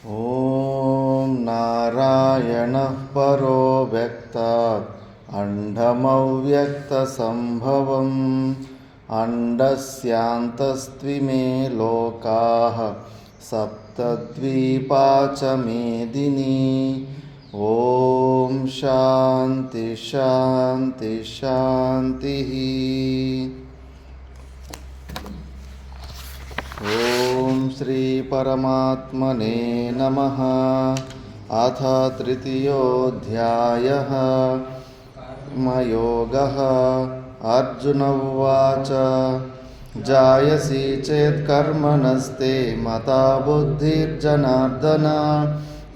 ॐ नारायणः परो व्यक्तात् अण्डमव्यक्तसम्भवम् अण्डस्यान्तस्त्विमे लोकाः सप्तद्वीपा च मेदिनी। ॐ शान्ति शान्ति शान्तिः। ॐ श्री परमात्मने नमः। अथ तृतीयोऽध्यायः कर्मयोगः। अर्जुन उवाच जायसि चेत् कर्मणस्ते मता बुद्धिर्जनार्दन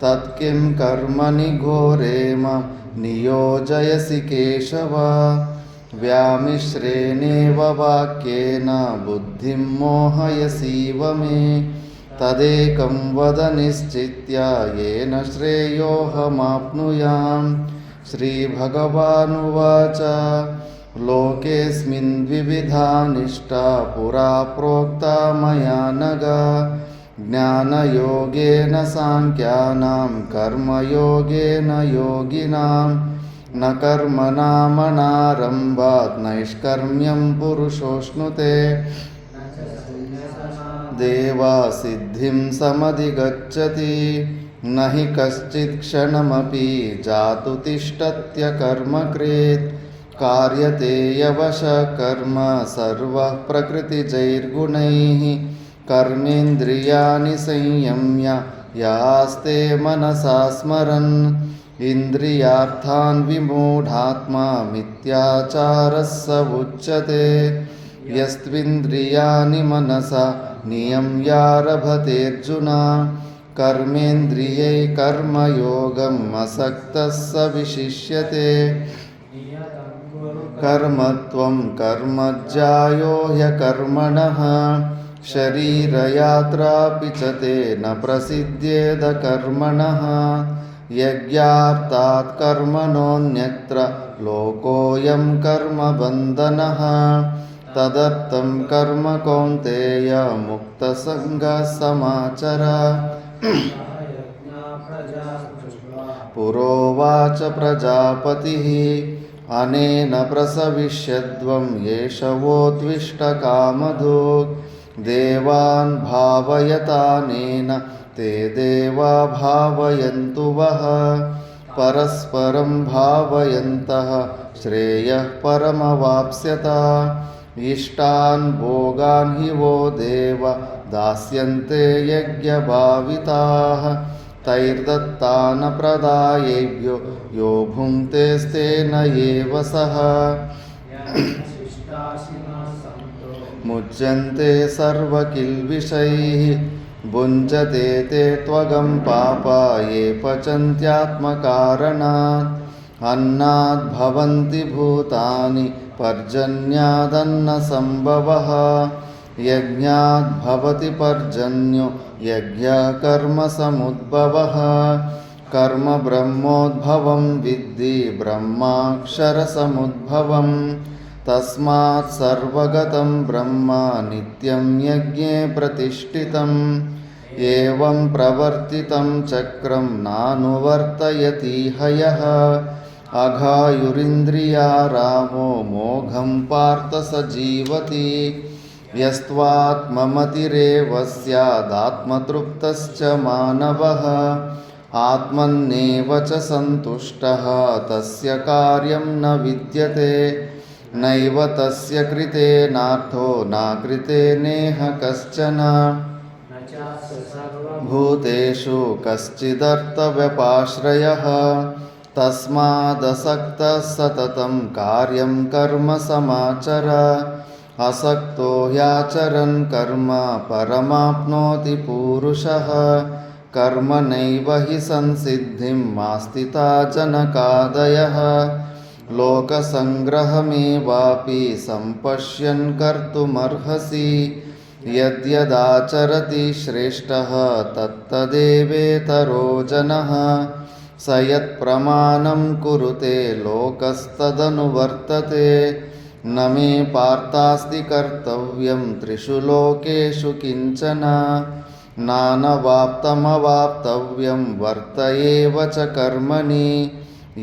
तत्किं कर्मणि घोरे मां नियोजयसि केशव। व्यामिश्रेणेव वाक्येन बुद्धिं मोहयसीव मे तदेकं वद निश्चित्य येन श्रेयोऽहमाप्नुयाम्। श्रीभगवानुवाच लोकेऽस्मिन् द्विविधा निष्ठा पुरा प्रोक्ता मया नघ। ज्ञानयोगेन साङ्ख्यानां कर्मयोगेन योगिनां न कर्मणामनारम्भात् नैष्कर्म्यं पुरुषोऽश्नुते। देवा सिद्धिं समधिगच्छति न हि कश्चित् क्षणमपि जातु तिष्ठत्यकर्मकृत्। कार्यते यवशः कर्म सर्वः प्रकृतिजैर्गुणैः कर्मेन्द्रियाणि संयम्य यास्ते मनसा स्मरन्। इन्द्रियार्थान् विमूढात्मा मिथ्याचारः स उच्यते। यस्त्विन्द्रियाणि मनसा नियम्यारभतेऽर्जुन कर्मेन्द्रिये कर्मयोगम् असक्तः स विशिष्यते। कर्मत्वं कर्मज्यायो ह्यकर्मणः शरीरयात्रापि च ते न प्रसिद्ध्येद कर्मणः। यज्ञार्थात् कर्मणोऽन्यत्र लोकोऽयं कर्मबन्धनः। तदर्थं कर्म कौन्तेय मुक्तसङ्गः समाचर। पुरोवाच प्रजापतिः अनेन प्रसविष्यद्वं येषवोत्विष्टकामधुक्। देवान् भावयतानेन ते देवा भावयन्तु वः। परस्परं भावयन्तः श्रेयः परमवाप्स्यत। इष्टान् भोगान् हि वो देव दास्यन्ते यज्ञभाविताः। तैर्दत्तान् प्रदायेभ्यो यो भुङ्क्तेस्तेन एव सः। मुच्यन्ते सर्वकिल्बिषैः भुञ्जते ते त्वगं पापा ये पचन्त्यात्मकारणात्। अन्नाद् भवन्ति भूतानि पर्जन्यादन्नसम्भवः। यज्ञाद् भवति पर्जन्यो यज्ञः कर्मसमुद्भवः। कर्म ब्रह्मोद्भवं विद्धि ब्रह्माक्षरसमुद्भवम्। तस्मात् सर्वगतं ब्रह्म नित्यं यज्ञे प्रतिष्ठितम्। एवं प्रवर्तितं चक्रं नानुवर्तयतीह यः। अघायुरिन्द्रिया रामो मोघं पार्थ स जीवति। यस्त्वात्ममतिरेव स्यादात्मतृप्तश्च मानवः। आत्मन्नेव च सन्तुष्टः तस्य कार्यं न विद्यते। नैव तस्य कृतेनार्थो नाकृतेनेह कश्चन। भूतेषु कश्चिदर्थव्यपाश्रयः। तस्मादसक्तः सततं कार्यं कर्म समाचर। असक्तो ह्याचरन् कर्म परमाप्नोति पूरुषः। कर्मणैव हि संसिद्धिं मास्तिता जनकादयः। लोकसङ्ग्रहमेवापि सम्पश्यन् कर्तुमर्हसि। यद्यदाचरति श्रेष्ठः तत्तदेवेतरो जनः। स यत्प्रमाणं कुरुते लोकस्तदनुवर्तते। न मे पार्थास्ति कर्तव्यं त्रिषु लोकेषु किंचन। नानवाप्तमवाप्तव्यं वर्त एव च कर्मणि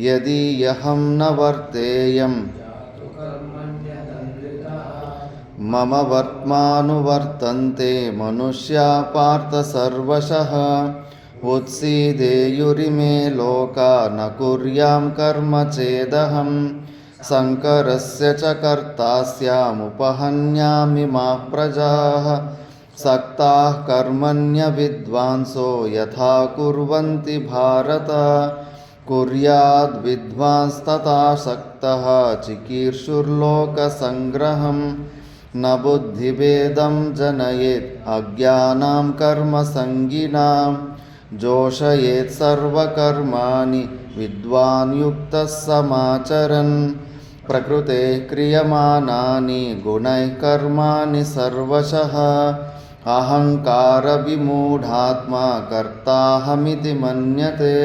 यदि यहं न वर्तेयं मम वर्त्मानुवर्तन्ते मनुष्या पार्थ सर्वशः उत्सीदेयुरिमे लोका न कुर्यां कर्म चेदहं शङ्करस्य च कर्ता स्यामुपहन्यामि मा प्रजाः सक्ताः कर्मण्यविद्वांसो यथा कुर्वन्ति भारत कुर्याद्विद्वांस्तथा सक्तः चिकीर्षुर्लोकसङ्ग्रहं न बुद्धिभेदं जनयेत् अज्ञानां कर्मसङ्गिनां जोषयेत् सर्वकर्माणि विद्वान् युक्तः समाचरन् प्रकृतेः क्रियमाणानि गुणैः कर्माणि सर्वशः अहङ्कारविमूढात्मा कर्ताहमिति मन्यते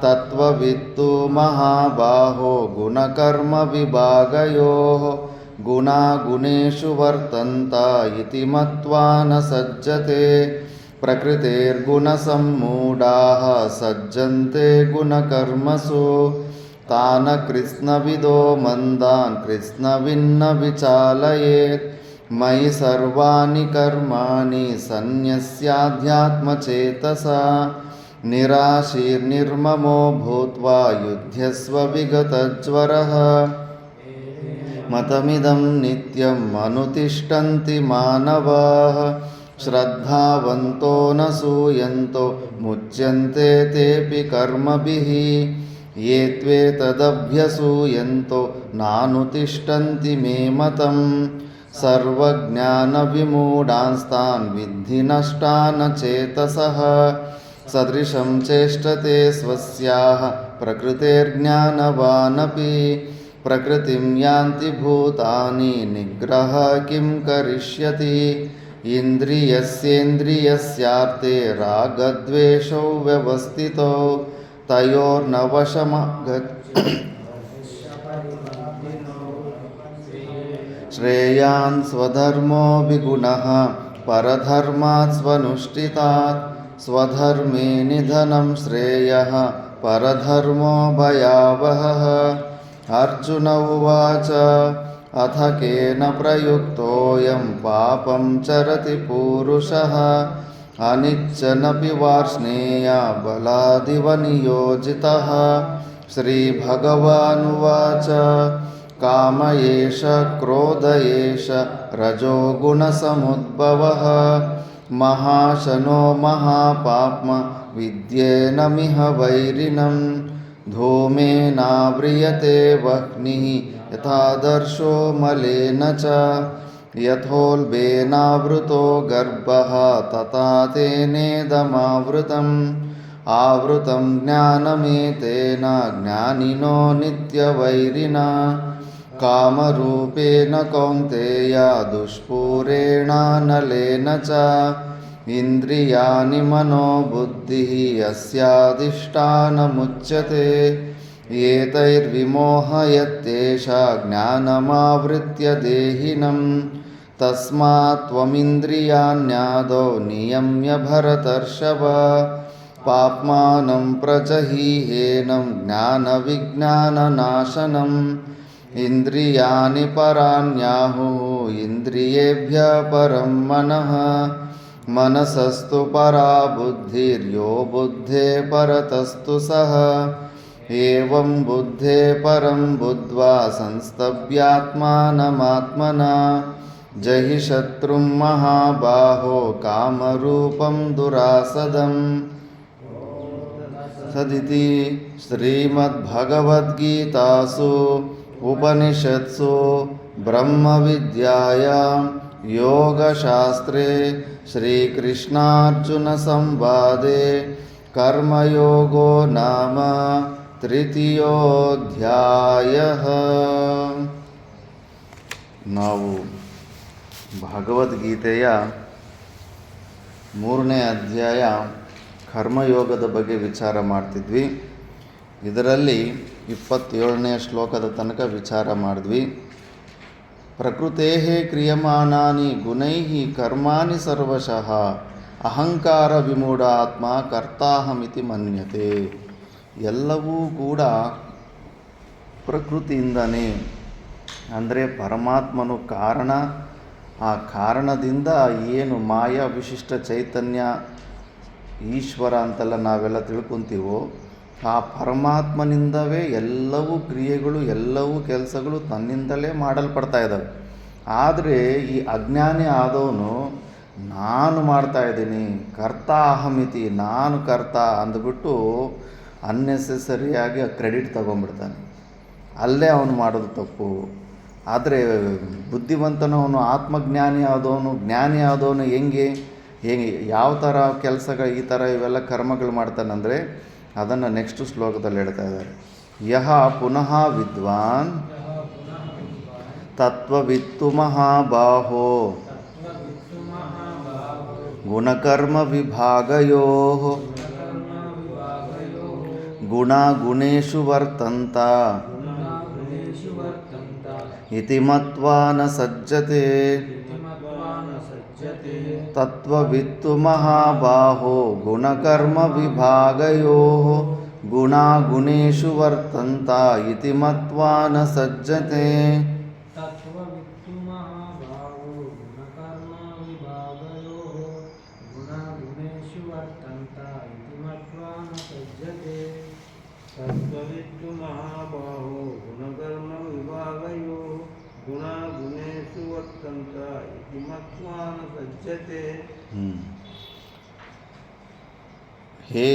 तत्त्ववित्तु महाबाहो गुणकर्मविभागयोः गुणागुणेषु वर्तन्त इति मत्वा न सज्जते प्रकृतेर्गुणसम्मूढाः सज्जन्ते गुणकर्मसु तान् कृत्स्नविदो मन्दान् कृत्स्नविन्न विचालयेत् मयि सर्वाणि कर्माणि सन्न्यस्याध्यात्मचेतसा निराशीर्निर्ममो भूत्वा युध्यस्व विगतज्वरः मतमिदं नित्यम् अनुतिष्ठन्ति मानवाः श्रद्धावन्तो न सूयन्तो मुच्यन्ते तेऽपि कर्मभिः ये त्वेतदभ्यसूयन्तो नानुतिष्ठन्ति मे मतम् सर्वज्ञानविमूढांस्तान् विद्धि नष्टान् चेतसः सदृशं चेष्टते स्वस्याः प्रकृतेर्ज्ञानवानपि प्रकृतिं यान्ति भूतानि निग्रह किं करिष्यति इन्द्रियस्येन्द्रियस्यार्थे रागद्वेषौ व्यवस्थितौ तयोर्न श्रेयान् स्वधर्मो विगुणः परधर्मात् स्वनुष्ठितात् स्वधर्मे निधनं श्रेयः परधर्मो भयावहः अर्जुन उवाच अथ केन प्रयुक्तोऽयं पापं चरति पूरुषः अनिच्छनपि वार्ष्णेय बलादिव नियोजितः श्रीभगवानुवाच काम एष क्रोध एष रजोगुणसमुद्भवः महाशनो महापाप्मा विद्येनमिह वैरिणं धूमेनाव्रियते वह्निः यथादर्शो मलेन च यथोल्बेनावृतो गर्भः तथा तेनेदमावृतम् आवृतं ज्ञानमेतेन ज्ञानिनो नित्यवैरिणा कामरूपेण कौन्तेय दुष्पूरेणानलेन च इन्द्रियाणि मनोबुद्धिः यस्याधिष्ठानमुच्यते एतैर्विमोहयत्येषा ज्ञानमावृत्य देहिनं तस्मात् त्वमिन्द्रियाण्यादौ नियम्य भरतर्षभ पाप्मानं प्रजहीहेनं ज्ञानविज्ञाननाशनम् इन्द्रियाणि पराण्याहुः इन्द्रियेभ्यः परं मनः मनसस्तु परा बुद्धिर्यो बुद्धे परतस्तु सः एवं बुद्धे परं बुद्ध्वा संस्तभ्यात्मानमात्मना जहि शत्रुं महाबाहो कामरूपं दुरासदम् सदिति श्रीमद्भगवद्गीतासु उपनिषत्सु ब्रह्मविद्यायां योगशास्त्रे श्रीकृष्णार्जुनसंवादे कर्मयोगो नाम तृतीयोऽध्यायः। ನಾವು ಭಗವದ್ಗೀತೆಯ 3ನೇ ಅಧ್ಯಾಯ ಕರ್ಮಯೋಗದ ಬಗ್ಗೆ ವಿಚಾರ ಮಾಡ್ತಿದ್ವಿ. ಇದರಲ್ಲಿ 27ನೇ ಶ್ಲೋಕದ ತನಕ ವಿಚಾರ ಮಾಡಿದ್ವಿ. ಪ್ರಕೃತೇಃ ಕ್ರಿಯಮಾಣಾನಿ ಗುಣೈಃ ಕರ್ಮಾಣಿ ಸರ್ವಶಃ ಅಹಂಕಾರ ವಿಮೂಢ ಆತ್ಮ ಕರ್ತಾಹಮಿತಿ ಮನ್ಯತೆ. ಎಲ್ಲವೂ ಕೂಡ ಪ್ರಕೃತಿಯಿಂದನೇ, ಅಂದರೆ ಪರಮಾತ್ಮನು ಕಾರಣ. ಆ ಕಾರಣದಿಂದ ಏನು ಮಾಯಾ ವಿಶಿಷ್ಟ ಚೈತನ್ಯ ಈಶ್ವರ ಅಂತೆಲ್ಲ ನಾವೆಲ್ಲ ತಿಳ್ಕೊತೀವೋ, ಆ ಪರಮಾತ್ಮನಿಂದವೇ ಎಲ್ಲವೂ ಕ್ರಿಯೆಗಳು, ಎಲ್ಲವೂ ಕೆಲಸಗಳು ತನ್ನಿಂದಲೇ ಮಾಡಲ್ಪಡ್ತಾ ಇದ್ದಾವೆ. ಆದರೆ ಈ ಅಜ್ಞಾನಿ ಆದವನು ನಾನು ಮಾಡ್ತಾಯಿದ್ದೀನಿ, ಕರ್ತ ಅಹಮಿತಿ, ನಾನು ಕರ್ತ ಅಂದ್ಬಿಟ್ಟು ಅನ್ನೆಸೆಸರಿಯಾಗಿ ಕ್ರೆಡಿಟ್ ತಗೊಂಡ್ಬಿಡ್ತಾನೆ. ಅಲ್ಲೇ ಅವನು ಮಾಡೋದು ತಪ್ಪು. ಆದರೆ ಬುದ್ಧಿವಂತನವನು, ಆತ್ಮಜ್ಞಾನಿ ಆದವನು, ಜ್ಞಾನಿ ಆದವನು ಹೆಂಗೆ ಯಾವ ಥರ ಕೆಲಸಗಳು, ಈ ಥರ ಇವೆಲ್ಲ ಕರ್ಮಗಳು ಮಾಡ್ತಾನಂದರೆ ಅದನ್ನು ನೆಕ್ಸ್ಟ್ ಶ್ಲೋಕದಲ್ಲಿ ಹೇಳ್ತಾ ಇದ್ದಾರೆ. ಯಹ ಪುನಃ ವಿದ್ವಾನ್ ತತ್ವವಿತ್ತು ಮಹಾಬಾಹೋ ಗುಣಕರ್ಮ ವಿಭಾಗಯೋ ಗುಣಗುಣೇಷು ವರ್ತಂತ ಇತಿ ಮತ್ವಾ ನ ಸಜ್ಜತೆ. ತತ್ವವಿತ್ತು ಮಹಾಬಾಹೋ ಗುಣಕರ್ಮ ವಿಭಾಗಯೋ ಗುಣಗುಣೇಷು ವರ್ತಂತ ಇತಿ ಮತ್ವಾ ನ ಸಜ್ಜತೆ. ತತ್ವವಿತ್ತು ಮಹಾಬಾಹೋ ಗುಣಕರ್ಮ ವಿಭಾಗಯೋ ಗುಣಗುಣೇಷು ವರ್ತಂತ ಇತಿ ಮತ್ವಾ ನ ಸಜ್ಜತೆ. ಹೇ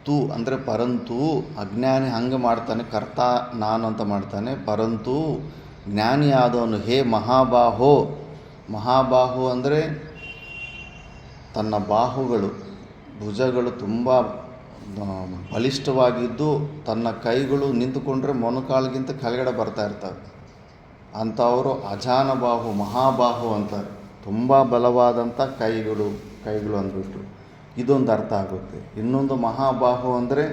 ತು ಅಂದರೆ ಪರಂತು, ಅಜ್ಞಾನಿ ಹಂಗೆ ಮಾಡ್ತಾನೆ, ಕರ್ತ ನಾನು ಅಂತ ಮಾಡ್ತಾನೆ. ಪರಂತು ಜ್ಞಾನಿ ಆದವನು ಹೇ ಮಹಾಬಾಹೋ. ಮಹಾಬಾಹು ಅಂದರೆ ತನ್ನ ಬಾಹುಗಳು, ಭುಜಗಳು ತುಂಬ ಬಲಿಷ್ಠವಾಗಿದ್ದು ತನ್ನ ಕೈಗಳು ನಿಂತುಕೊಂಡ್ರೆ ಮೊಣಕಾಲಿಗಿಂತ ಕೆಳಗಡೆ ಬರ್ತಾ ಇರ್ತವೆ. ಅಂಥವರು ಅಜಾನಬಾಹು, ಮಹಾಬಾಹು ಅಂತಾರೆ. ತುಂಬ ಬಲವಾದಂಥ ಕೈಗಳು ಅಂದ್ಬಿಟ್ಟು ಇದೊಂದು ಅರ್ಥ ಆಗುತ್ತೆ. ಇನ್ನೊಂದು ಮಹಾಬಾಹು ಅಂದರೆ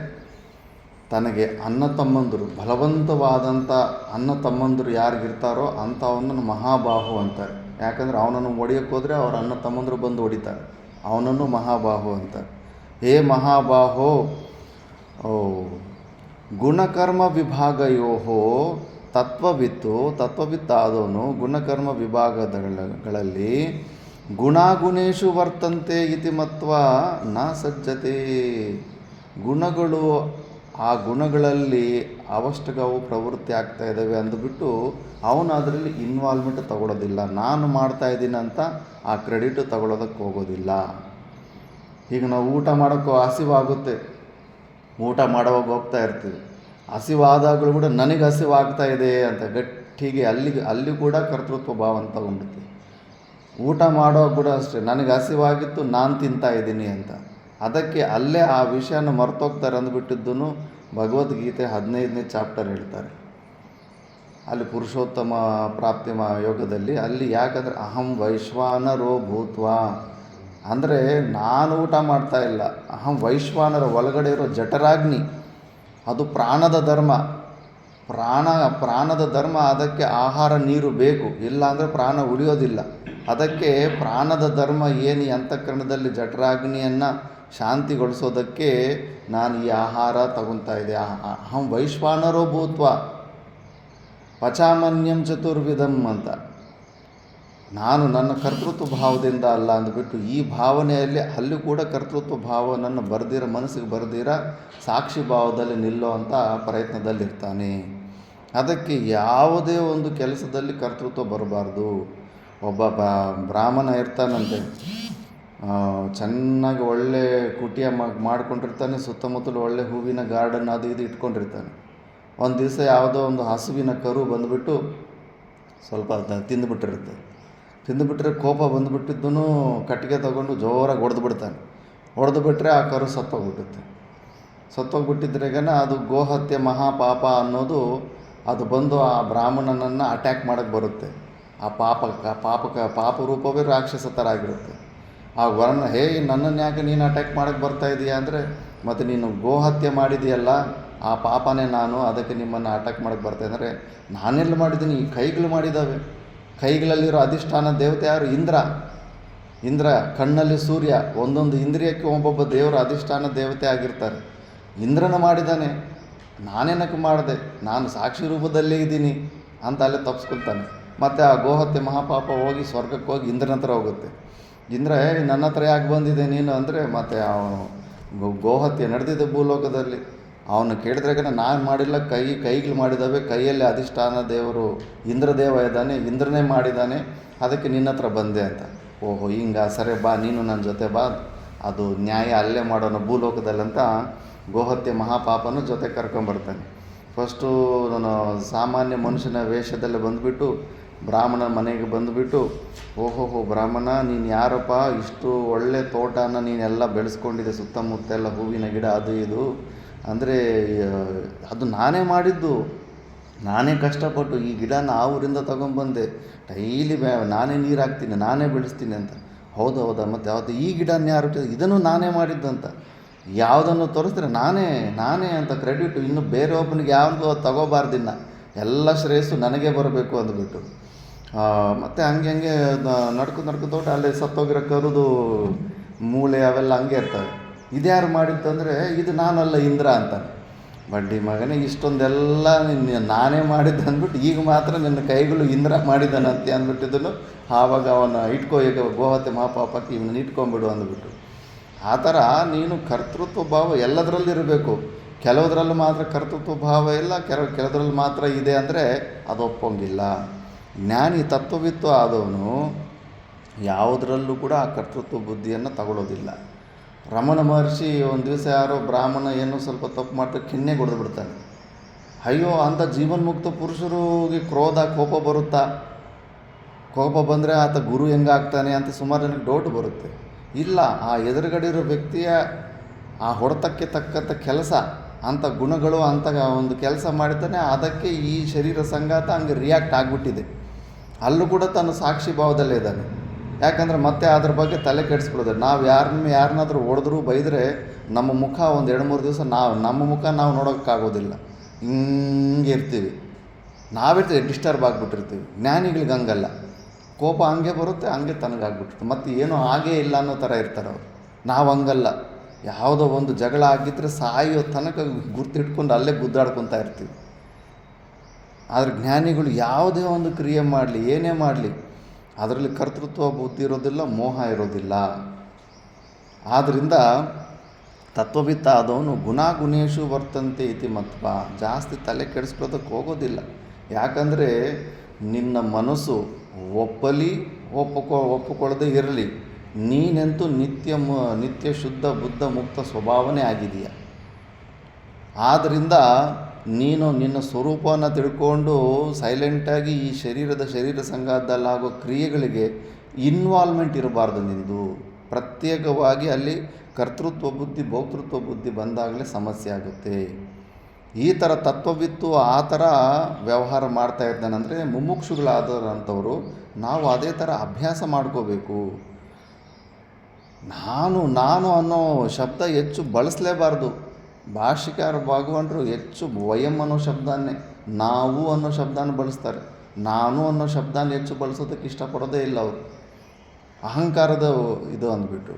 ತನಗೆ ಅಣ್ಣ ತಮ್ಮಂದರು, ಬಲವಂತವಾದಂಥ ಅಣ್ಣ ತಮ್ಮಂದರು ಯಾರಿಗಿರ್ತಾರೋ ಅಂಥವನನ್ನು ಮಹಾಬಾಹು ಅಂತಾರೆ. ಯಾಕಂದರೆ ಅವನನ್ನು ಹೊಡೆಯೋಕ್ಕೆ ಹೋದರೆ ಅವ್ರ ಅಣ್ಣ ತಮ್ಮಂದರು ಬಂದು ಹೊಡಿತಾರೆ, ಅವನನ್ನು ಮಹಾಬಾಹು ಅಂತಾರೆ. ಹೇ ಮಹಾಬಾಹೋ ಗುಣಕರ್ಮ ವಿಭಾಗಯೋ ತತ್ವವಿತ್ತಾದವನು ಗುಣಕರ್ಮ ವಿಭಾಗಗಳಲ್ಲಿ ಗುಣಗುಣೇಶು ವರ್ತಂತೆ ಇತಿ ಮತ್ವ ನ ಸಜ್ಜತೆ. ಗುಣಗಳು, ಆ ಗುಣಗಳಲ್ಲಿ ಅವಷ್ಟಗವು ಪ್ರವೃತ್ತಿ ಆಗ್ತಾ ಇದ್ದಾವೆ ಅಂದುಬಿಟ್ಟು ಅವನು ಅದರಲ್ಲಿ ಇನ್ವಾಲ್ವ್ಮೆಂಟ್ ತಗೊಳ್ಳೋದಿಲ್ಲ. ನಾನು ಮಾಡ್ತಾ ಇದ್ದೀನಿ ಅಂತ ಆ ಕ್ರೆಡಿಟ್ ತಗೊಳ್ಳೋದಕ್ಕೆ ಹೋಗೋದಿಲ್ಲ. ಈಗ ನಾವು ಊಟ ಮಾಡೋಕ್ಕೂ ಹಸಿವಾಗುತ್ತೆ, ಊಟ ಮಾಡೋವಾಗ ಹೋಗ್ತಾ ಇರ್ತೀವಿ. ಹಸಿವಾದಾಗಲೂ ಕೂಡ ನನಗೆ ಹಸಿವಾಗ್ತಾ ಇದೆ ಅಂತ ಗಟ್ಟಿಗೆ ಅಲ್ಲಿ ಕೂಡ ಕರ್ತೃತ್ವ ಭಾವ ಅಂತ ತಗೊಂಡ್ಬಿಡ್ತೀವಿ. ಊಟ ಮಾಡೋವಾಗ ಕೂಡ ಅಷ್ಟೇ, ನನಗೆ ಹಸಿವಾಗಿತ್ತು, ನಾನು ತಿಂತಾ ಇದ್ದೀನಿ ಅಂತ. ಅದಕ್ಕೆ ಅಲ್ಲೇ ಆ ವಿಷಯನ ಮರ್ತೋಗ್ತಾರೆ ಅಂದ್ಬಿಟ್ಟಿದ್ದೂ ಭಗವದ್ಗೀತೆ 15ನೇ ಚಾಪ್ಟರ್ ಹೇಳ್ತಾರೆ. ಅಲ್ಲಿ ಪುರುಷೋತ್ತಮ ಪ್ರಾಪ್ತಿ ಯೋಗದಲ್ಲಿ ಅಲ್ಲಿ ಯಾಕಂದರೆ ಅಹಂ ವೈಶ್ವಾನರೋ ಭೂತ್ವಾ ಅಂದರೆ ನಾನು ಊಟ ಮಾಡ್ತಾ ಇಲ್ಲ, ಅಹಂ ವೈಶ್ವಾನರ ಒಳಗಡೆ ಇರೋ ಜಠರಾಗ್ನಿ, ಅದು ಪ್ರಾಣದ ಧರ್ಮ. ಪ್ರಾಣದ ಧರ್ಮ, ಅದಕ್ಕೆ ಆಹಾರ ನೀರು ಬೇಕು, ಇಲ್ಲ ಅಂದರೆ ಪ್ರಾಣ ಉಳಿಯೋದಿಲ್ಲ. ಅದಕ್ಕೆ ಪ್ರಾಣದ ಧರ್ಮ ಏನು ಈ ಅಂತಃಕರಣದಲ್ಲಿ ಜಠರಾಗ್ನಿಯನ್ನು ಶಾಂತಿಗೊಳಿಸೋದಕ್ಕೆ ನಾನು ಈ ಆಹಾರ ತಗೊತಾ ಇದ್ದೆ. ಅಹಂ ವೈಶ್ವಾನರೋ ಭೂತ್ವ ಪಚಾಮನ್ಯಂ ಚತುರ್ವಿಧಂ ಅಂತ. ನಾನು ನನ್ನ ಕರ್ತೃತ್ವ ಭಾವದಿಂದ ಅಲ್ಲ ಅಂದ್ಬಿಟ್ಟು ಈ ಭಾವನೆಯಲ್ಲಿ ಅಲ್ಲಿ ಕೂಡ ಕರ್ತೃತ್ವ ಭಾವ ನನ್ನ ಮನಸ್ಸಿಗೆ ಬರ್ದಿರ ಸಾಕ್ಷಿ ಭಾವದಲ್ಲಿ ನಿಲ್ಲೋ ಅಂಥ ಪ್ರಯತ್ನದಲ್ಲಿರ್ತಾನೆ. ಅದಕ್ಕೆ ಯಾವುದೇ ಒಂದು ಕೆಲಸದಲ್ಲಿ ಕರ್ತೃತ್ವ ಬರಬಾರ್ದು. ಒಬ್ಬ ಬ್ರಾಹ್ಮಣ ಇರ್ತಾನಂತೆ, ಚೆನ್ನಾಗಿ ಒಳ್ಳೆ ಕುಟಿಯ ಮಾಡ್ಕೊಂಡಿರ್ತಾನೆ, ಸುತ್ತಮುತ್ತಲು ಒಳ್ಳೆ ಹೂವಿನ ಗಾರ್ಡನ್ ಅದು ಇದು ಇಟ್ಕೊಂಡಿರ್ತಾನೆ. ಒಂದು ದಿವಸ ಯಾವುದೋ ಒಂದು ಹಸುವಿನ ಕರು ಬಂದುಬಿಟ್ಟು ಸ್ವಲ್ಪ ತಿಂದುಬಿಟ್ಟಿರುತ್ತೆ. ತಿಂದುಬಿಟ್ರೆ ಕೋಪ ಬಂದುಬಿಟ್ಟಿದ್ದೂ ಕಟ್ಟಿಗೆ ತಗೊಂಡು ಜೋರಾಗಿ ಹೊಡೆದು ಬಿಟ್ಟರೆ ಆ ಕರು ಸತ್ತೋಗ್ಬಿಟ್ಟಿದ್ರೆಗನ ಅದು ಗೋಹತ್ಯೆ ಮಹಾಪಾಪ ಅನ್ನೋದು ಅದು ಬಂದು ಆ ಬ್ರಾಹ್ಮಣನನ್ನು ಅಟ್ಯಾಕ್ ಮಾಡೋಕ್ಕೆ ಬರುತ್ತೆ. ಆ ಪಾಪ ರೂಪವೇ ರಾಕ್ಷಸ ಥರ ಆಗಿರುತ್ತೆ. ಆ ವರ್ಣ ನನ್ನನ್ನು ಯಾಕೆ ನೀನು ಅಟ್ಯಾಕ್ ಮಾಡೋಕ್ಕೆ ಬರ್ತಾ ಇದೀಯಾ ಅಂದರೆ, ಮತ್ತು ನೀನು ಗೋಹತ್ಯೆ ಮಾಡಿದೆಯಲ್ಲ ಆ ಪಾಪನೇ ನಾನು, ಅದಕ್ಕೆ ನಿಮ್ಮನ್ನು ಅಟ್ಯಾಕ್ ಮಾಡೋಕ್ಕೆ ಬರ್ತಾ ಅಂದರೆ, ನಾನೆಲ್ಲ ಮಾಡಿದ್ದೀನಿ, ಈ ಕೈಗಳು ಮಾಡಿದ್ದಾವೆ. ಕೈಗಳಲ್ಲಿರೋ ಅಧಿಷ್ಠಾನ ದೇವತೆ ಯಾರು? ಇಂದ್ರ. ಇಂದ್ರ ಕಣ್ಣಲ್ಲಿ ಸೂರ್ಯ, ಒಂದೊಂದು ಇಂದ್ರಿಯಕ್ಕೆ ಒಬ್ಬೊಬ್ಬ ದೇವರು ಅಧಿಷ್ಠಾನ ದೇವತೆ ಆಗಿರ್ತಾರೆ. ಇಂದ್ರನ ಮಾಡಿದ್ದಾನೆ, ನಾನೇನಕ್ಕೆ ಮಾಡಿದೆ, ನಾನು ಸಾಕ್ಷಿ ರೂಪದಲ್ಲೇ ಇದ್ದೀನಿ ಅಂತ ಅಲ್ಲೇ ತಪ್ಪಿಸ್ಕೊಳ್ತಾನೆ. ಮತ್ತು ಆ ಗೋಹತ್ಯೆ ಮಹಾಪಾಪ ಹೋಗಿ ಸ್ವರ್ಗಕ್ಕೆ ಹೋಗಿ ಇಂದ್ರನ ಹತ್ರ ಹೋಗುತ್ತೆ. ಇಂದ್ರ ನನ್ನ ಹತ್ರ ಯಾಕೆ ಬಂದಿದೆ ನೀನು ಅಂದರೆ, ಮತ್ತು ಅವನು ಗೋಹತ್ಯೆ ನಡೆದಿದೆ ಭೂಲೋಕದಲ್ಲಿ, ಅವನು ಕೇಳಿದ್ರಾಗ ನಾನು ಮಾಡಿಲ್ಲ, ಕೈಗಳು ಮಾಡಿದ್ದಾವೆ, ಕೈಯಲ್ಲಿ ಅಧಿಷ್ಠಾನ ದೇವರು ಇಂದ್ರದೇವ ಇದ್ದಾನೆ, ಇಂದ್ರನೇ ಮಾಡಿದ್ದಾನೆ, ಅದಕ್ಕೆ ನಿನ್ನ ಹತ್ರ ಬಂದೆ ಅಂತ. ಓಹೋ ಹಿಂಗ, ಸರಿ ಬಾ ನೀನು ನನ್ನ ಜೊತೆ ಬಾ, ಅದು ನ್ಯಾಯ ಅಲ್ಲೇ ಮಾಡೋಣ ಭೂಲೋಕದಲ್ಲಂತ ಗೋಹತ್ಯೆ ಮಹಾಪಾಪನ ಜೊತೆ ಕರ್ಕೊಂಬರ್ತಾನೆ. ಫಸ್ಟು ನಾನು ಸಾಮಾನ್ಯ ಮನುಷ್ಯನ ವೇಷದಲ್ಲಿ ಬಂದುಬಿಟ್ಟು ಬ್ರಾಹ್ಮಣನ ಮನೆಗೆ ಬಂದುಬಿಟ್ಟು, ಓಹೋಹೋ ಬ್ರಾಹ್ಮಣ ನೀನು ಯಾರಪ್ಪ, ಇಷ್ಟು ಒಳ್ಳೆ ತೋಟನ ನೀನೆಲ್ಲ ಬೆಳೆಸ್ಕೊಂಡಿದ್ದೆ, ಸುತ್ತಮುತ್ತೆಲ್ಲ ಹೂವಿನ ಗಿಡ ಅದು ಇದು, ಅಂದರೆ ಅದು ನಾನೇ ಮಾಡಿದ್ದು, ನಾನೇ ಕಷ್ಟಪಟ್ಟು ಈ ಗಿಡನ ಆ ಊರಿಂದ ತೊಗೊಂಬಂದೆ, ಡೈಲಿ ನಾನೇ ನೀರು ಹಾಕ್ತೀನಿ, ನಾನೇ ಬೆಳೆಸ್ತೀನಿ ಅಂತ. ಹೌದಾ ಮತ್ತು ಯಾವುದು ಈ ಗಿಡನ ಯಾರು, ಇದನ್ನು ನಾನೇ ಮಾಡಿದ್ದು ಅಂತ ಯಾವುದನ್ನು ತೋರಿಸಿದ್ರೆ ನಾನೇ ಅಂತ ಕ್ರೆಡಿಟು. ಇನ್ನು ಬೇರೆ ಒಬ್ಬನಿಗೆ ಯಾವುದು ತಗೋಬಾರ್ದಿನ್ನ, ಎಲ್ಲ ಶ್ರೇಯಸ್ಸು ನನಗೆ ಬರಬೇಕು ಅಂದ್ಬಿಟ್ಟು. ಮತ್ತು ಹಂಗೆ ನಡ್ಕೊತ ಅಲ್ಲಿ ಸತ್ತೋಗಿರೋ ಕರುದು ಮೂಳೆ ಅವೆಲ್ಲ ಹಂಗೆ ಇರ್ತವೆ. ಇದ್ಯಾರು ಮಾಡಿತ್ತಂದರೆ ಇದು ನಾನಲ್ಲ ಇಂದ್ರ ಅಂತ. ಬಡ್ಡಿ ಮಗನೇ, ಇಷ್ಟೊಂದೆಲ್ಲ ನಾನೇ ಮಾಡಿದ್ದೆ ಅಂದ್ಬಿಟ್ಟು ಈಗ ಮಾತ್ರ ನಿನ್ನ ಕೈಗಳು ಇಂದ್ರ ಮಾಡಿದ್ದಾನಂತೆ ಅಂದ್ಬಿಟ್ಟಿದ್ದನು. ಆವಾಗ ಅವನ ಈಗ ಗೋಹತ್ಯೆ ಮಹಾಪಾಪಕ್ಕೆ ಇವನ್ನ ಇಟ್ಕೊಂಡ್ಬಿಡು ಅಂದ್ಬಿಟ್ಟು. ಆ ಥರ ನೀನು ಕರ್ತೃತ್ವ ಭಾವ ಎಲ್ಲದರಲ್ಲಿರಬೇಕು. ಕೆಲವುದ್ರಲ್ಲಿ ಮಾತ್ರ ಕರ್ತೃತ್ವ ಭಾವ ಇಲ್ಲ, ಕೆಲವುದ್ರಲ್ಲಿ ಮಾತ್ರ ಇದೆ ಅಂದರೆ ಅದು ಒಪ್ಪೋಂಗಿಲ್ಲ. ಜ್ಞಾನಿ ತತ್ವವಿತ್ತು ಆದವನು ಯಾವುದರಲ್ಲೂ ಕೂಡ ಆ ಕರ್ತೃತ್ವ ಬುದ್ಧಿಯನ್ನು ತಗೊಳ್ಳೋದಿಲ್ಲ. ರಮಣ ಮಹರ್ಷಿ ಒಂದು ದಿವಸ ಯಾರೋ ಬ್ರಾಹ್ಮಣ ಏನೋ ಸ್ವಲ್ಪ ತಪ್ಪು ಮಾಡ್ತಾ ಕಿನ್ನೆ ಹೊಡೆದು ಬಿಡ್ತಾನೆ. ಅಯ್ಯೋ, ಅಂಥ ಜೀವನ್ಮುಕ್ತ ಪುರುಷರಿಗೆ ಕ್ರೋಧ ಕೋಪ ಬರುತ್ತಾ? ಕೋಪ ಬಂದರೆ ಆತ ಗುರು ಹೆಂಗಾಗ್ತಾನೆ ಅಂತ ಸುಮಾರು ಜನಕ್ಕೆ ಡೌಟ್ ಬರುತ್ತೆ. ಇಲ್ಲ, ಆ ಎದುರುಗಡೆ ಇರೋ ವ್ಯಕ್ತಿಯ ಆ ಹೊಡೆತಕ್ಕೆ ತಕ್ಕಂಥ ಕೆಲಸ, ಅಂಥ ಗುಣಗಳು, ಅಂಥ ಒಂದು ಕೆಲಸ ಮಾಡಿದ್ದಾನೆ, ಅದಕ್ಕೆ ಈ ಶರೀರ ಸಂಘಾತ ಹಂಗೆ ರಿಯಾಕ್ಟ್ ಆಗಿಬಿಟ್ಟಿದೆ. ಅಲ್ಲೂ ಕೂಡ ತನ್ನ ಸಾಕ್ಷಿ ಭಾವದಲ್ಲೇ ಇದ್ದಾನೆ. ಯಾಕಂದರೆ ಮತ್ತೆ ಅದ್ರ ಬಗ್ಗೆ ತಲೆ ಕೆಡಿಸ್ಕೊಳ್ಳೋದು. ನಾವು ಯಾರನ್ನಾದ್ರೂ ಹೊಡೆದ್ರು ಬೈದರೆ ನಮ್ಮ ಮುಖ ಒಂದು 2-3 ದಿವಸ ನಮ್ಮ ಮುಖ ನಾವು ನೋಡೋಕ್ಕಾಗೋದಿಲ್ಲ, ಹಿಂಗೆ ಇರ್ತೀವಿ, ನಾವಿರ್ತೀವಿ, ಡಿಸ್ಟರ್ಬ್ ಆಗಿಬಿಟ್ಟಿರ್ತೀವಿ. ಜ್ಞಾನಿಗಳಿಗೆ ಹಂಗಲ್ಲ, ಕೋಪ ಹಂಗೆ ಬರುತ್ತೆ, ಹಂಗೆ ತನಗಾಗ್ಬಿಟ್ಟಿರುತ್ತೆ, ಮತ್ತು ಏನೋ ಹಾಗೇ ಇಲ್ಲ ಅನ್ನೋ ಥರ ಇರ್ತಾರೆ ಅವರು. ನಾವು ಹಂಗಲ್ಲ, ಯಾವುದೋ ಒಂದು ಜಗಳ ಆಗಿದ್ದರೆ ಸಾಯೋ ತನಕ ಗುರ್ತಿಟ್ಕೊಂಡು ಅಲ್ಲೇ ಗುದ್ದಾಡ್ಕೊತಾ ಇರ್ತೀವಿ. ಆದರೆ ಜ್ಞಾನಿಗಳು ಯಾವುದೇ ಒಂದು ಕ್ರಿಯೆ ಮಾಡಲಿ, ಏನೇ ಮಾಡಲಿ, ಅದರಲ್ಲಿ ಕರ್ತೃತ್ವ ಬುದ್ಧಿ ಇರೋದಿಲ್ಲ, ಮೋಹ ಇರೋದಿಲ್ಲ. ಆದ್ದರಿಂದ ತತ್ವವಿತ್ತ ಆದವನು ಗುಣಾಗುಣೇಶು ವರ್ತಂತೆ ಇತಿ ಮತ್ವ, ಜಾಸ್ತಿ ತಲೆ ಕೆಡಿಸ್ಕೊಳ್ಳೋದಕ್ಕೆ ಹೋಗೋದಿಲ್ಲ. ಯಾಕಂದರೆ ನಿನ್ನ ಮನಸ್ಸು ಒಪ್ಪಿಕೊಳ್ಳದೆ ಇರಲಿ, ನೀನೆಂತೂ ನಿತ್ಯ ಶುದ್ಧ ಬುದ್ಧ ಮುಕ್ತ ಸ್ವಭಾವನೇ ಆಗಿದೆಯಾ. ಆದ್ದರಿಂದ ನೀನು ನಿನ್ನ ಸ್ವರೂಪವನ್ನು ತಿಳ್ಕೊಂಡು ಸೈಲೆಂಟಾಗಿ ಈ ಶರೀರ ಸಂಘಾತದಲ್ಲಾಗೋ ಕ್ರಿಯೆಗಳಿಗೆ ಇನ್ವಾಲ್ವ್ಮೆಂಟ್ ಇರಬಾರ್ದು ನಿಂದು. ಪ್ರತ್ಯೇಕವಾಗಿ ಅಲ್ಲಿ ಕರ್ತೃತ್ವ ಬುದ್ಧಿ ಭೋಕ್ತೃತ್ವ ಬುದ್ಧಿ ಬಂದಾಗಲೇ ಸಮಸ್ಯೆ ಆಗುತ್ತೆ. ಈ ಥರ ತತ್ವವಿತ್ತು ಆ ಥರ ವ್ಯವಹಾರ ಮಾಡ್ತಾ ಇದ್ದಾನಂದರೆ ಮುಮುಕ್ಷುಗಳಾದಂಥವರು ನಾವು ಅದೇ ಥರ ಅಭ್ಯಾಸ ಮಾಡ್ಕೋಬೇಕು. ನಾನು ಅನ್ನೋ ಶಬ್ದ ಹೆಚ್ಚು ಬಳಸಲೇಬಾರ್ದು. ಭಾಷಿಕಾರ ಭಗವಂತರು ಹೆಚ್ಚು ವಯಂ ಅನ್ನೋ ಶಬ್ದನ್ನೇ, ನಾವು ಅನ್ನೋ ಶಬ್ದನ ಬಳಸ್ತಾರೆ. ನಾನು ಅನ್ನೋ ಶಬ್ದನ ಹೆಚ್ಚು ಬಳಸೋದಕ್ಕೆ ಇಷ್ಟಪಡೋದೇ ಇಲ್ಲ ಅವರು. ಅಹಂಕಾರದ ಇದು ಅಂದ್ಬಿಟ್ಟು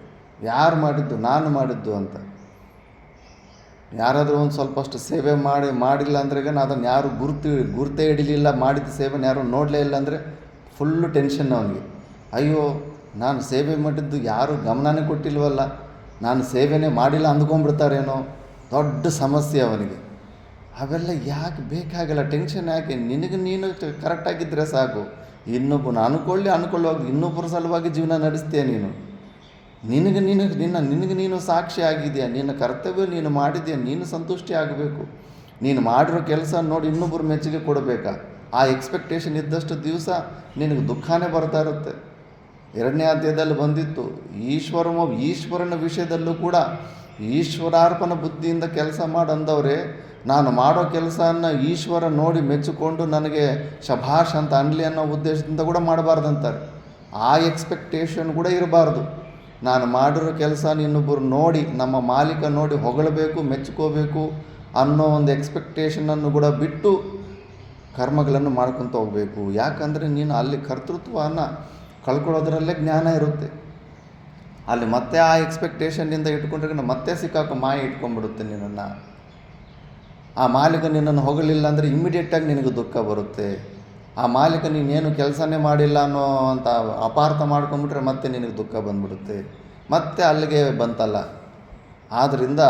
ಯಾರು ಮಾಡಿದ್ದು, ನಾನು ಮಾಡಿದ್ದು ಅಂತ. ಯಾರಾದರೂ ಒಂದು ಸ್ವಲ್ಪಷ್ಟು ಸೇವೆ ಮಾಡಿಲ್ಲ ಅಂದ್ರೆ ಅದನ್ನು ಯಾರು ಗುರ್ತೇ ಹಿಡಿಲಿಲ್ಲ, ಮಾಡಿದ ಸೇವೆನ ಯಾರು ನೋಡಲೇ ಇಲ್ಲ ಅಂದರೆ ಫುಲ್ಲು ಟೆನ್ಷನ್ ಅವನಿಗೆ. ಅಯ್ಯೋ, ನಾನು ಸೇವೆ ಮಾಡಿದ್ದು ಯಾರು ಗಮನನೇ ಕೊಟ್ಟಿಲ್ವಲ್ಲ, ನಾನು ಸೇವೆನೇ ಮಾಡಿಲ್ಲ ಅಂದ್ಕೊಂಡ್ಬಿಡ್ತಾರೇನೋ, ದೊಡ್ಡ ಸಮಸ್ಯೆ ಅವನಿಗೆ. ಅವೆಲ್ಲ ಯಾಕೆ ಬೇಕಾಗಲ್ಲ, ಟೆನ್ಷನ್ ಯಾಕೆ? ನಿನಗೆ ನೀನು ಕರೆಕ್ಟಾಗಿದ್ದರೆ ಸಾಕು. ಇನ್ನೊಬ್ಬನ ಅನ್ಕೊಳ್ಳುವಾಗ ಇನ್ನೊಬ್ಬರ ಸಲುವಾಗಿ ಜೀವನ ನಡೆಸ್ತೀಯ ನೀನು. ನಿನಗೆ ನೀನು ಸಾಕ್ಷಿ ಆಗಿದೆಯಾ, ನಿನ್ನ ಕರ್ತವ್ಯ ನೀನು ಮಾಡಿದೆಯಾ, ನೀನು ಸಂತುಷ್ಟಿ ಆಗಬೇಕು. ನೀನು ಮಾಡಿರೋ ಕೆಲಸ ನೋಡಿ ಇನ್ನೊಬ್ಬರು ಮೆಚ್ಚುಗೆ ಕೊಡಬೇಕಾ? ಆ ಎಕ್ಸ್ಪೆಕ್ಟೇಷನ್ ಇದ್ದಷ್ಟು ದಿವಸ ನಿನಗೆ ದುಃಖನೇ ಬರ್ತಾ ಇರುತ್ತೆ. 2ನೇ ಅಧ್ಯಾಯದಲ್ಲಿ ಬಂದಿತ್ತು, ಈಶ್ವರನ ವಿಷಯದಲ್ಲೂ ಕೂಡ ಈಶ್ವರಾರ್ಪಣ ಬುದ್ಧಿಯಿಂದ ಕೆಲಸ ಮಾಡಂದವ್ರೆ, ನಾನು ಮಾಡೋ ಕೆಲಸನ ಈಶ್ವರ ನೋಡಿ ಮೆಚ್ಚಿಕೊಂಡು ನನಗೆ ಶಭಾಷ್ ಅಂತ ಅನ್ಲಿ ಅನ್ನೋ ಉದ್ದೇಶದಿಂದ ಕೂಡ ಮಾಡಬಾರ್ದಂತಾರೆ. ಆ ಎಕ್ಸ್ಪೆಕ್ಟೇಷನ್ ಕೂಡ ಇರಬಾರ್ದು. ನಾನು ಮಾಡಿರೋ ಕೆಲಸ ಇನ್ನೊಬ್ಬರು ನೋಡಿ, ನಮ್ಮ ಮಾಲೀಕ ನೋಡಿ ಹೊಗಳಬೇಕು, ಮೆಚ್ಕೋಬೇಕು ಅನ್ನೋ ಒಂದು ಎಕ್ಸ್ಪೆಕ್ಟೇಷನನ್ನು ಕೂಡ ಬಿಟ್ಟು ಕರ್ಮಗಳನ್ನು ಮಾಡ್ಕೊತ ಹೋಗಬೇಕು. ಯಾಕಂದರೆ ನೀನು ಅಲ್ಲಿ ಕರ್ತೃತ್ವವನ್ನು ಕಳ್ಕೊಳ್ಳೋದ್ರಲ್ಲೇ ಜ್ಞಾನ ಇರುತ್ತೆ. ಅಲ್ಲಿ ಮತ್ತೆ ಆ ಎಕ್ಸ್ಪೆಕ್ಟೇಷನ್ನಿಂದ ಇಟ್ಕೊಂಡ್ರೆ ಮತ್ತೆ ಮಾಯ ಇಟ್ಕೊಂಡ್ಬಿಡುತ್ತೆ ನಿನ್ನನ್ನು. ಆ ಮಾಲೀಕ ನಿನ್ನನ್ನು ಹೊಗಲಿಲ್ಲ ಅಂದರೆ ಇಮ್ಮಿಡಿಯೇಟಾಗಿ ನಿನಗೆ ದುಃಖ ಬರುತ್ತೆ. ಆ ಮಾಲೀಕ ನೀನೇನು ಕೆಲಸನೇ ಮಾಡಿಲ್ಲ ಅನ್ನೋ ಅಂತ ಅಪಾರ್ಥ ಮಾಡ್ಕೊಂಬಿಟ್ರೆ ಮತ್ತೆ ನಿನಗೆ ದುಃಖ ಬಂದ್ಬಿಡುತ್ತೆ. ಮತ್ತೆ ಅಲ್ಲಿಗೆ ಬಂತಲ್ಲ. ಆದ್ದರಿಂದ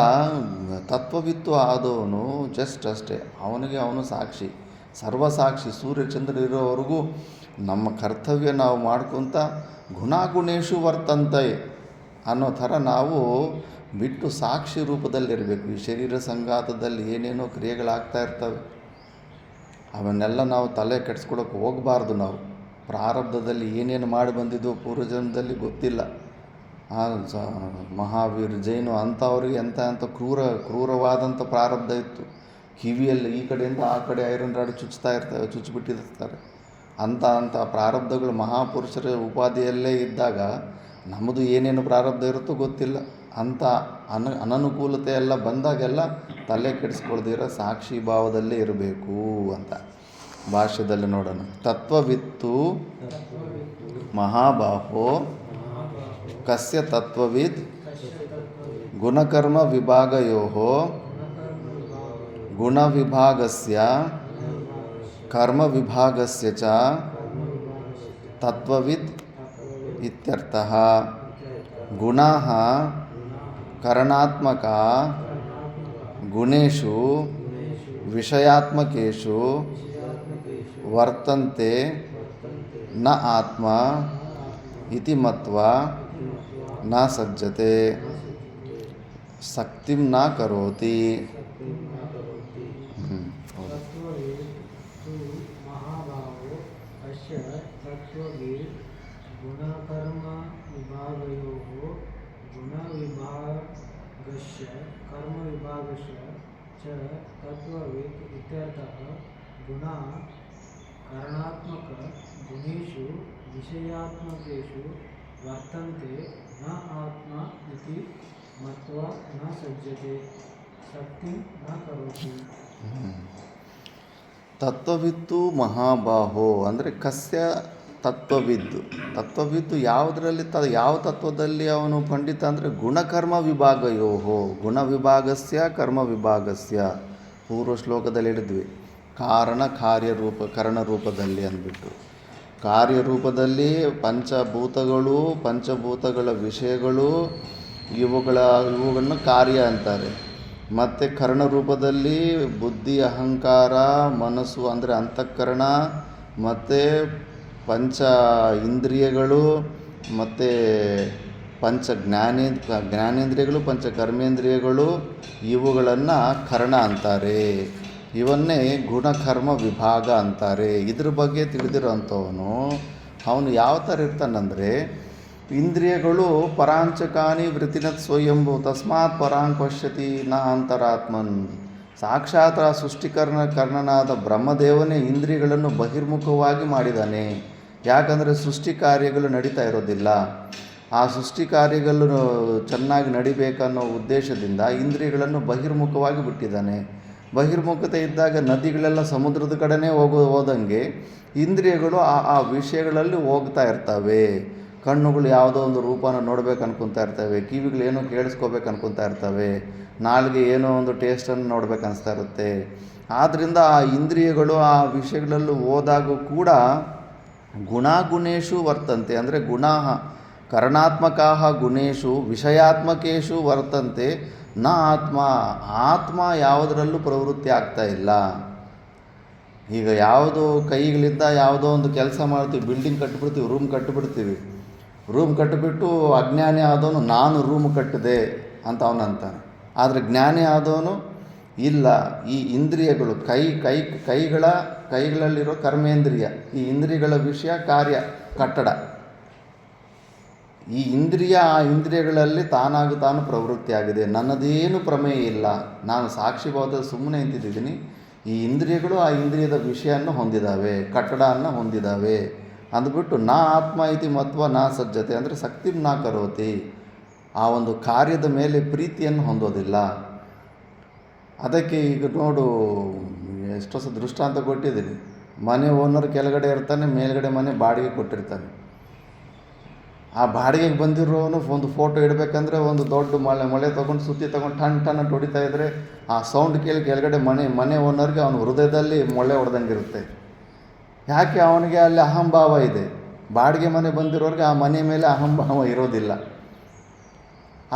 ತತ್ವವಿತ್ತು ಆದವನು ಜಸ್ಟ್ ಅಷ್ಟೇ, ಅವನಿಗೆ ಅವನು ಸಾಕ್ಷಿ, ಸರ್ವಸಾಕ್ಷಿ. ಸೂರ್ಯಚಂದ್ರ ಇರೋವರೆಗೂ ನಮ್ಮ ಕರ್ತವ್ಯ ನಾವು ಮಾಡ್ಕೊತ ಗುಣಾಗುಣೇಶು ವರ್ತಂತೆ ಅನ್ನೋ ಥರ ನಾವು ಬಿಟ್ಟು ಸಾಕ್ಷಿ ರೂಪದಲ್ಲಿರಬೇಕು. ಈ ಶರೀರ ಸಂಘಾತದಲ್ಲಿ ಏನೇನೋ ಕ್ರಿಯೆಗಳಾಗ್ತಾ ಇರ್ತವೆ, ಅವನ್ನೆಲ್ಲ ನಾವು ತಲೆ ಕೆಡಿಸ್ಕೊಳಕ್ಕೆ ಹೋಗಬಾರ್ದು. ನಾವು ಪ್ರಾರಬ್ಧದಲ್ಲಿ ಏನೇನು ಮಾಡಿ ಬಂದಿದ್ದೋ ಪೂರ್ವಜನ್ಮದಲ್ಲಿ ಗೊತ್ತಿಲ್ಲ. ಮಹಾವೀರ್ ಜೈನು ಅಂಥವ್ರಿಗೆ ಎಂಥ ಕ್ರೂರವಾದಂಥ ಪ್ರಾರಬ್ಧ ಇತ್ತು. ಕಿವಿಯಲ್ಲಿ ಈ ಕಡೆಯಿಂದ ಆ ಕಡೆ ಐರನ್ ರಾಡ್ ಚುಚ್ಚಿಬಿಟ್ಟಿರ್ತಾರೆ. ಅಂಥ ಪ್ರಾರಬ್ಧಗಳು ಮಹಾಪುರುಷರ ಉಪಾಧಿಯಲ್ಲೇ ಇದ್ದಾಗ ನಮ್ಮದು ಏನೇನು ಪ್ರಾರಬ್ಧ ಇರುತ್ತೋ ಗೊತ್ತಿಲ್ಲ. ಅಂಥ ಅನನುಕೂಲತೆ ಎಲ್ಲ ಬಂದಾಗೆಲ್ಲ ತಲೆ ಕೆಡಿಸ್ಕೊಳ್ದಿರೋ ಸಾಕ್ಷಿ ಭಾವದಲ್ಲೇ ಇರಬೇಕು ಅಂತ ಭಾಷ್ಯದಲ್ಲಿ ನೋಡೋಣ. ತತ್ವವಿತ್ತು ಮಹಾಬಾಹೋ ಕಸ್ಯ ತತ್ವವಿದ್ ಗುಣಕರ್ಮ ವಿಭಾಗಯೋಃ ಗುಣವಿಭಾಗಸ್ಯ ಕರ್ಮವಿಭಾಗಸ್ಯ ಚ ತತ್ವವಿದ್ ಇತ್ಯರ್ಥಃ. ಗುಣಾಃ ಕರಣಾತ್ಮಕಾ ಗುಣೇಷು ವಿಷಯಾತ್ಮಕೇಷು ವರ್ತಂತೆ ನ ಆತ್ಮ ಇತಿ ಮತ್ವಾ ನ ಸಜ್ಜತೆ ಶಕ್ತಿಂ ನ ಕರೋತಿ. ಗುಣಕರ್ಮ ವಿಭಾಗಯೋಃ ಗುಣವಿಭಾಗಸ್ಯ ಕರ್ಮವಿಭಾಗಸ್ಯ ಚ ತತ್ವವಿದ್ ಇತ್ಯರ್ಥಃ. ಗುಣಃ ಕರಣಾತ್ಮಕ ಗುಣೇಷು ವಿಷಯಾತ್ಮಕೇಷು ವರ್ತಂತೆ ನ ಆತ್ಮ ಇತಿ ಮತ್ವಾ ನ ಸಜ್ಜತೆ ಶಕ್ತಿಂ ನ ಕರೋತಿ. ತತ್ವವಿತ್ತು ಮಹಾಬಾಹೋ ಅಂದರೆ ಕಸ್ಯ ತತ್ವವಿದ್ದು ಯಾವುದರಲ್ಲಿ ಯಾವ ತತ್ವದಲ್ಲಿ ಅವನು ಪಂಡಿತ ಅಂದರೆ ಗುಣಕರ್ಮ ವಿಭಾಗಯೋಹೋ ಗುಣವಿಭಾಗಸ್ಯ ಕರ್ಮ ವಿಭಾಗಸ್ಯ. ಪೂರ್ವ ಶ್ಲೋಕದಲ್ಲಿ ಹೇಳಿದ್ವಿ ಕರಣ ರೂಪದಲ್ಲಿ ಅಂದ್ಬಿಟ್ಟು. ಕಾರ್ಯರೂಪದಲ್ಲಿ ಪಂಚಭೂತಗಳ ವಿಷಯಗಳು ಇವುಗಳನ್ನು ಕಾರ್ಯ ಅಂತಾರೆ. ಮತ್ತು ಕರ್ಣ ರೂಪದಲ್ಲಿ ಬುದ್ಧಿ, ಅಹಂಕಾರ, ಮನಸ್ಸು ಅಂದರೆ ಅಂತಃಕರಣ, ಮತ್ತು ಪಂಚ ಇಂದ್ರಿಯಗಳು, ಮತ್ತು ಜ್ಞಾನೇಂದ್ರಿಯಗಳು, ಪಂಚ ಕರ್ಮೇಂದ್ರಿಯಗಳು, ಇವುಗಳನ್ನು ಕರ್ಣ ಅಂತಾರೆ. ಇವನ್ನೇ ಗುಣಕರ್ಮ ವಿಭಾಗ ಅಂತಾರೆ. ಇದ್ರ ಬಗ್ಗೆ ತಿಳಿದಿರೋಂಥವನು ಅವನು ಯಾವ ಥರ ಇರ್ತಾನಂದರೆ, ಇಂದ್ರಿಯಗಳು ಪರಾಂಚಕಾನಿ ವೃತ್ತಿನತ್ ಸ್ವಯಂಭೂ ತಸ್ಮಾತ್ ಪರಾಂಗ್ ಪಶ್ಯತಿ ನ ಅಂತರಾತ್ಮನ್. ಸಾಕ್ಷಾತ್ ಕರ್ಣನಾದ ಬ್ರಹ್ಮದೇವನೇ ಇಂದ್ರಿಯಗಳನ್ನು ಬಹಿರ್ಮುಖವಾಗಿ ಮಾಡಿದ್ದಾನೆ. ಯಾಕಂದರೆ ಸೃಷ್ಟಿ ಕಾರ್ಯಗಳು ನಡೀತಾ ಇರೋದಿಲ್ಲ. ಆ ಸೃಷ್ಟಿ ಕಾರ್ಯಗಳು ಚೆನ್ನಾಗಿ ನಡಿಬೇಕನ್ನೋ ಉದ್ದೇಶದಿಂದ ಇಂದ್ರಿಯಗಳನ್ನು ಬಹಿರ್ಮುಖವಾಗಿ ಬಿಟ್ಟಿದ್ದಾನೆ. ಬಹಿರ್ಮುಖತೆ ಇದ್ದಾಗ ನದಿಗಳೆಲ್ಲ ಸಮುದ್ರದ ಕಡೆನೇ ಹೋದಂಗೆ ಇಂದ್ರಿಯಗಳು ಆ ವಿಷಯಗಳಲ್ಲಿ ಹೋಗ್ತಾ ಇರ್ತವೆ. ಕಣ್ಣುಗಳು ಯಾವುದೋ ಒಂದು ರೂಪನ ನೋಡ್ಬೇಕು ಅನ್ಕೊತಾ ಇರ್ತವೆ, ಕಿವಿಗಳು ಏನೋ ಕೇಳಿಸ್ಕೋಬೇಕು ಅನ್ಕೊತಾ ಇರ್ತವೆ, ನಾಲ್ಗೆ ಏನೋ ಒಂದು ಟೇಸ್ಟನ್ನು ನೋಡ್ಬೇಕು ಅನಿಸ್ತಾ ಇರುತ್ತೆ. ಆದ್ದರಿಂದ ಆ ಇಂದ್ರಿಯಗಳು ಆ ವಿಷಯಗಳಲ್ಲಿ ಹೋದಾಗೂ ಕೂಡ ಗುಣಾಗುಣೇಶು ವರ್ತಂತೆ ಅಂದರೆ ಗುಣಾಃ ಕರಣಾತ್ಮಕಾಃ ಗುಣೇಶು ವಿಷಯಾತ್ಮಕೇಶು ವರ್ತಂತೆ ನ ಆತ್ಮ ಯಾವುದರಲ್ಲೂ ಪ್ರವೃತ್ತಿ ಆಗ್ತಾ ಇಲ್ಲ. ಈಗ ಯಾವುದೋ ಕೈಗಳಿಂದ ಯಾವುದೋ ಒಂದು ಕೆಲಸ ಮಾಡ್ತೀವಿ, ಬಿಲ್ಡಿಂಗ್ ಕಟ್ಟಿಬಿಡ್ತೀವಿ, ರೂಮ್ ಕಟ್ಟಿಬಿಟ್ಟು ಅಜ್ಞಾನಿ ಆದವನು ನಾನು ರೂಮ್ ಕಟ್ಟಿದೆ ಅಂತ ಅವನಂತಾನೆ. ಆದರೆ ಜ್ಞಾನಿ ಆದವನು ಇಲ್ಲ, ಈ ಇಂದ್ರಿಯಗಳು ಕೈಗಳಲ್ಲಿರೋ ಕರ್ಮೇಂದ್ರಿಯ, ಈ ಇಂದ್ರಿಯಗಳ ವಿಷಯ ಕಾರ್ಯ ಕಟ್ಟಡ, ಈ ಆ ಇಂದ್ರಿಯಗಳಲ್ಲಿ ತಾನು ಪ್ರವೃತ್ತಿಯಾಗಿದೆ. ನನ್ನದೇನು ಪ್ರಮೇಯ ಇಲ್ಲ, ನಾನು ಸಾಕ್ಷಿಭಾವದ ಸುಮ್ಮನೆ ನಿಂತಿದ್ದೀನಿ. ಈ ಇಂದ್ರಿಯಗಳು ಆ ಇಂದ್ರಿಯದ ವಿಷಯವನ್ನು ಹೊಂದಿದ್ದಾವೆ, ಕಟ್ಟಡವನ್ನು ಹೊಂದಿದ್ದಾವೆ ಅಂದ್ಬಿಟ್ಟು ನಾ ಆತ್ಮ ಇತಿ ಮತ್ವ ನಾ ಸಜ್ಜತೆ ಅಂದರೆ ಶಕ್ತಿ ನಾ ಕರೋತಿ. ಆ ಒಂದು ಕಾರ್ಯದ ಮೇಲೆ ಪ್ರೀತಿಯನ್ನು ಹೊಂದೋದಿಲ್ಲ. ಅದಕ್ಕೆ ಈಗ ನೋಡು, ಎಷ್ಟೋ ಸಹ ದೃಷ್ಟಾಂತ ಕೊಟ್ಟಿದ್ದೀನಿ. ಮನೆ ಓನರ್ ಕೆಳಗಡೆ ಇರ್ತಾನೆ, ಮೇಲ್ಗಡೆ ಮನೆ ಬಾಡಿಗೆ ಕೊಟ್ಟಿರ್ತಾನೆ. ಆ ಬಾಡಿಗೆಗೆ ಬಂದಿರೋನು ಒಂದು ಫೋಟೋ ಇಡಬೇಕಂದ್ರೆ ಒಂದು ದೊಡ್ಡ ಮೊಳೆ ತೊಗೊಂಡು ಸುತ್ತಿ ತೊಗೊಂಡು ಟನ್ ಅಂತ ಹೊಡಿತಾ ಇದ್ದರೆ ಆ ಸೌಂಡ್ ಕೇಳಿ ಕೆಳಗಡೆ ಮನೆ ಓನರ್ಗೆ ಅವನ ಹೃದಯದಲ್ಲಿ ಮೊಳೆ ಹೊಡೆದಂಗಿರುತ್ತೆ. ಯಾಕೆ? ಅವನಿಗೆ ಅಲ್ಲಿ ಅಹಂಭಾವ ಇದೆ. ಬಾಡಿಗೆ ಮನೆ ಬಂದಿರೋರಿಗೆ ಆ ಮನೆ ಮೇಲೆ ಅಹಂಭಾವ ಇರೋದಿಲ್ಲ.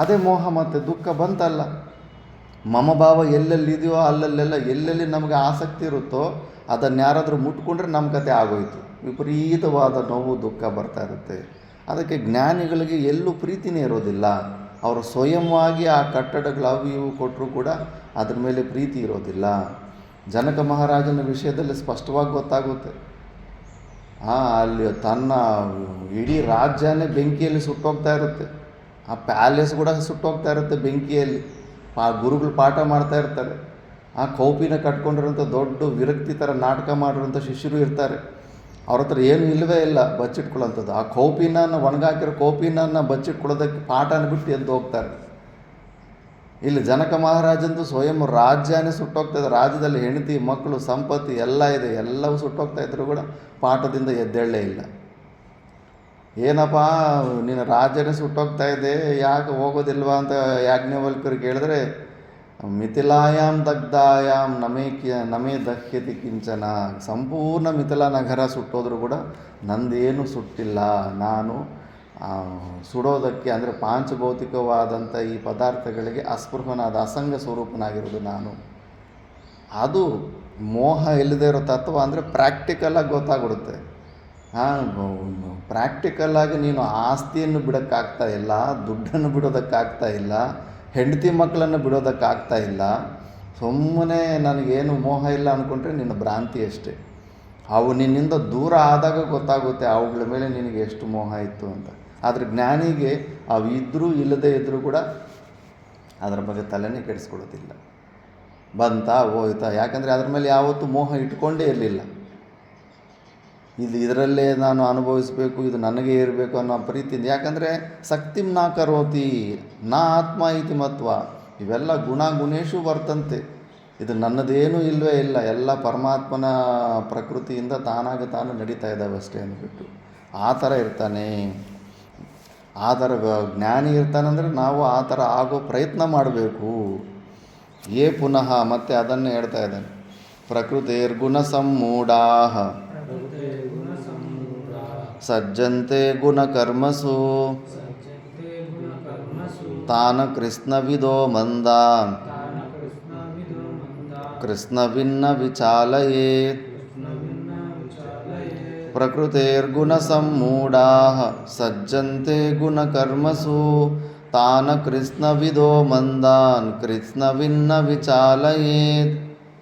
ಅದೇ ಮೋಹ ಮತ್ತು ದುಃಖ ಬಂತಲ್ಲ. ಮಮಭಾವ ಎಲ್ಲೆಲ್ಲಿದೆಯೋ ಅಲ್ಲಲ್ಲೆಲ್ಲ ಎಲ್ಲೆಲ್ಲಿ ನಮಗೆ ಆಸಕ್ತಿ ಇರುತ್ತೋ ಅದನ್ನು ಯಾರಾದರೂ ಮುಟ್ಕೊಂಡ್ರೆ ನಮ್ಮ ಕತೆ ಆಗೋಯ್ತು. ವಿಪರೀತವಾದ ನೋವು ದುಃಖ ಬರ್ತಾ ಇರುತ್ತೆ. ಅದಕ್ಕೆ ಜ್ಞಾನಿಗಳಿಗೆ ಎಲ್ಲೂ ಪ್ರೀತಿನೇ ಇರೋದಿಲ್ಲ. ಅವರು ಸ್ವಯಂವಾಗಿ ಆ ಕಟ್ಟಡಗಳು ಅವು ಇವು ಕೊಟ್ಟರೂ ಕೂಡ ಅದ್ರ ಮೇಲೆ ಪ್ರೀತಿ ಇರೋದಿಲ್ಲ. ಜನಕ ಮಹಾರಾಜನ ವಿಷಯದಲ್ಲಿ ಸ್ಪಷ್ಟವಾಗಿ ಗೊತ್ತಾಗುತ್ತೆ. ಅಲ್ಲಿ ತನ್ನ ಇಡೀ ರಾಜ್ಯನೇ ಬೆಂಕಿಯಲ್ಲಿ ಸುಟ್ಟೋಗ್ತಾ ಇರುತ್ತೆ. ಆ ಪ್ಯಾಲೇಸ್ ಕೂಡ ಸುಟ್ಟೋಗ್ತಾ ಇರುತ್ತೆ ಬೆಂಕಿಯಲ್ಲಿ. ಆ ಗುರುಗಳು ಪಾಠ ಮಾಡ್ತಾ ಇರ್ತಾರೆ. ಆ ಕೌಪಿನ ಕಟ್ಕೊಂಡಿರೋಂಥ ದೊಡ್ಡ ವಿರಕ್ತಿ ಥರ ನಾಟಕ ಮಾಡಿರೋಂಥ ಶಿಷ್ಯರು ಇರ್ತಾರೆ. ಅವ್ರ ಹತ್ರ ಏನೂ ಇಲ್ಲವೇ ಇಲ್ಲ ಬಚ್ಚಿಟ್ಕೊಳ್ಳೋಂಥದ್ದು. ಆ ಕೌಪಿನನ್ನು ಒಣಗಾಕಿರೋ ಕೌಪಿನನ್ನು ಬಚ್ಚಿಟ್ಕೊಳ್ಳೋದಕ್ಕೆ ಪಾಠನ ಬಿಟ್ಟು ಎದ್ದು ಹೋಗ್ತಾರೆ. ಇಲ್ಲಿ ಜನಕ ಮಹಾರಾಜಂದು ಸ್ವಯಂ ರಾಜ್ಯನೇ ಸುಟ್ಟೋಗ್ತಾಯಿದೆ. ರಾಜ್ಯದಲ್ಲಿ ಹೆಂಡತಿ ಮಕ್ಕಳು ಸಂಪತ್ತಿ ಎಲ್ಲ ಇದೆ, ಎಲ್ಲವೂ ಸುಟ್ಟೋಗ್ತಾ ಇದ್ರು ಕೂಡ ಪಾಠದಿಂದ ಎದ್ದೇಳಲೇ ಇಲ್ಲ. ಏನಪ್ಪ ನಿನ್ನ ರಾಜ್ಯನೇ ಸುಟ್ಟೋಗ್ತಾ ಇದೆ, ಯಾಕೆ ಹೋಗೋದಿಲ್ವಾ ಅಂತ ಯಾಜ್ಞವಲ್ಕ್ಯರು ಕೇಳಿದ್ರೆ, ಮಿಥಿಲಾಯಾಮ್ ದಗ್ಧಾಯಾಮ್ ನಮೇ ದಹ್ಯತಿ ಕಿಂಚನ. ಸಂಪೂರ್ಣ ಮಿಥಿಲಾ ನಗರ ಸುಟ್ಟೋದ್ರೂ ಕೂಡ ನಂದೇನು ಸುಟ್ಟಿಲ್ಲ. ನಾನು ಸುಡೋದಕ್ಕೆ ಅಂದರೆ ಪಾಂಚಭೌತಿಕವಾದಂಥ ಈ ಪದಾರ್ಥಗಳಿಗೆ ಅಸ್ಪೃಹನಾದ ಅಸಂಗ ಸ್ವರೂಪನಾಗಿರೋದು ನಾನು. ಅದು ಮೋಹ ಇಲ್ಲದೇ ಇರೋ ತತ್ವ ಅಂದರೆ ಪ್ರಾಕ್ಟಿಕಲಾಗಿ ಗೊತ್ತಾಗ್ಬಿಡುತ್ತೆ. ಪ್ರಾಕ್ಟಿಕಲ್ಲಾಗಿ ನೀನು ಆಸ್ತಿಯನ್ನು ಬಿಡೋಕ್ಕಾಗ್ತಾ ಇಲ್ಲ, ದುಡ್ಡನ್ನು ಬಿಡೋದಕ್ಕಾಗ್ತಾ ಇಲ್ಲ, ಹೆಂಡತಿ ಮಕ್ಕಳನ್ನು ಬಿಡೋದಕ್ಕಾಗ್ತಾ ಇಲ್ಲ. ಸುಮ್ಮನೆ ನನಗೇನು ಮೋಹ ಇಲ್ಲ ಅಂದ್ಕೊಂಡ್ರೆ ನಿನ್ನ ಭ್ರಾಂತಿ ಅಷ್ಟೇ. ಅವು ನಿನ್ನಿಂದ ದೂರ ಆದಾಗ ಗೊತ್ತಾಗುತ್ತೆ ಅವುಗಳ ಮೇಲೆ ನಿನಗೆ ಎಷ್ಟು ಮೋಹ ಇತ್ತು ಅಂತ. ಆದರೆ ಜ್ಞಾನಿಗೆ ಅವು ಇದ್ದರೂ ಇಲ್ಲದೇ ಇದ್ದರೂ ಕೂಡ ಅದರ ಬಗ್ಗೆ ತಲೆನೇ ಕೆಡಿಸ್ಕೊಳ್ಳೋದಿಲ್ಲ. ಬಂತಾ ಹೋಯ್ತಾ, ಯಾಕಂದರೆ ಅದ್ರ ಮೇಲೆ ಯಾವತ್ತೂ ಮೋಹ ಇಟ್ಕೊಂಡೇ ಇರಲಿಲ್ಲ. ಇದರಲ್ಲೇ ನಾನು ಅನುಭವಿಸಬೇಕು, ಇದು ನನಗೇ ಇರಬೇಕು ಅನ್ನೋ ಪ್ರೀತಿಯಿಂದ. ಯಾಕಂದರೆ ಸಕ್ತಿಂ ನಾ ಕರೋತಿ ನಾ ಆತ್ಮ ಇತಿ ಮತ್ವ. ಇವೆಲ್ಲ ಗುಣೇಶು ವರ್ತಂತೆ. ಇದು ನನ್ನದೇನೂ ಇಲ್ಲವೇ ಇಲ್ಲ, ಎಲ್ಲ ಪರಮಾತ್ಮನ ಪ್ರಕೃತಿಯಿಂದ ತಾನಾಗಿ ತಾನು ನಡೀತಾ ಇದ್ದಾವೆ ಅಷ್ಟೇ ಅಂದ್ಬಿಟ್ಟು ಆ ಥರ ಇರ್ತಾನೆ. ಆ ಥರ ಜ್ಞಾನಿ ಇರ್ತಾನಂದರೆ ನಾವು ಆ ಥರ ಆಗೋ ಪ್ರಯತ್ನ ಮಾಡಬೇಕು. ಪುನಃ ಮತ್ತೆ ಅದನ್ನೇ ಹೇಳ್ತಾ ಇದ್ದಾನೆ. ಪ್ರಕೃತಿರ್ಗುಣ ಸಮ್ಮೂಢಾ ಸಜ್ಜಂತೆ ಗುಣಕರ್ಮಸು ತಾನ ಕೃಷ್ಣವಿದೋ ಮಂದ ಕೃಷ್ಣವಿನ್ನ ವಿಚಾಲಯೇತ್. ಪ್ರಕೃತಿರ್ಗುಣ ಸಮ್ಮೂಢಾ ಸಜ್ಜಂತೆ ಗುಣಕರ್ಮಸು ತಾನ ಕೃಷ್ಣವಿದೋ ಮಂದಾನ್ ಕೃಷ್ಣವಿನ್ನ ವಿಚಾಲಯೇತ್.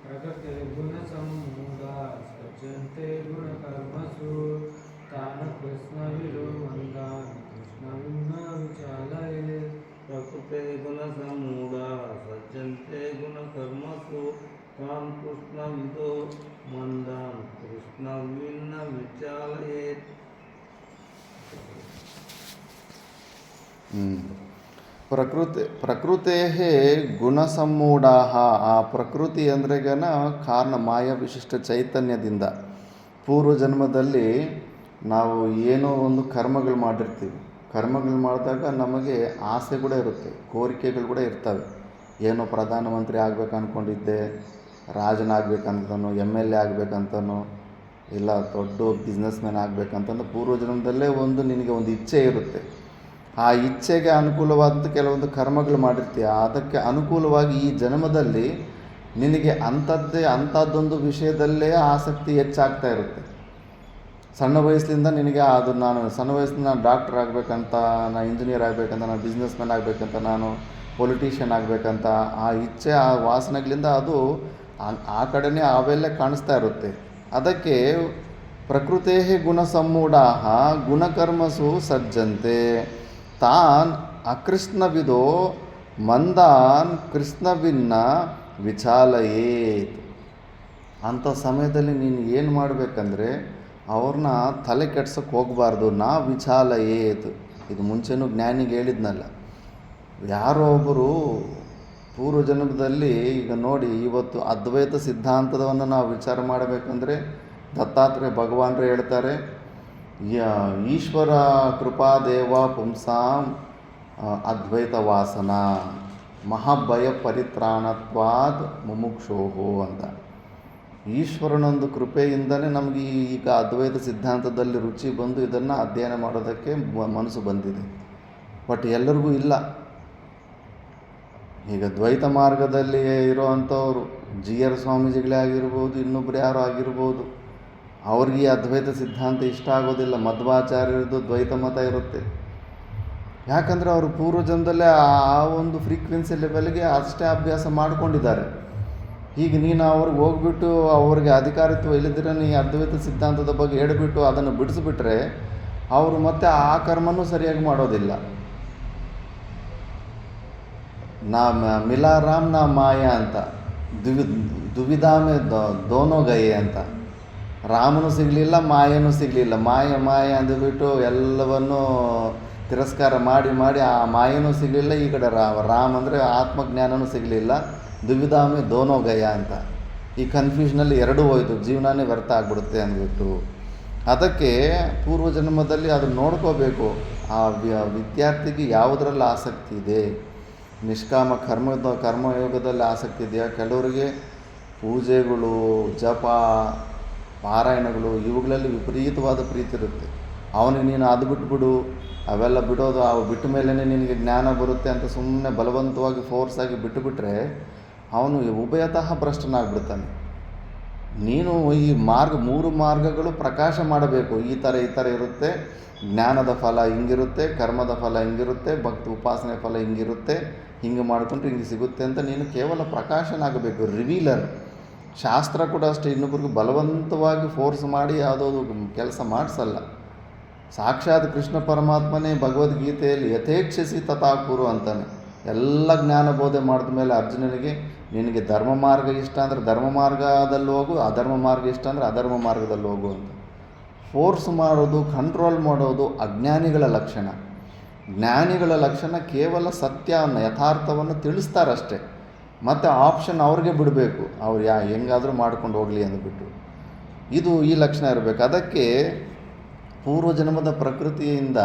ಪ್ರಕೃತೆ ಗುಣಸಮ್ಮೂಢಾ. ಆ ಪ್ರಕೃತಿ ಅಂದ್ರೆಗನ ಕಾರಣ ಮಾಯ ವಿಶಿಷ್ಟ ಚೈತನ್ಯದಿಂದ ಪೂರ್ವ ಜನ್ಮದಲ್ಲಿ ನಾವು ಏನೋ ಒಂದು ಕರ್ಮಗಳು ಮಾಡಿರ್ತೀವಿ. ಕರ್ಮಗಳು ಮಾಡಿದಾಗ ನಮಗೆ ಆಸೆ ಕೂಡ ಇರುತ್ತೆ, ಕೋರಿಕೆಗಳು ಕೂಡ ಇರ್ತವೆ. ಏನೋ ಪ್ರಧಾನಮಂತ್ರಿ ಆಗ್ಬೇಕು ಅಂದ್ಕೊಂಡಿದ್ದೆ, ರಾಜನಾಗಬೇಕಂತನೋ, MLA ಆಗಬೇಕಂತನೋ, ಇಲ್ಲ ದೊಡ್ಡ ಬಿಸ್ನೆಸ್ ಮ್ಯಾನ್ ಆಗಬೇಕಂತಂದು ಪೂರ್ವ ಜನ್ಮದಲ್ಲೇ ನಿನಗೆ ಒಂದು ಇಚ್ಛೆ ಇರುತ್ತೆ. ಆ ಇಚ್ಛೆಗೆ ಅನುಕೂಲವಾದಂಥ ಕೆಲವೊಂದು ಕರ್ಮಗಳು ಮಾಡಿರ್ತೀಯ. ಅದಕ್ಕೆ ಅನುಕೂಲವಾಗಿ ಈ ಜನ್ಮದಲ್ಲಿ ನಿನಗೆ ಅಂಥದ್ದೊಂದು ವಿಷಯದಲ್ಲೇ ಆಸಕ್ತಿ ಹೆಚ್ಚಾಗ್ತಾ ಇರುತ್ತೆ. ಸಣ್ಣ ವಯಸ್ಸಿನಿಂದ ನಿನಗೆ ಅದು ನಾನು ಸಣ್ಣ ವಯಸ್ಸಿನ ನಾನು ಡಾಕ್ಟರ್ ಆಗಬೇಕಂತ, ನಾನು ಇಂಜಿನಿಯರ್ ಆಗಬೇಕಂತ, ನಾನು ಬಿಸ್ನೆಸ್ ಮ್ಯಾನ್ ಆಗಬೇಕಂತ, ನಾನು ಪೊಲಿಟಿಷಿಯನ್ ಆಗಬೇಕಂತ ಆ ಇಚ್ಛೆ, ಆ ವಾಸನೆಗಳಿಂದ ಅದು ಆ ಕಡೆನೇ ಅವೆಲ್ಲ ಕಾಣಿಸ್ತಾ ಇರುತ್ತೆ. ಅದಕ್ಕೆ ಪ್ರಕೃತೇ ಗುಣಸಮ್ಮೂಢಾ ಗುಣಕರ್ಮಸು ಸಜ್ಜಂತೆ ತಾನ್ ಅಕೃಷ್ಣವಿದೋ ಮಂದಾನ್ ಕೃಷ್ಣವಿನ್ನ ವಿಚಾಲಯೇತ್. ಅಂಥ ಸಮಯದಲ್ಲಿ ನೀನು ಏನು ಮಾಡಬೇಕಂದ್ರೆ ಅವ್ರನ್ನ ತಲೆ ಕೆಡ್ಸೋಕ್ಕೆ ಹೋಗಬಾರ್ದು. ನಾ ವಿಚಾಲಯೇತ್. ಇದು ಮುಂಚೆನೂ ಜ್ಞಾನಿಗೆ ಹೇಳಿದ್ನಲ್ಲ. ಯಾರೋ ಒಬ್ಬರು ಪೂರ್ವ ಜನ್ಮದಲ್ಲಿ, ಈಗ ನೋಡಿ ಇವತ್ತು ಅದ್ವೈತ ಸಿದ್ಧಾಂತವನ್ನು ನಾವು ವಿಚಾರ ಮಾಡಬೇಕಂದ್ರೆ ದತ್ತಾತ್ರೇಯ ಭಗವಾನರೇ ಹೇಳ್ತಾರೆ, ಈಶ್ವರ ಕೃಪಾದೇವ ಪುಂಸಾಂ ಅದ್ವೈತ ವಾಸನ ಮಹಾಭಯ ಪರಿತ್ರಾಣತ್ವಾದ್ ಮುಮುಕ್ಷೋಹೋ ಅಂತ. ಈಶ್ವರನೊಂದು ಕೃಪೆಯಿಂದಲೇ ನಮಗೆ ಈಗ ಅದ್ವೈತ ಸಿದ್ಧಾಂತದಲ್ಲಿ ರುಚಿ ಬಂದು ಇದನ್ನು ಅಧ್ಯಯನ ಮಾಡೋದಕ್ಕೆ ಮನಸ್ಸು ಬಂದಿದೆ. ಬಟ್ ಎಲ್ಲರಿಗೂ ಇಲ್ಲ. ಈಗ ದ್ವೈತ ಮಾರ್ಗದಲ್ಲಿ ಇರೋವಂಥವ್ರು GR ಸ್ವಾಮೀಜಿಗಳೇ ಆಗಿರ್ಬೋದು, ಇನ್ನೊಬ್ರು ಯಾರು ಆಗಿರ್ಬೋದು, ಅವ್ರಿಗೆ ಈ ಅದ್ವೈತ ಸಿದ್ಧಾಂತ ಇಷ್ಟ ಆಗೋದಿಲ್ಲ. ಮಧ್ವಾಚಾರ್ಯರದ್ದು ದ್ವೈತ ಮತ ಇರುತ್ತೆ. ಯಾಕಂದರೆ ಅವರು ಪೂರ್ವಜನ್ಮದಲ್ಲೇ ಆ ಒಂದು ಫ್ರೀಕ್ವೆನ್ಸಿ ಲೆವೆಲ್ಗೆ ಅಷ್ಟೇ ಅಭ್ಯಾಸ ಮಾಡ್ಕೊಂಡಿದ್ದಾರೆ. ಈಗ ನೀನು ಅವ್ರಿಗೆ ಹೋಗ್ಬಿಟ್ಟು ಅವ್ರಿಗೆ ಅಧಿಕಾರಿತ್ವ ಇಲ್ಲದಿರೋ ನೀ ಅದ್ವೈತ ಸಿದ್ಧಾಂತದ ಬಗ್ಗೆ ಹೇಳಿಬಿಟ್ಟು ಅದನ್ನು ಬಿಡಿಸ್ಬಿಟ್ರೆ ಅವರು ಮತ್ತೆ ಆ ಕರ್ಮನೂ ಸರಿಯಾಗಿ ಮಾಡೋದಿಲ್ಲ. ನಾ ಮಿಲಾರಾಮ್ ನಾ ಮಾಯಾ ಅಂತ, ದುವಿಧಾಮೆ ದೋನೋ ಗಯೆ ಅಂತ. ರಾಮನೂ ಸಿಗಲಿಲ್ಲ, ಮಾಯನೂ ಸಿಗಲಿಲ್ಲ. ಮಾಯ ಅಂದುಬಿಟ್ಟು ಎಲ್ಲವನ್ನೂ ತಿರಸ್ಕಾರ ಮಾಡಿ ಆ ಮಾಯನೂ ಸಿಗಲಿಲ್ಲ. ಈ ಕಡೆ ರಾಮ್ ಅಂದರೆ ಆತ್ಮಜ್ಞಾನನೂ ಸಿಗಲಿಲ್ಲ. ದುವಿಧಾಮೆ ದೋನೋ ಗಯ ಅಂತ. ಈ ಕನ್ಫ್ಯೂಷನಲ್ಲಿ ಎರಡೂ ಹೋಯಿತು, ಜೀವನನೇ ವ್ಯರ್ಥ ಆಗಿಬಿಡುತ್ತೆ ಅಂದ್ಬಿಟ್ಟು. ಅದಕ್ಕೆ ಪೂರ್ವಜನ್ಮದಲ್ಲಿ ಅದನ್ನು ನೋಡ್ಕೋಬೇಕು. ಆ ವಿದ್ಯಾರ್ಥಿಗೆ ಯಾವುದರಲ್ಲಿ ಆಸಕ್ತಿ ಇದೆ. ನಿಷ್ಕಾಮ ಕರ್ಮಯೋಗದಲ್ಲಿ ಆಸಕ್ತಿ ಇದೆಯಾ? ಕೆಲವರಿಗೆ ಪೂಜೆಗಳು, ಜಪ, ಪಾರಾಯಣಗಳು ಇವುಗಳಲ್ಲಿ ವಿಪರೀತವಾದ ಪ್ರೀತಿ ಇರುತ್ತೆ. ಅವನಿಗೆ ನೀನು ಅದು ಬಿಟ್ಬಿಡು, ಅವೆಲ್ಲ ಬಿಡೋದು, ಅವು ಬಿಟ್ಟ ಮೇಲೇ ನಿನಗೆ ಜ್ಞಾನ ಬರುತ್ತೆ ಅಂತ ಸುಮ್ಮನೆ ಬಲವಂತವಾಗಿ ಫೋರ್ಸಾಗಿ ಬಿಟ್ಟುಬಿಟ್ರೆ ಅವನು ಉಭಯತಃ ಭ್ರಷ್ಟನಾಗ್ಬಿಡ್ತಾನೆ. ನೀನು ಈ ಮೂರು ಮಾರ್ಗಗಳು ಪ್ರಕಾಶ ಮಾಡಬೇಕು. ಈ ಥರ ಇರುತ್ತೆ. ಜ್ಞಾನದ ಫಲ ಹಿಂಗಿರುತ್ತೆ, ಕರ್ಮದ ಫಲ ಹಿಂಗಿರುತ್ತೆ, ಭಕ್ತಿ ಉಪಾಸನೆ ಫಲ ಹಿಂಗಿರುತ್ತೆ, ಹಿಂಗೆ ಮಾಡಿಕೊಂಡ್ರೆ ಹಿಂಗೆ ಸಿಗುತ್ತೆ ಅಂತ ನೀನು ಕೇವಲ ಪ್ರಕಾಶನಾಗಬೇಕು, ರಿವೀಲರ್. ಶಾಸ್ತ್ರ ಕೂಡ ಅಷ್ಟೇ, ಇನ್ನೊಬ್ರಿಗೆ ಬಲವಂತವಾಗಿ ಫೋರ್ಸ್ ಮಾಡಿ ಯಾವುದೋ ಕೆಲಸ ಮಾಡಿಸಲ್ಲ. ಸಾಕ್ಷಾತ್ ಕೃಷ್ಣ ಪರಮಾತ್ಮನೇ ಭಗವದ್ಗೀತೆಯಲ್ಲಿ ಯಥೇಚ್ಛಿಸಿ ತಥಾಕುರು ಅಂತಾನೆ. ಎಲ್ಲ ಜ್ಞಾನ ಬೋಧೆ ಮಾಡಿದ ಮೇಲೆ ಅರ್ಜುನನಿಗೆ ನಿನಗೆ ಧರ್ಮ ಮಾರ್ಗ ಇಷ್ಟ ಅಂದರೆ ಧರ್ಮ ಮಾರ್ಗದಲ್ಲಿ ಹೋಗು, ಅಧರ್ಮ ಮಾರ್ಗ ಇಷ್ಟ ಅಂದರೆ ಅಧರ್ಮ ಮಾರ್ಗದಲ್ಲಿ ಹೋಗು ಅಂತ. ಫೋರ್ಸ್ ಮಾಡೋದು, ಕಂಟ್ರೋಲ್ ಮಾಡೋದು ಅಜ್ಞಾನಿಗಳ ಲಕ್ಷಣ. ಜ್ಞಾನಿಗಳ ಲಕ್ಷಣ ಕೇವಲ ಸತ್ಯವನ್ನು, ಯಥಾರ್ಥವನ್ನು ತಿಳಿಸ್ತಾರಷ್ಟೇ. ಮತ್ತು ಆಪ್ಷನ್ ಅವ್ರಿಗೆ ಬಿಡಬೇಕು, ಅವ್ರು ಹೆಂಗಾದರೂ ಮಾಡ್ಕೊಂಡು ಹೋಗಲಿ ಅಂದ್ಬಿಟ್ಟು. ಇದು ಈ ಲಕ್ಷಣ ಇರಬೇಕು. ಅದಕ್ಕೆ ಪೂರ್ವಜನ್ಮದ ಪ್ರಕೃತಿಯಿಂದ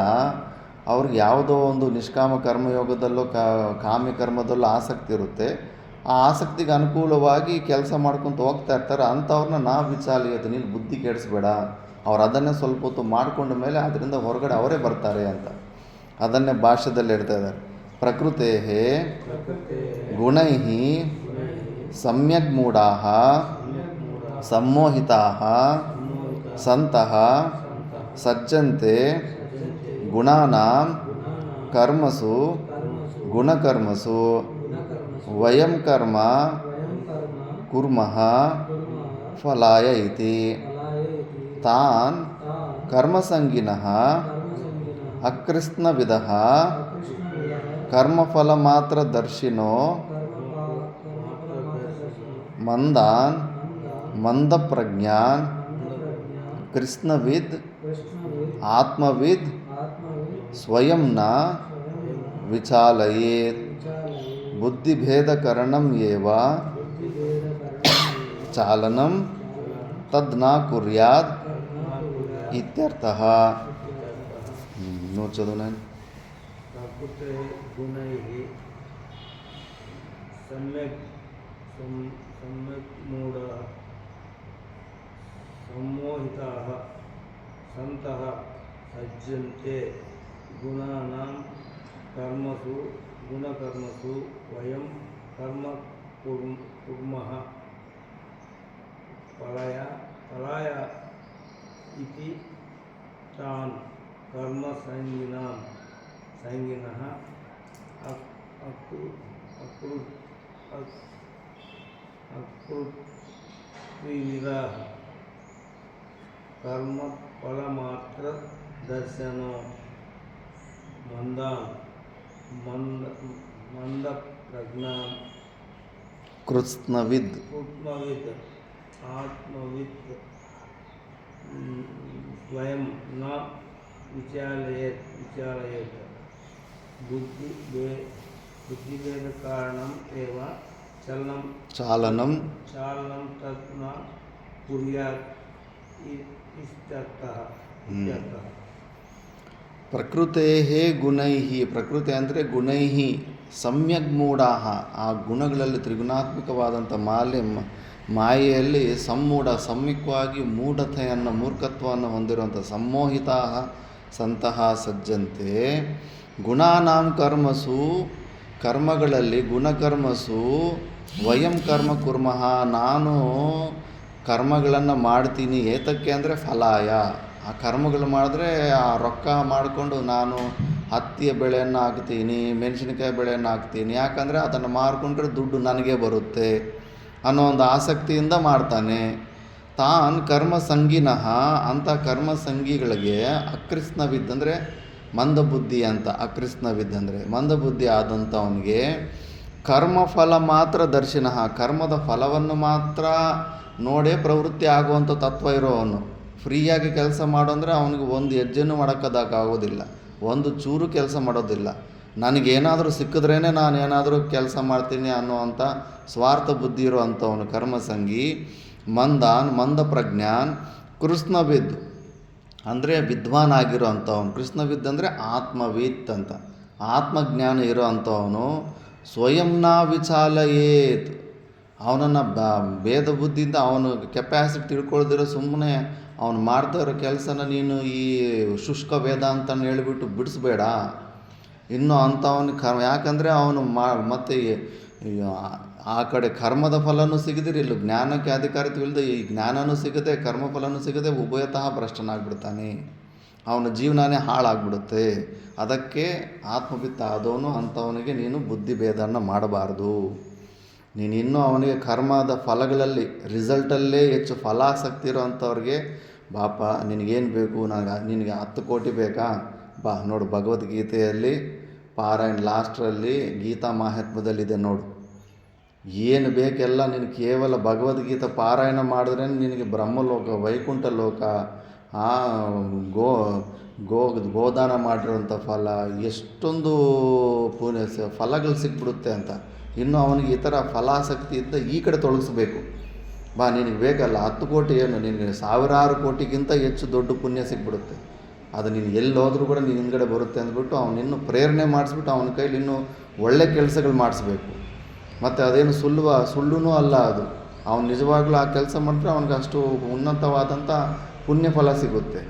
ಅವ್ರಿಗೆ ಯಾವುದೋ ಒಂದು ನಿಷ್ಕಾಮ ಕರ್ಮಯೋಗದಲ್ಲೋ ಕಾಮ್ಯ ಕರ್ಮದಲ್ಲೋ ಆಸಕ್ತಿ ಇರುತ್ತೆ. ಆ ಆಸಕ್ತಿಗೆ ಅನುಕೂಲವಾಗಿ ಕೆಲಸ ಮಾಡ್ಕೊತ ಹೋಗ್ತಾ ಇರ್ತಾರೆ. ಅಂಥವ್ರನ್ನ ನಾವು ವಿಚಾಲಿಯದು, ನೀನು ಬುದ್ಧಿ ಕೆಡಿಸ್ಬೇಡ, ಅವ್ರು ಅದನ್ನೇ ಸ್ವಲ್ಪ ಹೊತ್ತು ಮಾಡಿಕೊಂಡ ಮೇಲೆ ಅದರಿಂದ ಹೊರಗಡೆ ಅವರೇ ಬರ್ತಾರೆ ಅಂತ. ಅದನ್ನೇ ಭಾಷ್ಯದಲ್ಲಿ ಹೇಳ್ತಾ ಇದ್ದಾರೆ. ಪ್ರಕೃತೆ ಗುಣೈ ಸಮ್ಯಕ್ ಮೂಢಾ ಸಮ್ಮೋಹಿತಾ ಸಂತಃ ಸಜ್ಜಂತೆ ಗುಣಾನಾಂ ಕರ್ಮಸು ಗುಣಕರ್ಮಸು ವಯಂ ಕರ್ಮ ಕುರ್ಮಃ ಫಲಾಯ ಇತಿ ತಾನ್ ಕರ್ಮಸಂಗಿನಃ ಅಕೃತ್ಸ್ನವಿದಃ ಕರ್ಮಫಲ ಮಾತ್ರ ದರ್ಶಿನೋ ಮಂದಾನ್ ಮಂದಪ್ರಜ್ಞಾನ್ ಕೃಷ್ಣವಿದ್ ಆತ್ಮವಿದ್ ಸ್ವಯಂ ನ ವಿಚಾಲಯೇತ್ ಬುದ್ಧಿಭೇದಕರಣಂ ಏವ ಚಾಲನಂ ತದ್ ನ ಕುರ್ಯಾತ್ ಇತ್ಯರ್ಥಃ. ನೋಡ್ಸೋದು ನಾನು ಪ್ರಕೃತಿ ಗುಣೈ ಸಮ್ಯಕ್ ಮೂಢ ಸಮ್ಮೋಹಿತಾಃ ಸಂತಃ ಸಜ್ಜಂತೆ ಗುಣಾನಾಂ ಕರ್ಮಸು ಗುಣಕರ್ಮಸು ವಯಂ ಕರ್ಮ ಕುರ್ಮಃ ಫಲಾಯ ಇತಿ ತಾನ್ ಕರ್ಮಸಂಗಿನಃ ಅಕೃತ್ಸ್ನವಿದಃ ಕರ್ಮ ಫಲಮಾತ್ರ ದರ್ಶನೋ ಮಂದಪ್ರಜ್ಞಾನ್ ಕೃತ್ಸ್ನವಿದ್ ಆತ್ಮವಿದ್ ಸ್ವಯಂ ನ ವಿಚಾಲಯೇತ್ ಬುದ್ಧಿಭೇದ ಕಾರಣಂ ಏವ ಚಾಲನಂ ತತ್ ನ ಕುರ್ಯಾತ್ ಇತ್ಯರ್ಥಃ. ಇತ್ಯರ್ಥ. ಪ್ರಕೃತೆ ಗುಣೈಹಿ, ಪ್ರಕೃತಿ ಅಂದರೆ ಗುಣೈಹಿ ಸಮ್ಯಕ್ ಮೂಢಾಹ, ಆ ಗುಣಗಳಲ್ಲಿ ತ್ರಿಗುಣಾತ್ಮಕವಾದಂಥ ಮಾಯೆಯಲ್ಲಿ ಸಮ್ಯಕವಾಗಿ ಮೂಢತೆಯನ್ನು, ಮೂರ್ಖತ್ವವನ್ನು ಹೊಂದಿರುವಂಥ ಸಮ್ಮೋಹಿತಾ ಸಂತಹ ಸಜ್ಜಂತೆ ಗುಣಾನಾಂ ಕರ್ಮಸು, ಕರ್ಮಗಳಲ್ಲಿ ಗುಣಕರ್ಮಸು ವಯಂ ಕರ್ಮ ಕುರ್ಮಃ, ನಾನು ಕರ್ಮಗಳನ್ನು ಮಾಡ್ತೀನಿ. ಏತಕ್ಕೆ ಅಂದರೆ ಫಲಾಯ, ಆ ಕರ್ಮಗಳು ಮಾಡಿದ್ರೆ ಆ ರೊಕ್ಕ ಮಾಡಿಕೊಂಡು ನಾನು ಹತ್ತಿಯ ಬೆಳೆಯನ್ನು ಹಾಕ್ತೀನಿ, ಮೆಣಸಿನಕಾಯಿ ಬೆಳೆಯನ್ನು ಹಾಕ್ತೀನಿ, ಯಾಕಂದರೆ ಅದನ್ನು ಮಾರ್ಕೊಂಡ್ರೆ ದುಡ್ಡು ನನಗೆ ಬರುತ್ತೆ ಅನ್ನೋ ಒಂದು ಆಸಕ್ತಿಯಿಂದ ಮಾಡ್ತಾನೆ. ತಾನ್ ಕರ್ಮಸಂಗಿನಃ, ಅಂಥ ಕರ್ಮಸಂಗಿಗಳಿಗೆ ಅಕೃಷ್ಣವಿದ್ದಂದರೆ ಮಂದಬುದ್ಧಿ ಅಂತ, ಅಕೃಷ್ಣವಿದ್ದಂದರೆ ಮಂದಬುದ್ಧಿ ಆದಂಥವನಿಗೆ ಕರ್ಮಫಲ ಮಾತ್ರ ದರ್ಶಿನಃ, ಕರ್ಮದ ಫಲವನ್ನು ಮಾತ್ರ ನೋಡೇ ಪ್ರವೃತ್ತಿ ಆಗುವಂಥ ತತ್ವ ಇರೋವನು. ಫ್ರೀಯಾಗಿ ಕೆಲಸ ಮಾಡೋಂದರೆ ಅವನಿಗೆ ಒಂದು ಹೆಜ್ಜೆನೂ ಮಾಡೋಕ್ಕಾಗೋದಿಲ್ಲ, ಒಂದು ಚೂರು ಕೆಲಸ ಮಾಡೋದಿಲ್ಲ. ನನಗೇನಾದರೂ ಸಿಕ್ಕಿದ್ರೇ ನಾನು ಏನಾದರೂ ಕೆಲಸ ಮಾಡ್ತೀನಿ ಅನ್ನೋವಂಥ ಸ್ವಾರ್ಥ ಬುದ್ಧಿ ಇರುವಂಥವನು ಕರ್ಮಸಂಗಿ. ಮಂದ ಪ್ರಜ್ಞಾನ್ ಕೃಷ್ಣವಿದ್ ಅಂದರೆ ವಿದ್ವಾನ್ ಆಗಿರೋ ಅಂಥವನು. ಕೃಷ್ಣವಿದ್ ಅಂದರೆ ಆತ್ಮವಿತ್ ಅಂತ, ಆತ್ಮಜ್ಞಾನ ಇರೋ ಅಂಥವನು. ಸ್ವಯಂನ ವಿಚಾಲಯೇತ್, ಅವನನ್ನು ಭೇದ ಬುದ್ಧಿಯಿಂದ ಅವನು ಕೆಪ್ಯಾಸಿಟಿ ತಿಳ್ಕೊಳ್ದಿರೋ ಸುಮ್ಮನೆ ಅವನು ಮಾಡ್ತಾ ಇರೋ ಕೆಲಸನ ನೀನು ಈ ಶುಷ್ಕ ವೇದಾಂತನ ಹೇಳಿಬಿಟ್ಟು ಬಿಡಿಸ್ಬೇಡ. ಇನ್ನು ಅಂಥವನು ಯಾಕಂದರೆ ಅವನು ಮತ್ತೆ ಆ ಕಡೆ ಕರ್ಮದ ಫಲನೂ ಸಿಗದಿರಿ, ಇಲ್ಲಿ ಜ್ಞಾನಕ್ಕೆ ಅಧಿಕಾರತ್ವವಿಲ್ಲದೆ ಈ ಜ್ಞಾನನೂ ಸಿಗದೆ ಕರ್ಮಫಲನೂ ಸಿಗದೆ ಉಭಯತಃ ಭ್ರಷ್ಟನಾಗ್ಬಿಡ್ತಾನೆ, ಅವನ ಜೀವನನೇ ಹಾಳಾಗ್ಬಿಡುತ್ತೆ. ಅದಕ್ಕೆ ಆತ್ಮವಿತ್ತ ಆದವನು ಅಂಥವನಿಗೆ ನೀನು ಬುದ್ಧಿಭೇದನ ಮಾಡಬಾರ್ದು. ನೀನಿನ್ನೂ ಅವನಿಗೆ ಕರ್ಮದ ಫಲಗಳಲ್ಲಿ ರಿಸಲ್ಟಲ್ಲೇ ಹೆಚ್ಚು ಫಲಾಸಕ್ತಿ ಇರೋವಂಥವ್ರಿಗೆ, ಬಾಪ ನಿನಗೇನು ಬೇಕು, ನಿನಗೆ 10 ಕೋಟಿ ಬೇಕಾ, ಬಾ ನೋಡು ಭಗವದ್ಗೀತೆಯಲ್ಲಿ ಪಾರಾಯಣ ಲಾಸ್ಟ್ರಲ್ಲಿ ಗೀತಾ ಮಾಹಾತ್ಮ್ಯದಲ್ಲಿದೆ ನೋಡು, ಏನು ಬೇಕೆಲ್ಲ ನಿನಗೆ ಕೇವಲ ಭಗವದ್ಗೀತೆ ಪಾರಾಯಣ ಮಾಡಿದ್ರೆ ನಿನಗೆ ಬ್ರಹ್ಮಲೋಕ, ವೈಕುಂಠ ಲೋಕ, ಗೋದಾನ ಮಾಡಿರೋಂಥ ಫಲ, ಎಷ್ಟೊಂದು ಫಲಗಳು ಸಿಕ್ಬಿಡುತ್ತೆ ಅಂತ. ಇನ್ನು ಅವನಿಗೆ ಈ ಥರ ಫಲಾಸಕ್ತಿಯಿಂದ ಈ ಕಡೆ ತೊಳಗಿಸ್ಬೇಕು. ಬಾ ನಿನಗೆ ಬೇಕಲ್ಲ 10 ಕೋಟಿ, ಏನು ನಿನಗೆ 1000 ಕೋಟಿಗಿಂತ ಹೆಚ್ಚು ದೊಡ್ಡ ಪುಣ್ಯ ಸಿಕ್ಬಿಡುತ್ತೆ, ಅದು ನೀನು ಎಲ್ಲಿ ಹೋದ್ರೂ ಕೂಡ ನೀನು ಹಿಂದ್ಗಡೆ ಬರುತ್ತೆ ಅಂದ್ಬಿಟ್ಟು ಅವನಿನ್ನೂ ಪ್ರೇರಣೆ ಮಾಡಿಸ್ಬಿಟ್ಟು ಅವನ ಕೈಲಿ ಇನ್ನೂ ಒಳ್ಳೆ ಕೆಲಸಗಳು ಮಾಡಿಸ್ಬೇಕು. ಮತ್ತು ಅದೇನು ಸುಳ್ಳು ಅಲ್ಲ, ಅದು ಅವನು ನಿಜವಾಗ್ಲೂ ಆ ಕೆಲಸ ಮಾಡಿದ್ರೆ ಅವನಿಗೆ ಅಷ್ಟು ಉನ್ನತವಾದಂಥ ಪುಣ್ಯ ಫಲ ಸಿಗುತ್ತೆ.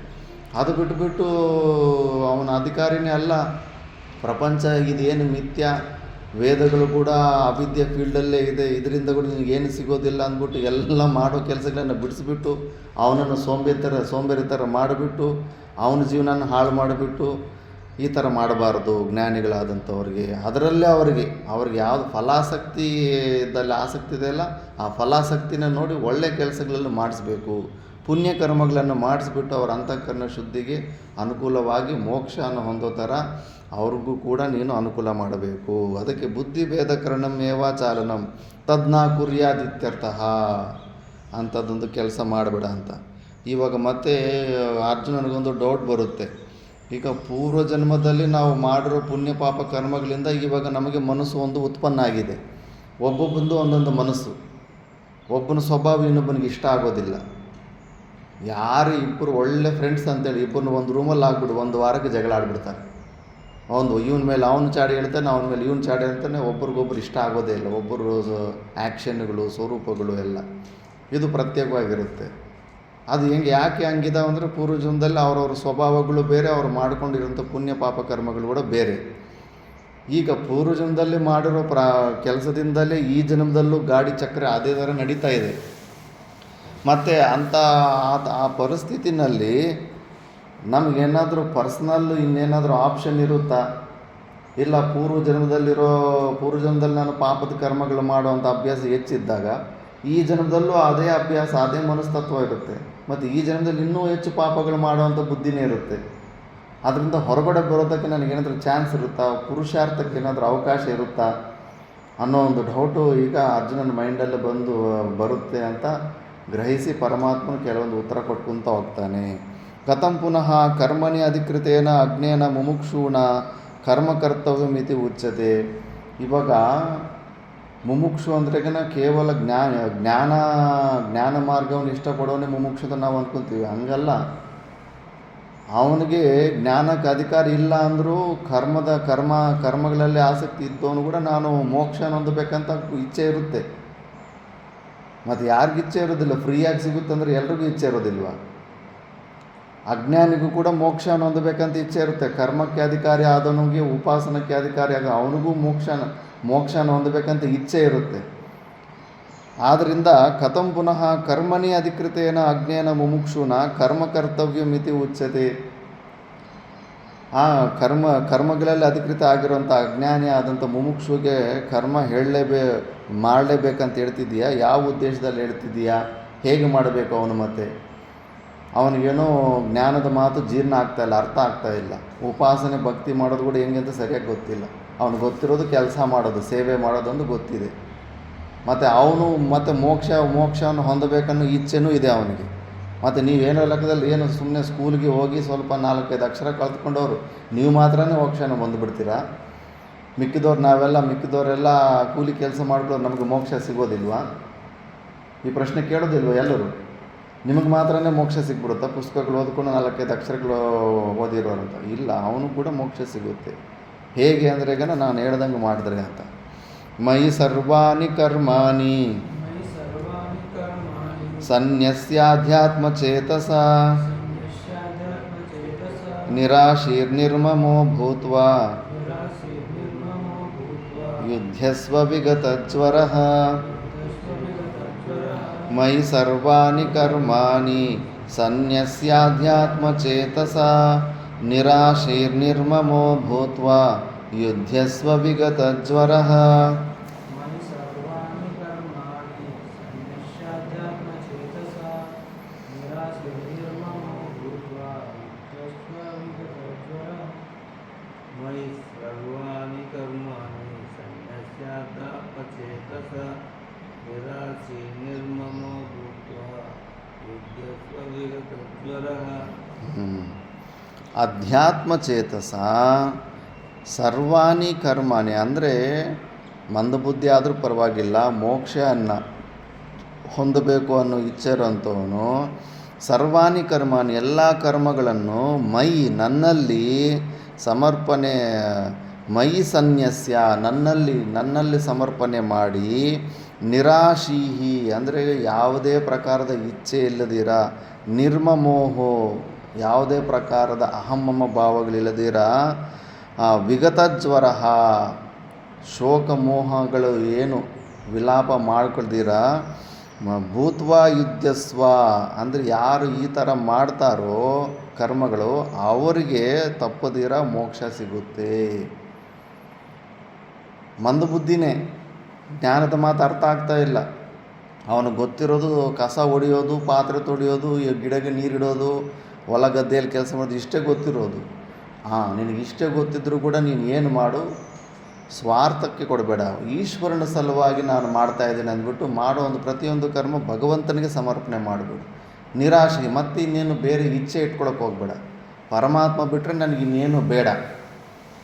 ಅದು ಬಿಟ್ಟುಬಿಟ್ಟು ಅವನ ಅಧಿಕಾರಿನೇ ಅಲ್ಲ, ಪ್ರಪಂಚ ಇದೇನು ಮಿಥ್ಯ, ವೇದಗಳು ಕೂಡ ಅವಿದ್ಯೆ ಫೀಲ್ಡಲ್ಲೇ ಇದೆ, ಇದರಿಂದ ಕೂಡ ನಿನಗೇನು ಸಿಗೋದಿಲ್ಲ ಅಂದ್ಬಿಟ್ಟು ಎಲ್ಲ ಮಾಡೋ ಕೆಲಸಗಳನ್ನು ಬಿಡಿಸ್ಬಿಟ್ಟು ಅವನನ್ನು ಸೋಂಬೇರಿ ಥರ ಮಾಡಿಬಿಟ್ಟು ಅವನ ಜೀವನನ ಹಾಳು ಮಾಡಿಬಿಟ್ಟು ಈ ಥರ ಮಾಡಬಾರ್ದು ಜ್ಞಾನಿಗಳಾದಂಥವ್ರಿಗೆ. ಅದರಲ್ಲೇ ಅವ್ರಿಗೆ ಯಾವುದು ಫಲಾಸಕ್ತಿದಲ್ಲಿ ಆಸಕ್ತಿ ಇದೆಯಲ್ಲ, ಆ ಫಲಾಸಕ್ತಿನ ನೋಡಿ ಒಳ್ಳೆಯ ಕೆಲಸಗಳನ್ನು ಮಾಡಿಸ್ಬೇಕು, ಪುಣ್ಯ ಕರ್ಮಗಳನ್ನು ಮಾಡಿಸ್ಬಿಟ್ಟು ಅವರ ಅಂತಃಕರಣ ಶುದ್ಧಿಗೆ ಅನುಕೂಲವಾಗಿ ಮೋಕ್ಷವನ್ನು ಹೊಂದೋ ಥರ ಅವ್ರಿಗೂ ಕೂಡ ನೀನು ಅನುಕೂಲ ಮಾಡಬೇಕು. ಅದಕ್ಕೆ ಬುದ್ಧಿಭೇದ ಕರಣಂ ಏವ ಚಾಲನಂ ತದ್ನಾ ಕುರ್ಯಾದಿತ್ಯರ್ಥಃ, ಅಂಥದ್ದೊಂದು ಕೆಲಸ ಮಾಡಬೇಡ ಅಂತ. ಇವಾಗ ಮತ್ತೆ ಅರ್ಜುನನಿಗೊಂದು ಡೌಟ್ ಬರುತ್ತೆ, ಈಗ ಪೂರ್ವ ಜನ್ಮದಲ್ಲಿ ನಾವು ಮಾಡಿರೋ ಪುಣ್ಯ ಪಾಪ ಕರ್ಮಗಳಿಂದ ಇವಾಗ ನಮಗೆ ಮನಸ್ಸು ಒಂದು ಉತ್ಪನ್ನ ಆಗಿದೆ. ಒಬ್ಬೊಬ್ಬಂದು ಒಂದೊಂದು ಮನಸ್ಸು, ಒಬ್ಬನ ಸ್ವಭಾವ ಇನ್ನೊಬ್ಬನಿಗೆ ಇಷ್ಟ ಆಗೋದಿಲ್ಲ. ಯಾರು ಇಬ್ಬರು ಒಳ್ಳೆ ಫ್ರೆಂಡ್ಸ್ ಅಂತೇಳಿ ಇಬ್ಬರನ್ನ ಒಂದು ರೂಮಲ್ಲಿ ಆಗ್ಬಿಡು 1 ವಾರಕ್ಕೆ ಜಗಳ ಆಡ್ಬಿಡ್ತಾರೆ. ಇವನ ಮೇಲೆ ಅವನು ಚಾಡಿ ಹೇಳ್ತಾನೆ, ಅವನ ಮೇಲೆ ಇವನು ಚಾಡಿ ಹೇಳ್ತಾನೆ, ಒಬ್ರಿಗೊಬ್ರು ಇಷ್ಟ ಆಗೋದೇ ಇಲ್ಲ. ಒಬ್ಬರು ಆ್ಯಕ್ಷನ್ಗಳು, ಸ್ವರೂಪಗಳು ಎಲ್ಲ ಇದು ಪ್ರತ್ಯೇಕವಾಗಿರುತ್ತೆ. ಅದು ಯಾಕೆ ಹಂಗಿದಾವೆ ಅಂದರೆ ಪೂರ್ವಜನ್ಮದಲ್ಲಿ ಅವ್ರವ್ರ ಸ್ವಭಾವಗಳು ಬೇರೆ, ಅವ್ರು ಮಾಡ್ಕೊಂಡಿರೋಂಥ ಪುಣ್ಯ ಪಾಪ ಕರ್ಮಗಳು ಕೂಡ ಬೇರೆ. ಈಗ ಪೂರ್ವಜನ್ಮದಲ್ಲಿ ಮಾಡಿರೋ ಕೆಲಸದಿಂದಲೇ ಈ ಜನ್ಮದಲ್ಲೂ ಗಾಡಿ ಚಕ್ರ ಅದೇ ಥರ ನಡೀತಾ ಇದೆ. ಮತ್ತು ಆ ಪರಿಸ್ಥಿತಿನಲ್ಲಿ ನಮಗೇನಾದರೂ ಪರ್ಸ್ನಲ್ಲು ಇನ್ನೇನಾದರೂ ಆಪ್ಷನ್ ಇರುತ್ತಾ? ಇಲ್ಲ, ಪೂರ್ವಜನ್ಮದಲ್ಲಿ ನಾನು ಪಾಪದ ಕರ್ಮಗಳು ಮಾಡುವಂಥ ಅಭ್ಯಾಸ ಹೆಚ್ಚಿದ್ದಾಗ ಈ ಜನ್ಮದಲ್ಲೂ ಅದೇ ಅಭ್ಯಾಸ, ಅದೇ ಮನಸ್ತತ್ವ ಇರುತ್ತೆ. ಮತ್ತು ಈ ಜನ್ಮದಲ್ಲಿ ಇನ್ನೂ ಹೆಚ್ಚು ಪಾಪಗಳು ಮಾಡುವಂಥ ಬುದ್ಧಿನೇ ಇರುತ್ತೆ. ಅದರಿಂದ ಹೊರಗಡೆ ಬರೋದಕ್ಕೆ ನನಗೇನಾದರೂ ಚಾನ್ಸ್ ಇರುತ್ತಾ, ಪುರುಷಾರ್ಥಕ್ಕೆ ಏನಾದರೂ ಅವಕಾಶ ಇರುತ್ತಾ ಅನ್ನೋ ಒಂದು ಡೌಟು ಈಗ ಅರ್ಜುನನ ಮೈಂಡಲ್ಲಿ ಬರುತ್ತೆ ಅಂತ ಗ್ರಹಿಸಿ ಪರಮಾತ್ಮನ ಕೆಲವೊಂದು ಉತ್ತರ ಕೊಟ್ಕೊಂತ ಹೋಗ್ತಾನೆ. ಕಥಂ ಪುನಃ ಕರ್ಮಣಿ ಅಧಿಕೃತೇನ ಅಜ್ಞೇನ ಮುಮುಕ್ಷೂಣ ಕರ್ಮ ಕರ್ತವ್ಯಮಿತಿ ಉಚ್ಯತೆ. ಇವಾಗ ಮುಮುಕ್ಷು ಅಂದ್ರೆಗನ ಕೇವಲ ಜ್ಞಾನ ಮಾರ್ಗವನ್ನು ಇಷ್ಟಪಡೋನೇ ಮುಮುಕ್ಷು ಅಂತ ನಾವು ಅಂದ್ಕೊತೀವಿ. ಹಂಗಲ್ಲ, ಅವನಿಗೆ ಜ್ಞಾನಕ್ಕೆ ಅಧಿಕಾರ ಇಲ್ಲ ಅಂದರೂ ಕರ್ಮಗಳಲ್ಲಿ ಆಸಕ್ತಿ ಇದ್ದವನು ಕೂಡ ನಾನು ಮೋಕ್ಷ ಹೊಂದಬೇಕಂತ ಇಚ್ಛೆ ಇರುತ್ತೆ. ಮತ್ತು ಯಾರಿಗೂ ಇಚ್ಛೆ ಇರೋದಿಲ್ಲ? ಫ್ರೀಯಾಗಿ ಸಿಗುತ್ತಂದ್ರೆ ಎಲ್ರಿಗೂ ಇಚ್ಛೆ ಇರೋದಿಲ್ವ? ಅಜ್ಞಾನಿಗೂ ಕೂಡ ಮೋಕ್ಷ ಹೊಂದಬೇಕಂತ ಇಚ್ಛೆ ಇರುತ್ತೆ. ಕರ್ಮಕ್ಕೆ ಅಧಿಕಾರಿ ಆದವನಿಗೆ ಉಪಾಸನಕ್ಕೆ ಅಧಿಕಾರಿ ಆಗ ಅವನಿಗೂ ಮೋಕ್ಷನ ಹೊಂದಬೇಕಂತ ಇಚ್ಛೆ ಇರುತ್ತೆ. ಆದ್ದರಿಂದ ಕಥಂ ಪುನಃ ಕರ್ಮಣಿ ಅಧಿಕೃತೇನ ಅಜ್ಞೇನ ಮುಮುಕ್ಷುನ ಕರ್ಮ ಕರ್ತವ್ಯ ಮಿತಿ ಉಚ್ಯತೆ. ಆ ಕರ್ಮಗಳಲ್ಲಿ ಅಧಿಕೃತ ಆಗಿರುವಂಥ ಅಜ್ಞಾನಿ ಆದಂಥ ಮುಮುಕ್ಷುಗೆ ಕರ್ಮ ಮಾಡಲೇಬೇಕಂತ ಹೇಳ್ತಿದ್ದೀಯಾ? ಯಾವ ಉದ್ದೇಶದಲ್ಲಿ ಹೇಳ್ತಿದ್ದೀಯಾ? ಹೇಗೆ ಮಾಡಬೇಕು ಅವನು? ಮತ್ತೆ ಅವನಿಗೇನೋ ಜ್ಞಾನದ ಮಾತು ಜೀರ್ಣ ಆಗ್ತಾಯಿಲ್ಲ, ಅರ್ಥ ಆಗ್ತಾಯಿಲ್ಲ. ಉಪಾಸನೆ ಭಕ್ತಿ ಮಾಡೋದು ಕೂಡ ಹೆಂಗೆ ಅಂತ ಸರಿಯಾಗಿ ಗೊತ್ತಿಲ್ಲ. ಅವನು ಗೊತ್ತಿರೋದು ಕೆಲಸ ಮಾಡೋದು, ಸೇವೆ ಮಾಡೋದೊಂದು ಗೊತ್ತಿದೆ. ಮತ್ತು ಅವನು ಮತ್ತು ಮೋಕ್ಷವನ್ನು ಹೊಂದಬೇಕನ್ನೋ ಇಚ್ಛೆನೂ ಇದೆ ಅವನಿಗೆ. ಮತ್ತು ನೀವೇನೋ ಲೆಕ್ಕದಲ್ಲಿ ಏನು ಸುಮ್ಮನೆ ಸ್ಕೂಲ್ಗೆ ಹೋಗಿ ಸ್ವಲ್ಪ 4-5 ಅಕ್ಷರ ಕಲ್ತ್ಕೊಂಡವರು ನೀವು ಮಾತ್ರನೇ ಮೋಕ್ಷನ ಬಂದುಬಿಡ್ತೀರಾ? ಮಿಕ್ಕಿದವರೆಲ್ಲ ಕೂಲಿ ಕೆಲಸ ಮಾಡಿದ್ರು ನಮಗೆ ಮೋಕ್ಷ ಸಿಗೋದಿಲ್ವಾ? ಈ ಪ್ರಶ್ನೆ ಕೇಳೋದಿಲ್ವ ಎಲ್ಲರೂ? ನಿಮಗೆ ಮಾತ್ರನೇ ಮೋಕ್ಷ ಸಿಗ್ಬಿಡುತ್ತಾ ಪುಸ್ತಕಗಳು ಓದ್ಕೊಂಡು 4-5 ಅಕ್ಷರಗಳು ಓದಿರೋರಂತ? ಇಲ್ಲ, ಅವನು ಕೂಡ ಮೋಕ್ಷ ಸಿಗುತ್ತೆ. ಹೇಗೆ ಅಂದರೆ ಈಗ ನಾನು ಹೇಳ್ದಂಗೆ ಮಾಡಿದ್ರೆ ಅಂತ. ಮಯಿ ಸರ್ವಾಣಿ ಕರ್ಮಾಣಿ ಸನ್ಯಸ್ಯಾಧ್ಯಾತ್ಮಚೇತಸ ನಿರಾಶೀರ್ನಿರ್ಮಮೋ ಭೂತ್ವಾ ಯುಧ್ಯಸ್ವ ವಿಗತಜ್ವರಃ. ಮಯಿ ಸರ್ವಾಣಿ ಕರ್ಮಾಣಿ ಸನ್ಯಸ್ಯಾಧ್ಯಾತ್ಮಚೇತಸ ನಿರಾಶೀರ್ನಿರ್ಮಮೋ ಭೂತ್ವಾ ಯುಧ್ಯಸ್ವ ವಿಗತಜ್ವರಃ. ಮಯಿ ಸರ್ವಾಣಿ ಕರ್ಮಾಣಿ ಸನ್ಯಸ್ಯಾಧ್ಯಾತ್ಮಚೇತಸ ನಿರಾಶೀ ನಿರ್ಮಮೋ ಭೂತ್ವಾ ಯುಧ್ಯಸ್ವ ವಿಗತಜ್ವರಃ. ಅಧ್ಯಾತ್ಮಚೇತಸ ಸರ್ವಾಣಿ ಕರ್ಮಾಣಿ ಅಂದರೆ ಮಂದಬುದ್ಧಿ ಆದರೂ ಪರವಾಗಿಲ್ಲ, ಮೋಕ್ಷವನ್ನು ಹೊಂದಬೇಕು ಅನ್ನೋ ಇಚ್ಛೆ ಇರೋಂಥವನು ಸರ್ವಾಣಿ ಕರ್ಮಾಣಿ ಎಲ್ಲ ಕರ್ಮಗಳನ್ನು ನನ್ನಲ್ಲಿ ಸಮರ್ಪಣೆ ಮಯಿ ಸನ್ಯಸ್ಯ ನನ್ನಲ್ಲಿ ಸಮರ್ಪಣೆ ಮಾಡಿ ನಿರಾಶೀಹಿ ಅಂದರೆ ಯಾವುದೇ ಪ್ರಕಾರದ ಇಚ್ಛೆ ಇಲ್ಲದಿರ, ನಿರ್ಮಮೋಹೋ ಯಾವುದೇ ಪ್ರಕಾರದ ಅಹಮ್ಮಮ ಭಾವಗಳಿಲ್ಲದಿರ, ವಿಗತಜ್ವರ ಶೋಕ ಮೋಹಗಳು ಏನು ವಿಲಾಪ ಮಾಡ್ಕೊಳ್ದಿರ, ಭೂತ್ವಾ ಯುದ್ಧಸ್ವ ಅಂದರೆ ಯಾರು ಈ ಥರ ಮಾಡ್ತಾರೋ ಕರ್ಮಗಳು ಅವರಿಗೆ ತಪ್ಪದಿರ ಮೋಕ್ಷ ಸಿಗುತ್ತೆ. ಮಂದಬುದ್ಧಿನೇ, ಜ್ಞಾನದ ಮಾತು ಅರ್ಥ ಆಗ್ತಾ ಇಲ್ಲ. ಅವನು ಗೊತ್ತಿರೋದು ಕಸ ಹೊಡೆಯೋದು, ಪಾತ್ರೆ ತೊಳೆಯೋದು, ಗಿಡಕ್ಕೆ ನೀರಿಡೋದು, ಹೊಲ ಗದ್ದೆಯಲ್ಲಿ ಕೆಲಸ ಮಾಡೋದು, ಇಷ್ಟೇ ಗೊತ್ತಿರೋದು. ನಿನಗಿಷ್ಟೇ ಗೊತ್ತಿದ್ದರೂ ಕೂಡ ನೀನು ಏನು ಮಾಡು, ಸ್ವಾರ್ಥಕ್ಕೆ ಕೊಡಬೇಡ. ಈಶ್ವರನ ಸಲುವಾಗಿ ನಾನು ಮಾಡ್ತಾಯಿದ್ದೀನಿ ಅಂದ್ಬಿಟ್ಟು ಮಾಡೋ ಪ್ರತಿಯೊಂದು ಕರ್ಮ ಭಗವಂತನಿಗೆ ಸಮರ್ಪಣೆ ಮಾಡಿಬಿಡು. ನಿರಾಶೆ, ಮತ್ತೆ ಇನ್ನೇನು ಬೇರೆ ಇಚ್ಛೆ ಇಟ್ಕೊಳಕ್ಕೆ ಹೋಗಬೇಡ. ಪರಮಾತ್ಮ ಬಿಟ್ಟರೆ ನನಗಿನ್ನೇನು ಬೇಡ.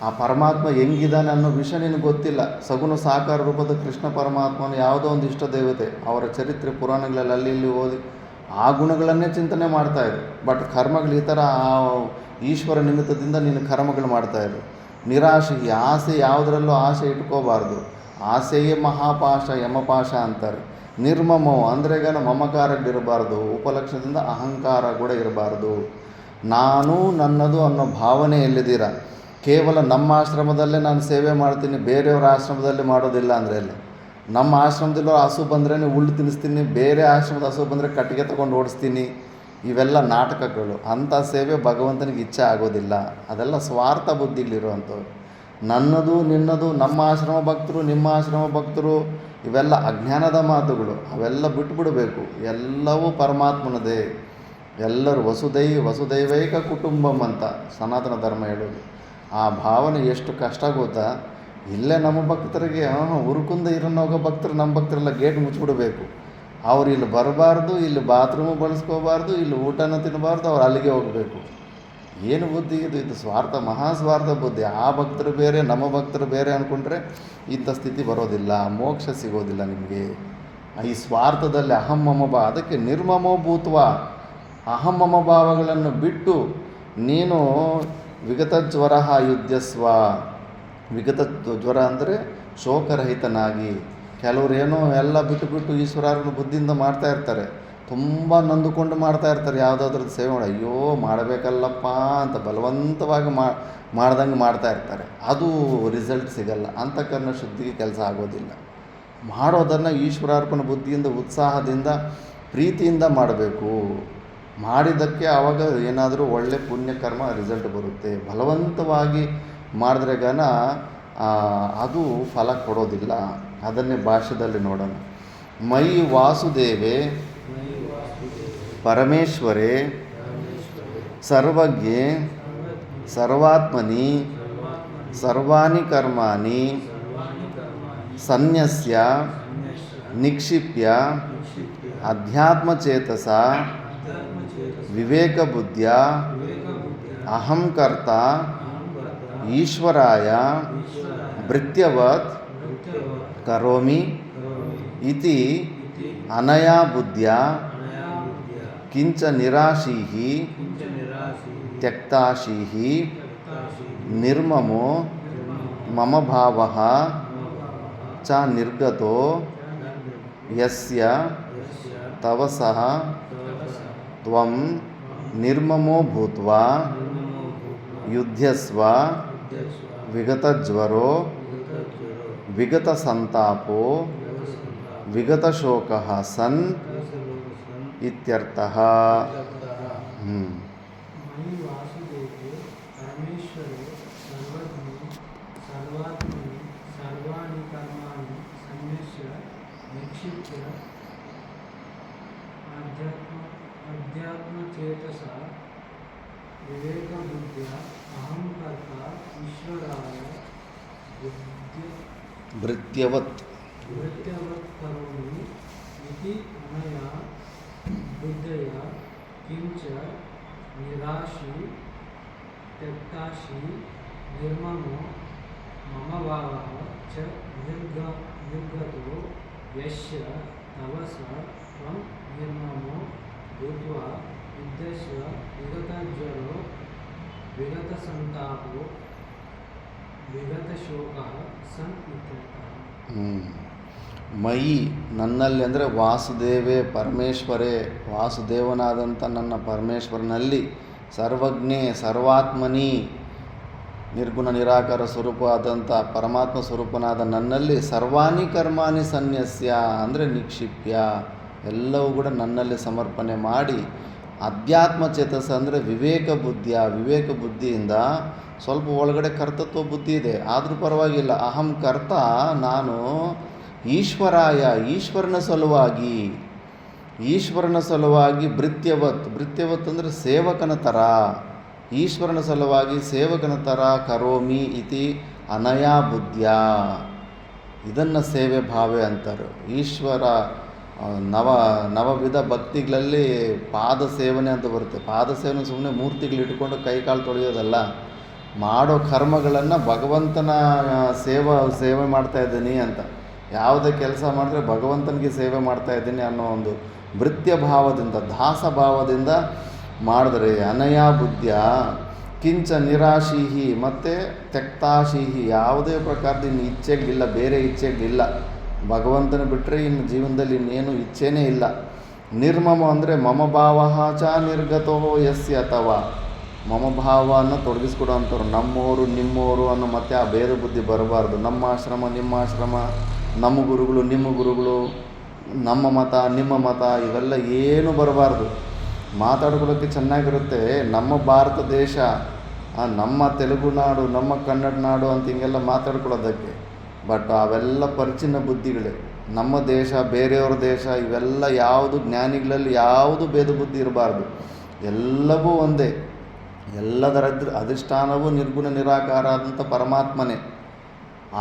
ಆ ಪರಮಾತ್ಮ ಹೆಂಗಿದ್ದಾನೆ ಅನ್ನೋ ವಿಷಯ ನಿನಗೆ ಗೊತ್ತಿಲ್ಲ. ಸಗುಣ ಸಾಕಾರ ರೂಪದ ಕೃಷ್ಣ ಪರಮಾತ್ಮನ ಯಾವುದೋ ಒಂದು ಇಷ್ಟ ದೇವತೆ, ಅವರ ಚರಿತ್ರೆ ಪುರಾಣಗಳಲ್ಲಿ ಅಲ್ಲಿ ಇಲ್ಲಿ ಓದಿ ಆ ಗುಣಗಳನ್ನೇ ಚಿಂತನೆ ಮಾಡ್ತಾಯಿದ್ರು. ಬಟ್ ಕರ್ಮಗಳು ಈ ಥರ ಈಶ್ವರ ನಿಮಿತ್ತದಿಂದ ನೀನು ಕರ್ಮಗಳು ಮಾಡ್ತಾಯಿದ್ರು. ನಿರಾಶೆ, ಆಸೆ ಯಾವುದರಲ್ಲೂ ಆಸೆ ಇಟ್ಕೋಬಾರ್ದು. ಆಸೆಯೇ ಮಹಾಪಾಶ, ಯಮಪಾಶ ಅಂತಾರೆ. ನಿರ್ಮಮೋ ಅಂದರೆ ಈಗ ಮಮಕಾರಗಳಿರಬಾರ್ದು, ಉಪಲಕ್ಷಣದಿಂದ ಅಹಂಕಾರ ಕೂಡ ಇರಬಾರ್ದು. ನಾನು ನನ್ನದು ಅನ್ನೋ ಭಾವನೆ ಎಲ್ಲಿದ್ದೀರ. ಕೇವಲ ನಮ್ಮ ಆಶ್ರಮದಲ್ಲೇ ನಾನು ಸೇವೆ ಮಾಡ್ತೀನಿ, ಬೇರೆಯವರ ಆಶ್ರಮದಲ್ಲಿ ಮಾಡೋದಿಲ್ಲ ಅಂದರೆ ಇಲ್ಲ. ನಮ್ಮ ಆಶ್ರಮದಲ್ಲಿ ಹಸು ಬಂದರೆ ಉಳ್ಳು ತಿನ್ನಿಸ್ತೀನಿ, ಬೇರೆ ಆಶ್ರಮದ ಹಸು ಬಂದರೆ ಕಟ್ಟಿಗೆ ತೊಗೊಂಡು ಓಡಿಸ್ತೀನಿ. ಇವೆಲ್ಲ ನಾಟಕಗಳು. ಅಂಥ ಸೇವೆ ಭಗವಂತನಿಗೆ ಇಚ್ಛೆ ಆಗೋದಿಲ್ಲ. ಅದೆಲ್ಲ ಸ್ವಾರ್ಥ ಬುದ್ಧಿಗಳಿರುವಂಥವು. ನನ್ನದು ನಿನ್ನದು, ನಮ್ಮ ಆಶ್ರಮ ಭಕ್ತರು ನಿಮ್ಮ ಆಶ್ರಮ ಭಕ್ತರು, ಇವೆಲ್ಲ ಅಜ್ಞಾನದ ಮಾತುಗಳು. ಅವೆಲ್ಲ ಬಿಟ್ಟುಬಿಡಬೇಕು. ಎಲ್ಲವೂ ಪರಮಾತ್ಮನದೇ. ಎಲ್ಲರೂ ವಸುದೈವೈಕ ಕುಟುಂಬಂ ಅಂತ ಸನಾತನ ಧರ್ಮ ಹೇಳೋದು. ಆ ಭಾವನೆ ಎಷ್ಟು ಕಷ್ಟ ಗೊತ್ತಾ. ಇಲ್ಲೇ ನಮ್ಮ ಭಕ್ತರಿಗೆ ಉರುಕುಂದ ಇರೋನೋಗೋ ಭಕ್ತರು, ನಮ್ಮ ಭಕ್ತರೆಲ್ಲ ಗೇಟ್ ಮುಚ್ಚಿಬಿಡಬೇಕು. ಅವ್ರು ಇಲ್ಲಿ ಬರಬಾರ್ದು, ಇಲ್ಲಿ ಬಾತ್ರೂಮು ಬಳಸ್ಕೋಬಾರ್ದು, ಇಲ್ಲಿ ಊಟನ ತಿನ್ನಬಾರ್ದು, ಅವ್ರು ಅಲ್ಲಿಗೆ ಹೋಗಬೇಕು. ಏನು ಬುದ್ಧಿ ಇದು ಸ್ವಾರ್ಥ, ಮಹಾಸ್ವಾರ್ಥ ಬುದ್ಧಿ. ಆ ಭಕ್ತರು ಬೇರೆ, ನಮ್ಮ ಭಕ್ತರು ಬೇರೆ ಅಂದ್ಕೊಂಡ್ರೆ ಇಂಥ ಸ್ಥಿತಿ ಬರೋದಿಲ್ಲ, ಮೋಕ್ಷ ಸಿಗೋದಿಲ್ಲ ನಿಮಗೆ. ಈ ಸ್ವಾರ್ಥದಲ್ಲಿ ಅಹಮ್ಮಮ ಅದಕ್ಕೆ ನಿರ್ಮಮೋ ಭೂತ್ವ, ಅಹಮ್ಮಮ ಭಾವಗಳನ್ನು ಬಿಟ್ಟು ನೀನು ವಿಗತ ಜ್ವರ ಯುದ್ಧಸ್ವ. ವಿಗತ ಜ್ವರ ಅಂದರೆ ಶೋಕರಹಿತನಾಗಿ. ಕೆಲವರು ಏನೋ ಎಲ್ಲ ಬಿಟ್ಟು ಈಶ್ವರನ ಬುದ್ಧಿಯಿಂದ ಮಾಡ್ತಾ ಇರ್ತಾರೆ, ತುಂಬ ನೊಂದುಕೊಂಡು ಮಾಡ್ತಾ ಇರ್ತಾರೆ. ಯಾವುದಾದ್ರದ್ದು ಸೇವೆ ಮಾಡಿ ಅಯ್ಯೋ ಮಾಡಬೇಕಲ್ಲಪ್ಪ ಅಂತ ಬಲವಂತವಾಗಿ ಮಾಡ್ದಂಗೆ ಮಾಡ್ತಾ ಇರ್ತಾರೆ. ಅದು ರಿಸಲ್ಟ್ ಸಿಗಲ್ಲ, ಅಂತಃಕರಣ ಶುದ್ಧಿಗೆ ಕೆಲಸ ಆಗೋದಿಲ್ಲ. ಮಾಡೋದನ್ನು ಈಶ್ವರಾರ್ಪಣ ಬುದ್ಧಿಯಿಂದ, ಉತ್ಸಾಹದಿಂದ, ಪ್ರೀತಿಯಿಂದ ಮಾಡಬೇಕು. ಮಾಡಿದ್ದಕ್ಕೆ ಆವಾಗ ಏನಾದರೂ ಒಳ್ಳೆ ಪುಣ್ಯಕರ್ಮ ರಿಸಲ್ಟ್ ಬರುತ್ತೆ. ಬಲವಂತವಾಗಿ ಮಾಡಿದ್ರೆ ಅದು ಫಲ ಕೊಡೋದಿಲ್ಲ. ಅದನ್ನೇ ಭಾಷ್ಯದಲ್ಲಿ ನೋಡೋಣ. ಮೈ ವಾಸುದೇವೆ ಪರಮೇಶ್ವರೇ ಸರ್ವಜ್ಞೆ ಸರ್ವಾತ್ಮನಿ ಸರ್ವಾಣಿ ಕರ್ಮಾಣಿ ಸನ್ಯಸ್ಯ ನಿಕ್ಷಿಪ್ಯ ಅಧ್ಯಾತ್ಮಚೇತಸ ವಿವೇಕಬುದ್ಧ್ಯ ಅಹಂ ಕರ್ತ ಈಶ್ವರಾಯ ಭೃತ್ಯವತ್ ಕರೋಮಿ ಇತಿ ಅನಯಾ ಬುದ್ಧ್ಯ ಕಿಂಚ ನಿರಾಶೀಃ ತ್ಯಕ್ತಾಶೀಃ ನಿರ್ಮಮೋ ಮಮ ಭಾವಃ ಚ ನಿರ್ಗತೋ ಯಸ್ಯ ತವಸಃ ತ್ವಂ ನಿರ್ಮಮೋ ಭೂತ್ವಾ ಯುಧ್ಯಸ್ವ ವಿಗತಜ್ವರೋ ವಿಗತಸಂತಾಪೋ ವಿಗತಶೋಕಃ ಸನ್ ಇತ್ಯರ್ಥಃ. मयि वासुदेवे परमेश्वरे सर्वज्ञे सर्वात्मनि सर्वाणि कर्माणि सन्यस्य निक्षिप्य अध्यात्मचेतसा विवेकबुद्ध्या अहं कर्ता ईश्वराय ಭೃತ್ಯವತ್ भृत्यवत् करोमि इति अनया बुद्धया किंच निराशी त्यक्ताशी निर्ममो मम भावः च निर्गतो यस्य तवस त्वं निर्ममो भूत्वा युद्धस्य विगतज्वरो विगतसंतापो विगतशोकः सन् इत्यर्थः. ಮಯಿ ನನ್ನಲ್ಲಿ ಅಂದರೆ ವಾಸುದೇವೇ ಪರಮೇಶ್ವರೇ, ವಾಸುದೇವನಾದಂಥ ನನ್ನ ಪರಮೇಶ್ವರನಲ್ಲಿ, ಸರ್ವಜ್ಞೆ ಸರ್ವಾತ್ಮನಿ ನಿರ್ಗುಣ ನಿರಾಕಾರ ಸ್ವರೂಪವಾದಂಥ ಪರಮಾತ್ಮ ಸ್ವರೂಪನಾದ ನನ್ನಲ್ಲಿ ಸರ್ವಾಣಿ ಕರ್ಮಾಣಿ ಸನ್ಯಸ್ಯ ಅಂದರೆ ನಿಕ್ಷಿಪ್ಯ ಎಲ್ಲವೂ ಕೂಡ ನನ್ನಲ್ಲಿ ಸಮರ್ಪಣೆ ಮಾಡಿ ಅಧ್ಯಾತ್ಮ ಚೇತಸ ಅಂದರೆ ವಿವೇಕ ಬುದ್ಧಿಯಿಂದ ಸ್ವಲ್ಪ ಒಳಗಡೆ ಕರ್ತತ್ವ ಬುದ್ಧಿ ಇದೆ, ಆದರೂ ಪರವಾಗಿಲ್ಲ. ಅಹಂ ಕರ್ತ, ನಾನು ಈಶ್ವರಾಯ, ಈಶ್ವರನ ಸಲುವಾಗಿ ಭೃತ್ಯವತ್ ಅಂದರೆ ಸೇವಕನ ಥರ, ಈಶ್ವರನ ಸಲುವಾಗಿ ಸೇವಕನ ಥರ ಕರೋಮಿ ಇತಿ ಅನಯಾ ಬುದ್ಧ್ಯ. ಇದನ್ನು ಸೇವೆ ಭಾವೆ ಅಂತಾರೆ. ಈಶ್ವರ ನವವಿಧ ಭಕ್ತಿಗಳಲ್ಲಿ ಪಾದ ಸೇವನೆ ಅಂತ ಬರುತ್ತೆ. ಪಾದ ಸೇವನೆ ಸುಮ್ಮನೆ ಮೂರ್ತಿಗಳಿಟ್ಕೊಂಡು ಕೈಕಾಲು ತೊಳೆಯೋದಲ್ಲ, ಮಾಡೋ ಕರ್ಮಗಳನ್ನು ಭಗವಂತನ ಸೇವೆ ಮಾಡ್ತಾ ಇದ್ದೀನಿ ಅಂತ. ಯಾವುದೇ ಕೆಲಸ ಮಾಡಿದ್ರೆ ಭಗವಂತನಿಗೆ ಸೇವೆ ಮಾಡ್ತಾ ಇದ್ದೀನಿ ಅನ್ನೋ ಒಂದು ಭೃತ್ಯ ಭಾವದಿಂದ, ದಾಸ ಭಾವದಿಂದ ಮಾಡಿದ್ರೆ ಅನಯಾ ಬುದ್ಧ್ಯ ಕಿಂಚ ನಿರಾಶೀಹಿ ಮತ್ತು ತ್ಯಕ್ತಾಶೀಹಿ, ಯಾವುದೇ ಪ್ರಕಾರದ ಇನ್ನು ಇಚ್ಛೆಗಳಿಲ್ಲ, ಬೇರೆ ಇಚ್ಛೆಗಳಿಲ್ಲ. ಭಗವಂತನ ಬಿಟ್ಟರೆ ಇನ್ನು ಜೀವನದಲ್ಲಿ ಇನ್ನೇನು ಇಚ್ಛೆನೇ ಇಲ್ಲ. ನಿರ್ಮಮ ಅಂದರೆ ಮಮ ಭಾವ ಚ ನಿರ್ಗತೋ ಯಸ್ಯ ಅಥವಾ ಮಮ ಭಾವವನ್ನು ತೊಡಗಿಸ್ಕೊಡೋ ಅಂಥವ್ರು. ನಮ್ಮೋರು ನಿಮ್ಮೋರು ಅನ್ನೋ ಮತ್ತೆ ಆ ಭೇದ ಬುದ್ಧಿ ಬರಬಾರ್ದು. ನಮ್ಮ ಆಶ್ರಮ ನಿಮ್ಮ ಆಶ್ರಮ, ನಮ್ಮ ಗುರುಗಳು ನಿಮ್ಮ ಗುರುಗಳು, ನಮ್ಮ ಮತ ನಿಮ್ಮ ಮತ, ಇವೆಲ್ಲ ಏನು ಬರಬಾರ್ದು. ಮಾತಾಡ್ಕೊಳ್ಳೋಕ್ಕೆ ಚೆನ್ನಾಗಿರುತ್ತೆ. ನಮ್ಮ ಭಾರತ ದೇಶ, ನಮ್ಮ ತೆಲುಗು ನಾಡು, ನಮ್ಮ ಕನ್ನಡ ನಾಡು ಅಂತ ಹಿಂಗೆಲ್ಲ ಮಾತಾಡ್ಕೊಳ್ಳೋದಕ್ಕೆ. ಬಟ್ ಅವೆಲ್ಲ ಪರಿಚಿನ್ನ ಬುದ್ಧಿಗಳೇ. ನಮ್ಮ ದೇಶ ಬೇರೆಯವ್ರ ದೇಶ ಇವೆಲ್ಲ ಯಾವುದು ಜ್ಞಾನಿಗಳಲ್ಲಿ ಯಾವುದು ಭೇದ ಬುದ್ಧಿ ಇರಬಾರ್ದು. ಎಲ್ಲವೂ ಒಂದೇ. ಎಲ್ಲದರ ಅಧಿಷ್ಠಾನವೂ ನಿರ್ಗುಣ ನಿರಾಕಾರ ಆದಂಥ ಪರಮಾತ್ಮನೇ.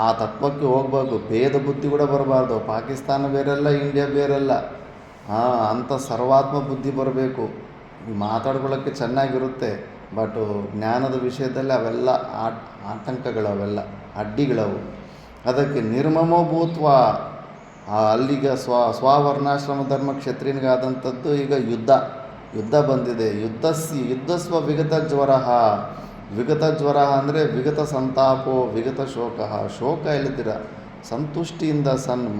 ಆ ತತ್ವಕ್ಕೆ ಹೋಗ್ಬೇಕು. ಭೇದ ಬುದ್ಧಿ ಕೂಡ ಬರಬಾರ್ದು. ಪಾಕಿಸ್ತಾನ ಬೇರೆಲ್ಲ, ಇಂಡಿಯಾ ಬೇರೆಲ್ಲ. ಅಂಥ ಸರ್ವಾತ್ಮ ಬುದ್ಧಿ ಬರಬೇಕು. ಮಾತಾಡ್ಕೊಳ್ಳೋಕ್ಕೆ ಚೆನ್ನಾಗಿರುತ್ತೆ, ಬಟ್ ಜ್ಞಾನದ ವಿಷಯದಲ್ಲಿ ಅವೆಲ್ಲ ಆತಂಕಗಳು, ಅವೆಲ್ಲ ಅಡ್ಡಿಗಳವು. ಅದಕ್ಕೆ ನಿರ್ಮಮೋ ಭೂತ್ವ, ಅಲ್ಲಿಗ ಸ್ವರ್ಣಾಶ್ರಮ ಧರ್ಮ ಕ್ಷತ್ರಿಯನಿಗಾದಂಥದ್ದು ಈಗ ಯುದ್ಧ. ಯುದ್ಧ ಬಂದಿದೆ. ಯುದ್ಧಸ್ವ ವಿಗತ ಜ್ವರ. ವಿಗತ ಜ್ವರ ಅಂದರೆ ವಿಗತ ಸಂತಾಪೋ ವಿಗತ ಶೋಕ. ಶೋಕ ಇಲ್ಲದಿರ ಸಂತುಷ್ಟಿಯಿಂದ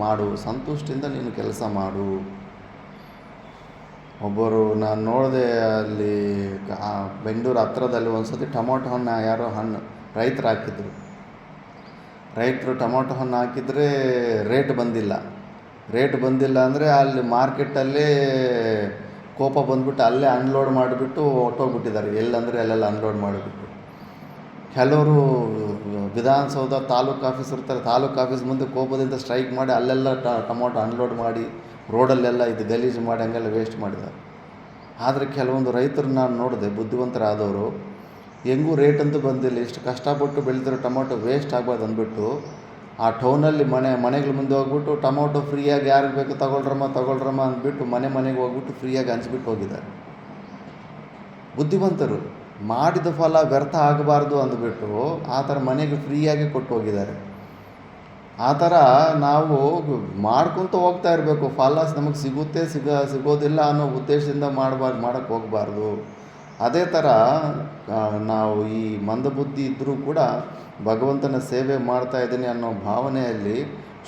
ಮಾಡು, ಸಂತುಷ್ಟಿಯಿಂದ ನೀನು ಕೆಲಸ ಮಾಡು. ಒಬ್ಬರು ನಾನು ನೋಡಿದೆ ಅಲ್ಲಿ ಬೆಂಗಳೂರು ಹತ್ರದಲ್ಲಿ ಒಂದು ಸತಿ ಟೊಮೊಟೊ ಹಣ್ಣು ಯಾರೋ ರೈತರು ಹಾಕಿದ್ರು. ರೈತರು ಟೊಮೊಟೊ ಹಣ್ಣು ಹಾಕಿದರೆ ರೇಟ್ ಬಂದಿಲ್ಲ ಅಂದರೆ ಅಲ್ಲಿ ಮಾರ್ಕೆಟಲ್ಲೇ ಕೋಪ ಬಂದುಬಿಟ್ಟು ಅಲ್ಲೇ ಅನ್ಲೋಡ್ ಮಾಡಿಬಿಟ್ಟು ಹೊಟ್ಟೋಗ್ಬಿಟ್ಟಿದ್ದಾರೆ. ಎಲ್ಲಂದರೆ ಅಲ್ಲೆಲ್ಲ ಅನ್ಲೋಡ್ ಮಾಡಿಬಿಟ್ಟು ಕೆಲವರು ವಿಧಾನಸೌಧ ತಾಲೂಕು ಆಫೀಸ್ ಇರ್ತಾರೆ, ತಾಲೂಕು ಆಫೀಸ್ ಮುಂದೆ ಕೋಪದಿಂದ ಸ್ಟ್ರೈಕ್ ಮಾಡಿ ಅಲ್ಲೆಲ್ಲ ಟೊಮೊಟೊ ಅನ್ಲೋಡ್ ಮಾಡಿ ರೋಡಲ್ಲೆಲ್ಲ ಇದು ಗಲೀಜು ಮಾಡಿ ಹಂಗೆಲ್ಲ ವೇಸ್ಟ್ ಮಾಡಿದ್ದಾರೆ. ಆದರೆ ಕೆಲವೊಂದು ರೈತರು ನಾನು ನೋಡಿದೆ ಬುದ್ಧಿವಂತರಾದವರು, ಹೆಂಗೂ ರೇಟ್ ಅಂತೂ ಬಂದಿಲ್ಲ, ಇಷ್ಟು ಕಷ್ಟಪಟ್ಟು ಬೆಳೆದಿರೋ ಟೊಮೊಟೊ ವೇಸ್ಟ್ ಆಗ್ಬಾರ್ದು ಅಂದ್ಬಿಟ್ಟು ಆ ಟೌನಲ್ಲಿ ಮನೆಗಳ ಮುಂದೆ ಹೋಗ್ಬಿಟ್ಟು ಟೊಮೊಟೊ ಫ್ರೀಯಾಗಿ ಯಾರಿಗೆ ಬೇಕು ತಗೊಳ್ರಮ್ಮ ಅಂದ್ಬಿಟ್ಟು ಮನೆಗೆ ಹೋಗ್ಬಿಟ್ಟು ಫ್ರೀಯಾಗಿ ಹಂಚ್ಬಿಟ್ಟು ಹೋಗಿದ್ದಾರೆ. ಬುದ್ಧಿವಂತರು. ಮಾಡಿದ ಫಲ ವ್ಯರ್ಥ ಆಗಬಾರ್ದು ಅಂದ್ಬಿಟ್ಟು ಆ ಥರ ಮನೆಗೆ ಫ್ರೀಯಾಗಿ ಕೊಟ್ಟು ಹೋಗಿದ್ದಾರೆ. ಆ ಥರ ನಾವು ಮಾಡ್ಕೊತ ಹೋಗ್ತಾ ಇರಬೇಕು. ಫಲ ನಮಗೆ ಸಿಗೋದಿಲ್ಲ ಅನ್ನೋ ಉದ್ದೇಶದಿಂದ ಮಾಡೋಕ್ಕೆ ಹೋಗಬಾರ್ದು. ಅದೇ ಥರ ನಾವು ಈ ಮಂದಬುದ್ಧಿ ಇದ್ದರೂ ಕೂಡ ಭಗವಂತನ ಸೇವೆ ಮಾಡ್ತಾ ಇದ್ದೀನಿ ಅನ್ನೋ ಭಾವನೆಯಲ್ಲಿ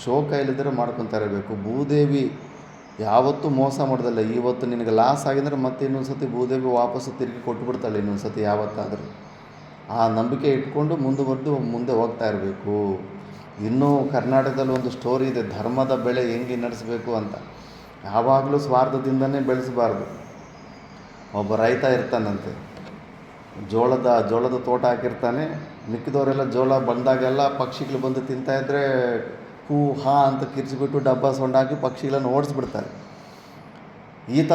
ಶೋಕ ಇಲ್ಲದ್ರೆ ಮಾಡ್ಕೊತಾ ಇರಬೇಕು. ಭೂದೇವಿ ಯಾವತ್ತೂ ಮೋಸ ಮಾಡೋದಲ್ಲ. ಇವತ್ತು ನಿನಗೆ ಲಾಸ್ ಆಗಿದ್ರೆ ಮತ್ತೆ ಇನ್ನೊಂದು ಸತಿ ಭೂದೇವಿ ವಾಪಸ್ಸು ತಿರುಗಿ ಕೊಟ್ಟುಬಿಡ್ತಾಳೆ ಇನ್ನೊಂದು ಸತಿ ಯಾವತ್ತಾದರೂ. ಆ ನಂಬಿಕೆ ಇಟ್ಕೊಂಡು ಮುಂದೆ ಹೋಗ್ತಾ ಇರಬೇಕು. ಇನ್ನೂ ಕರ್ನಾಟಕದಲ್ಲಿ ಒಂದು ಸ್ಟೋರಿ ಇದೆ, ಧರ್ಮದ ಬೆಳೆ ಹೆಂಗೆ ನಡೆಸಬೇಕು ಅಂತ. ಯಾವಾಗಲೂ ಸ್ವಾರ್ಥದಿಂದನೇ ಬೆಳೆಸಬಾರ್ದು. ಒಬ್ಬ ರೈತ ಇರ್ತಾನಂತೆ, ಜೋಳದ ತೋಟ ಹಾಕಿರ್ತಾನೆ. ಮಿಕ್ಕಿದವರೆಲ್ಲ ಜೋಳ ಬಂದಾಗೆಲ್ಲ ಪಕ್ಷಿಗಳು ಬಂದು ತಿಂತಾಯಿದ್ರೆ ಹೂ ಹಾ ಅಂತ ಕಿರ್ಚಿಬಿಟ್ಟು ಡಬ್ಬ ಸೊಂಡಾಕಿ ಪಕ್ಷಿಗಳನ್ನು ಓಡಿಸ್ಬಿಡ್ತಾರೆ. ಈತ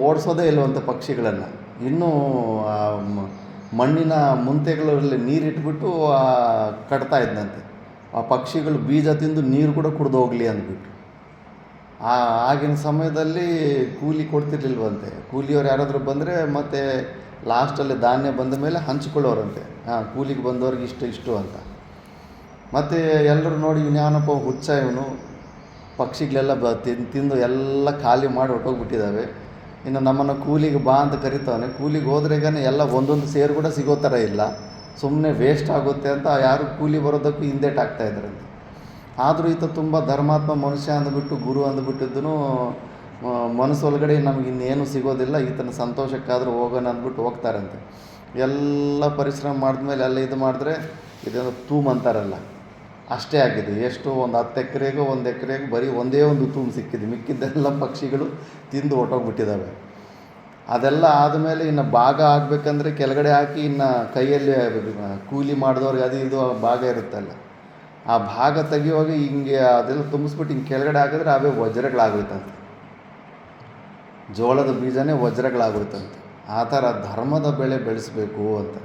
ಓಡಿಸೋದೇ ಇಲ್ಲವಂತೆ ಪಕ್ಷಿಗಳನ್ನು. ಇನ್ನೂ ಮಣ್ಣಿನ ಮುಂತೆಗಳಲ್ಲಿ ನೀರಿಟ್ಬಿಟ್ಟು ಕಟ್ತಾ ಇದ್ದಂತೆ. ಆ ಪಕ್ಷಿಗಳು ಬೀಜ ತಿಂದು ನೀರು ಕೂಡ ಕುಡಿದು ಹೋಗಲಿ ಅಂದ್ಬಿಟ್ಟು. ಆಗಿನ ಸಮಯದಲ್ಲಿ ಕೂಲಿ ಕೊಡ್ತಿರ್ಲಿಲ್ವಂತೆ. ಕೂಲಿಯವ್ರು ಯಾರಾದರೂ ಬಂದರೆ ಮತ್ತು ಲಾಸ್ಟಲ್ಲಿ ಧಾನ್ಯ ಬಂದ ಮೇಲೆ ಹಂಚ್ಕೊಳ್ಳೋರಂತೆ. ಕೂಲಿಗೆ ಬಂದವ್ರಿಗೆ ಇಷ್ಟು ಅಂತ. ಮತ್ತು ಎಲ್ಲರೂ ನೋಡಿ ಇವನ್ಯಾನಪ್ಪ ಹುಚ್ಚ ಇವನು, ಪಕ್ಷಿಗಳೆಲ್ಲ ತಿಂದು ಎಲ್ಲ ಖಾಲಿ ಮಾಡಿ ಹೊಟ್ಟೋಗ್ಬಿಟ್ಟಿದ್ದಾವೆ, ಇನ್ನು ನಮ್ಮನ್ನು ಕೂಲಿಗೆ ಬಾ ಅಂತ ಕರಿತಾವನೆ. ಕೂಲಿಗೆ ಹೋದ್ರೆಗೇ ಎಲ್ಲ ಒಂದೊಂದು ಸೇರು ಕೂಡ ಸಿಗೋ ಥರ ಇಲ್ಲ, ಸುಮ್ಮನೆ ವೇಸ್ಟ್ ಆಗುತ್ತೆ ಅಂತ ಯಾರು ಕೂಲಿ ಬರೋದಕ್ಕೂ ಹಿಂದೇಟಾಗ್ತಾಯಿದ್ರಂತೆ. ಆದರೂ ಈತ ತುಂಬ ಧರ್ಮಾತ್ಮ ಮನುಷ್ಯ ಅಂದ್ಬಿಟ್ಟು ಗುರು ಅಂದ್ಬಿಟ್ಟಿದ್ದನು ಮನಸ್ಸೊಳಗಡೆ ನಮಗೆ ಇನ್ನೇನು ಸಿಗೋದಿಲ್ಲ, ಈತನ ಸಂತೋಷಕ್ಕಾದರೂ ಹೋಗೋಣ ಅಂದ್ಬಿಟ್ಟು ಹೋಗ್ತಾರಂತೆ. ಎಲ್ಲ ಪರಿಶ್ರಮ ಮಾಡಿದ್ಮೇಲೆ ಎಲ್ಲ ಇದು ಮಾಡಿದ್ರೆ ಇದನ್ನು ತೂಮ್ ಅಂತಾರಲ್ಲ, ಅಷ್ಟೇ ಆಗಿದೆ. ಎಷ್ಟು ಒಂದು 10 ಎಕರೆಗೂ 1 ಎಕರೆಗೂ ಬರೀ ಒಂದೇ ಒಂದು ತೂಮ್ ಸಿಕ್ಕಿದೆ, ಮಿಕ್ಕಿದ್ದೆಲ್ಲ ಪಕ್ಷಿಗಳು ತಿಂದು ಹೊಟ್ಟೋಗ್ಬಿಟ್ಟಿದ್ದಾವೆ. ಅದೆಲ್ಲ ಆದಮೇಲೆ ಇನ್ನು ಭಾಗ ಆಗಬೇಕಂದ್ರೆ ಕೆಳಗಡೆ ಹಾಕಿ ಇನ್ನು ಕೈಯಲ್ಲಿ ಕೂಲಿ ಮಾಡಿದವ್ರಿಗೆ ಅದು ಇದು ಭಾಗ ಇರುತ್ತಲ್ಲ, ಆ ಭಾಗ ತೆಗಿಯುವಾಗ ಹಿಂಗೆ ಅದೆಲ್ಲ ತುಂಬಿಸ್ಬಿಟ್ಟು ಹಿಂಗೆ ಕೆಳಗಡೆ ಹಾಕಿದ್ರೆ ಅವೇ ವಜ್ರಗಳಾಗೋಯ್ತಂತೆ. ಜೋಳದ ಬೀಜನೇ ವಜ್ರಗಳಾಗೋಯ್ತಂತೆ. ಆ ಥರ ಧರ್ಮದ ಬೆಳೆ ಬೆಳೆಸಬೇಕು ಅಂತ.